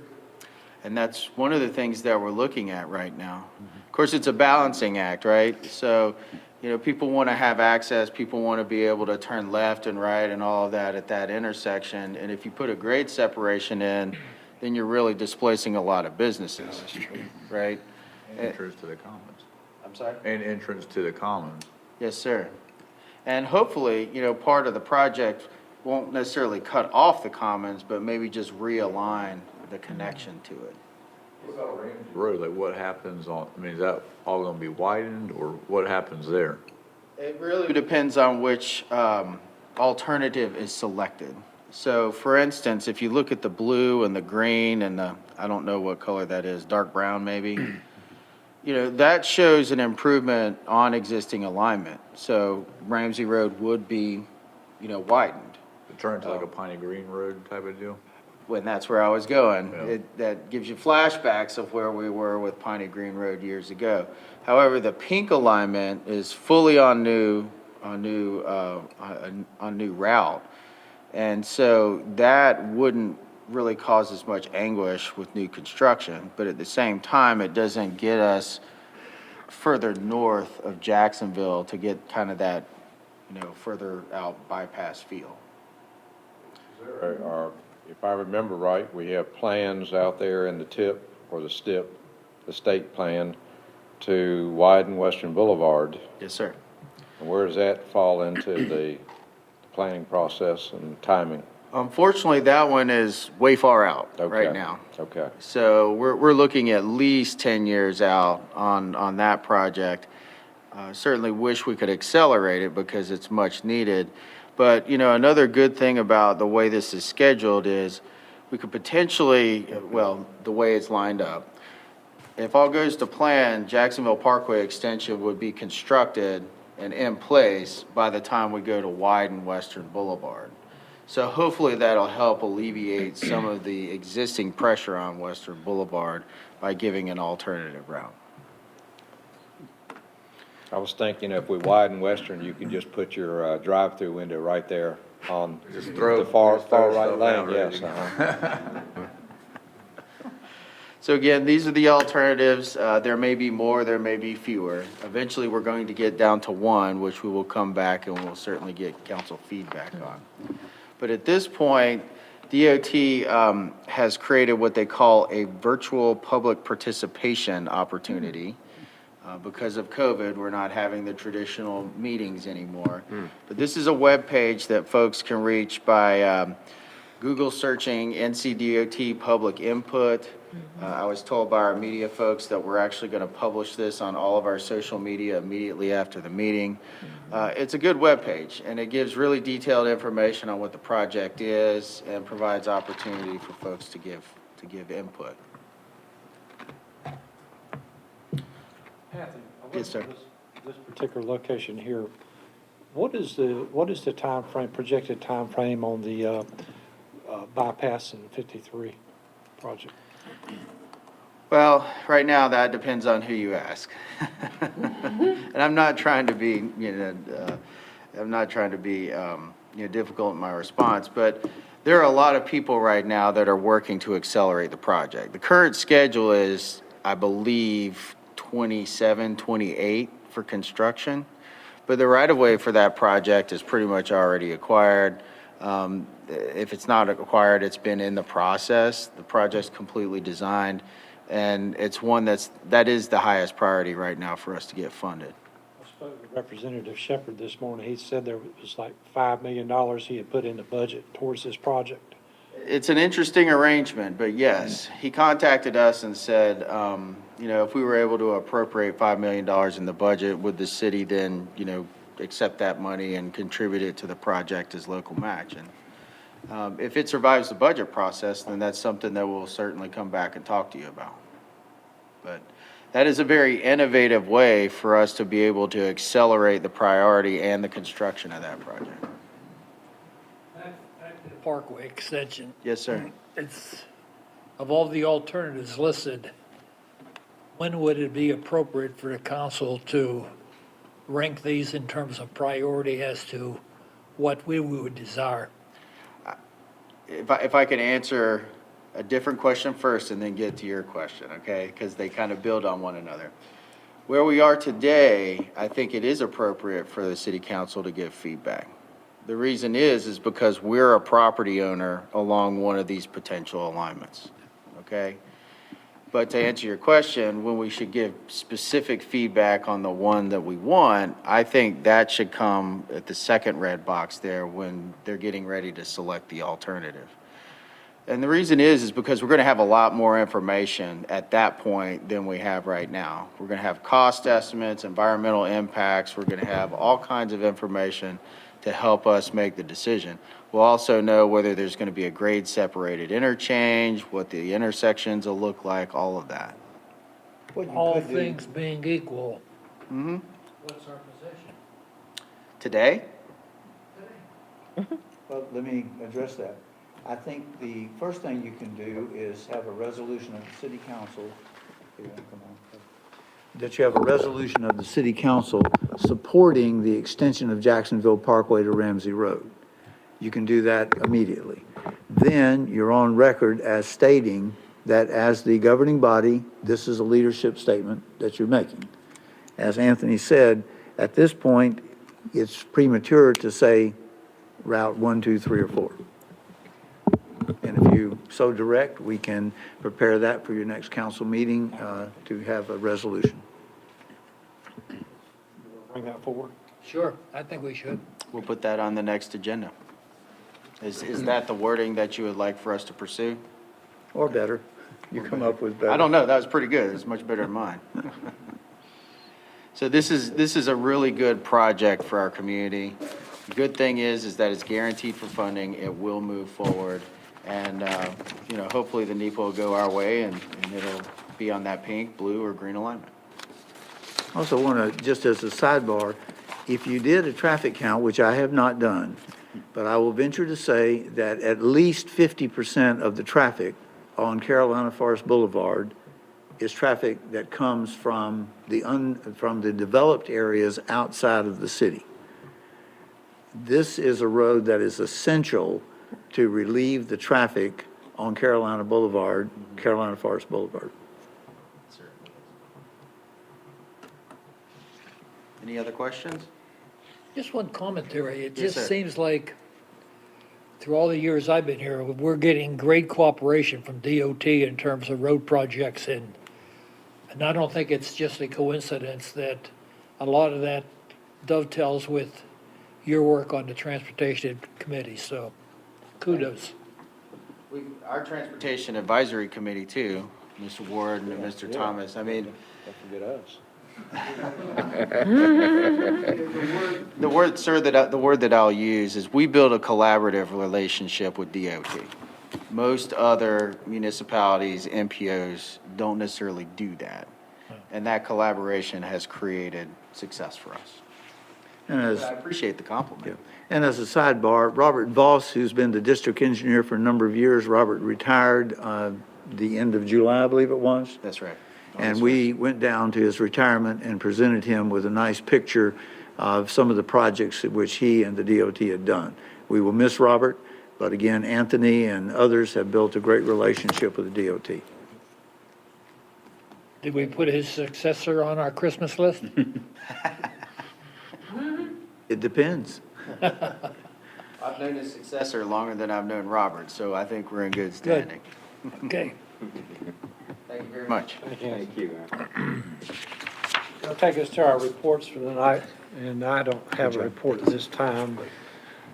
And that's one of the things that we're looking at right now. Of course, it's a balancing act, right? So, you know, people want to have access, people want to be able to turn left and right and all of that at that intersection. And if you put a grade separation in, then you're really displacing a lot of businesses, right? Entrance to the commons. I'm sorry? And entrance to the commons. Yes, sir. And hopefully, you know, part of the project won't necessarily cut off the commons, but maybe just realign the connection to it. What about Ramsey Road, like what happens on, I mean, is that all gonna be widened, or what happens there? It really depends on which alternative is selected. So for instance, if you look at the blue and the green and the, I don't know what color that is, dark brown maybe, you know, that shows an improvement on existing alignment. So Ramsey Road would be, you know, widened. It turns like a Piney Green Road type of deal? When that's where I was going. Yeah. That gives you flashbacks of where we were with Piney Green Road years ago. However, the pink alignment is fully on new route. And so that wouldn't really cause as much anguish with new construction, but at the same time, it doesn't get us further north of Jacksonville to get kind of that, you know, further out bypass feel. If I remember right, we have plans out there in the tip or the STIP, the state plan, to widen Western Boulevard. Yes, sir. And where does that fall into the planning process and timing? Unfortunately, that one is way far out Okay. right now. Okay. So we're looking at least 10 years out on that project. Certainly wish we could accelerate it because it's much needed. But, you know, another good thing about the way this is scheduled is we could potentially, well, the way it's lined up, if all goes to plan, Jacksonville Parkway Extension would be constructed and in place by the time we go to widen Western Boulevard. So hopefully that'll help alleviate some of the existing pressure on Western Boulevard by giving an alternative route. I was thinking if we widen Western, you could just put your drive-through window right there on the far right lane, yes. So again, these are the alternatives. There may be more, there may be fewer. Eventually, we're going to get down to one, which we will come back and we'll certainly get council feedback on. But at this point, DOT has created what they call a virtual public participation opportunity. Because of COVID, we're not having the traditional meetings anymore. But this is a web page that folks can reach by Google searching NCDOT public input. I was told by our media folks that we're actually going to publish this on all of our social media immediately after the meeting. It's a good web page, and it gives really detailed information on what the project is and provides opportunity for folks to give input. Kathy, Yes, sir. This particular location here, what is the time frame, projected time frame on the bypass in 53 project? Well, right now, that depends on who you ask. And I'm not trying to be, difficult in my response, but there are a lot of people right now that are working to accelerate the project. The current schedule is, I believe, 27, 28 for construction, but the right-of-way for that project is pretty much already acquired. If it's not acquired, it's been in the process. The project's completely designed, and it's one that is the highest priority right now for us to get funded. I spoke with Representative Shepherd this morning. He said there was like $5 million he had put in the budget towards this project. It's an interesting arrangement, but yes, he contacted us and said, if we were able to appropriate $5 million in the budget, would the city then, accept that money and contribute it to the project as local match? And if it survives the budget process, then that's something that we'll certainly come back and talk to you about. But that is a very innovative way for us to be able to accelerate the priority and the construction of that project. Back to the Parkway Extension. Yes, sir. It's, of all the alternatives listed, when would it be appropriate for the council to rank these in terms of priority as to what we would desire? If I could answer a different question first and then get to your question, okay? Because they kind of build on one another. Where we are today, I think it is appropriate for the city council to give feedback. The reason is because we're a property owner along one of these potential alignments, okay? But to answer your question, when we should give specific feedback on the one that we want, I think that should come at the second red box there when they're getting ready to select the alternative. And the reason is because we're going to have a lot more information at that point than we have right now. We're going to have cost estimates, environmental impacts. We're going to have all kinds of information to help us make the decision. We'll also know whether there's going to be a grade separated interchange, what the intersections will look like, all of that. All things being equal, Mm-hmm. what's our position? Today? Well, let me address that. I think the first thing you can do is have a resolution of the city council. Here, come on. That you have a resolution of the city council supporting the extension of Jacksonville Parkway to Ramsey Road. You can do that immediately. Then you're on record as stating that as the governing body, this is a leadership statement that you're making. As Anthony said, at this point, it's premature to say route 1, 2, 3, or 4. And if you so direct, we can prepare that for your next council meeting to have a resolution. Bring that forward. Sure, I think we should. We'll put that on the next agenda. Is that the wording that you would like for us to pursue? Or better. You come up with better. I don't know, that was pretty good, it's much better than mine. So this is a really good project for our community. The good thing is that it's guaranteed for funding, it will move forward, and, hopefully the NEPA will go our way and it'll be on that pink, blue, or green alignment. I also want to, just as a sidebar, if you did a traffic count, which I have not done, but I will venture to say that at least 50% of the traffic on Carolina Forest Boulevard is traffic that comes from the developed areas outside of the city. This is a road that is essential to relieve the traffic on Carolina Boulevard, Carolina Forest Boulevard. Any other questions? Just one commentary. It Yes, just sir. seems like through all the years I've been here, we're getting great cooperation from DOT in terms of road projects, and I don't think it's just a coincidence that a lot of that dovetails with your work on the Transportation Committee, so kudos. Our Transportation Advisory Committee too, Mr. Ward and Mr. Thomas, I mean. Don't forget us. The word that I'll use is we build a collaborative relationship with DOT. Most other municipalities, MPOs, don't necessarily do that. And that collaboration has created success for us. And I appreciate the compliment. And as a sidebar, Robert Voss, who's been the district engineer for a number of years, Robert retired the end of July, I believe it was. That's right. And we went down to his retirement and presented him with a nice picture of some of the projects which he and the DOT had done. We will miss Robert, but again, Anthony and others have built a great relationship with the DOT. Did we put his successor on our Christmas list? It depends. I've known his successor longer than I've known Robert, so I think we're in good standing. Okay. Thank you very much. Thank you. That'll take us to our reports for the night, and I don't have a report at this time, but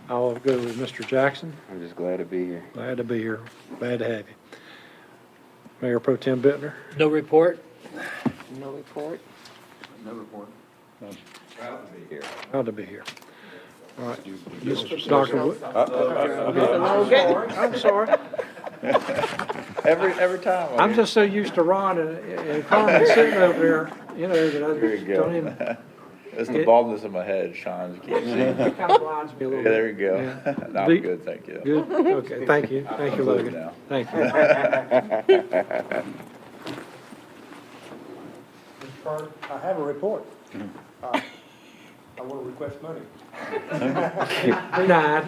I'll go with Mr. Jackson. I'm just glad to be here. Glad to be here. Glad to have you. Mayor Pro Tem Bittner. No report? No report. No report. Proud to be here. Proud to be here. All right. Mr. Dr. Wood. A little bit. I'm sorry. Every time. I I'm mean, just so used to Ron and Carmen sitting over there, you know, that I There you don't go. even, It's the baldness in my head, Sean, you can't see. it kind of blinds me a little Yeah, bit. there you go. Yeah. No, I'm good, thank you. Good, okay, thank you, thank you, I'm good Logan. now. Thank you. Mr. Carter, I have a report. I want to request money. Denied.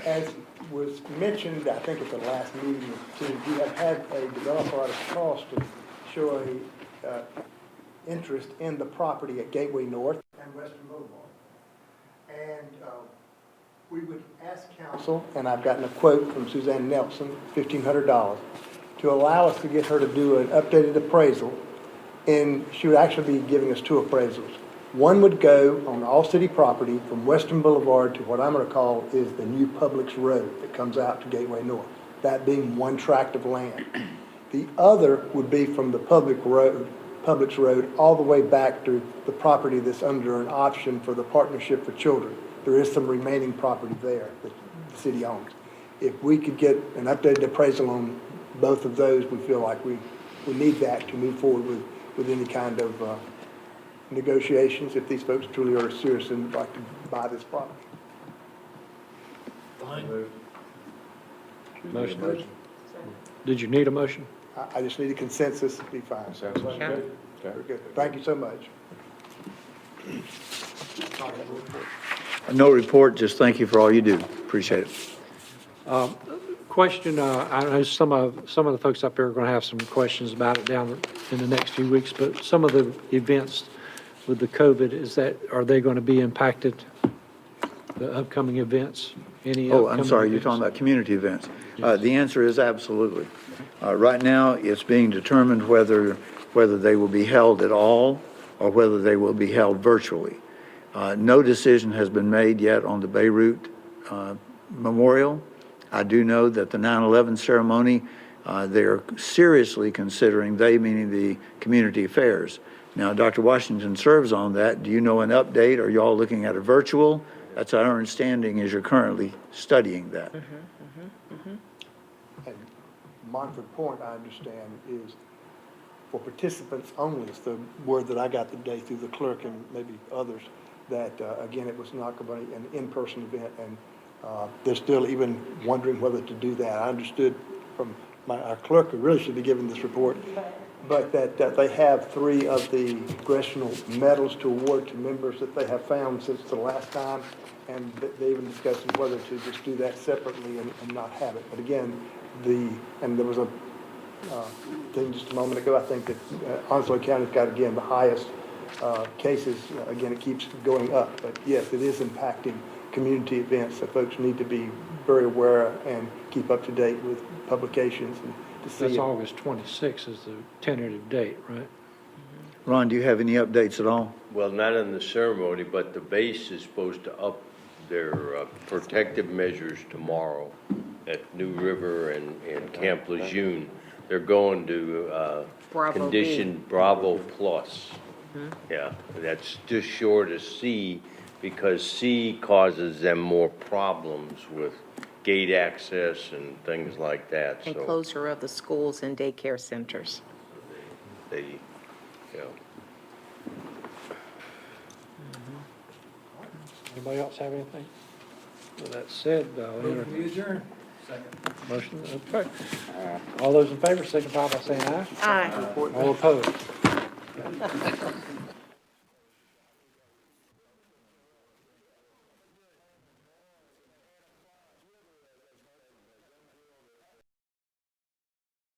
As was mentioned, I think at the last meeting, we have had a developer out of Charleston show a interest in the property at Gateway North and Western Boulevard. And we would ask council, and I've gotten a quote from Suzanne Nelson, $1,500, to allow us to get her to do an updated appraisal. And she would actually be giving us two appraisals. One would go on all city property from Western Boulevard to what I'm going to call is the new Publix Road that comes out to Gateway North, that being one tract of land. The other would be from the Publix Road, all the way back to the property that's under an option for the Partnership for Children. There is some remaining property there that the city owns. If we could get an updated appraisal on both of those, we feel like we need that to move forward with any kind of negotiations if these folks truly are serious and would like to buy this property. Motion. Did you need a motion? I just need a consensus, be fine. Consensus, good. Very good. Thank you so much. No report, just thank you for all you do. Appreciate it. Question, I know some of the folks up here are going to have some questions about it down in the next few weeks, but some of the events with the COVID, are they going to be impacted, the upcoming events? Any Oh, I'm upcoming sorry, you're events? talking about community events. The answer is absolutely. Right now, it's being determined whether they will be held at all or whether they will be held virtually. No decision has been made yet on the Beirut Memorial. I do know that the 9/11 ceremony, they are seriously considering, they meaning the community affairs. Now, Dr. Washington serves on that. Do you know an update? Are y'all looking at a virtual? That's our understanding is you're currently studying that. And Montford Point, I understand, is for participants only. It's the word that I got today through the clerk and maybe others, that, again, it was not going to be an in-person event, and they're still even wondering whether to do that. I understood from our clerk, who really should be giving this report, but that they have 3 of the congressional medals to award to members that they have found since the last time, and they even discussing whether to just do that separately and not have it. But again, and there was a thing just a moment ago, I think that Onslow County's got, again, the highest cases. Again, it keeps going up, but yes, it is impacting community events that folks need to be very aware and keep up to date with publications and to see. That's August 26th is the tentative date, right? Ron, do you have any updates at all? Well, not in the ceremony, but the base is supposed to up their protective measures tomorrow at New River and Camp Lejeune. They're going to Bravo B. condition Bravo Plus. Yeah, that's just short of C because C causes them more problems with gate access and things like that. And So closure of the schools and daycare centers. they, you know. Anybody else have anything? With that said, We adjourn. motion, okay. All those in favor signify by saying aye. Aye. All opposed?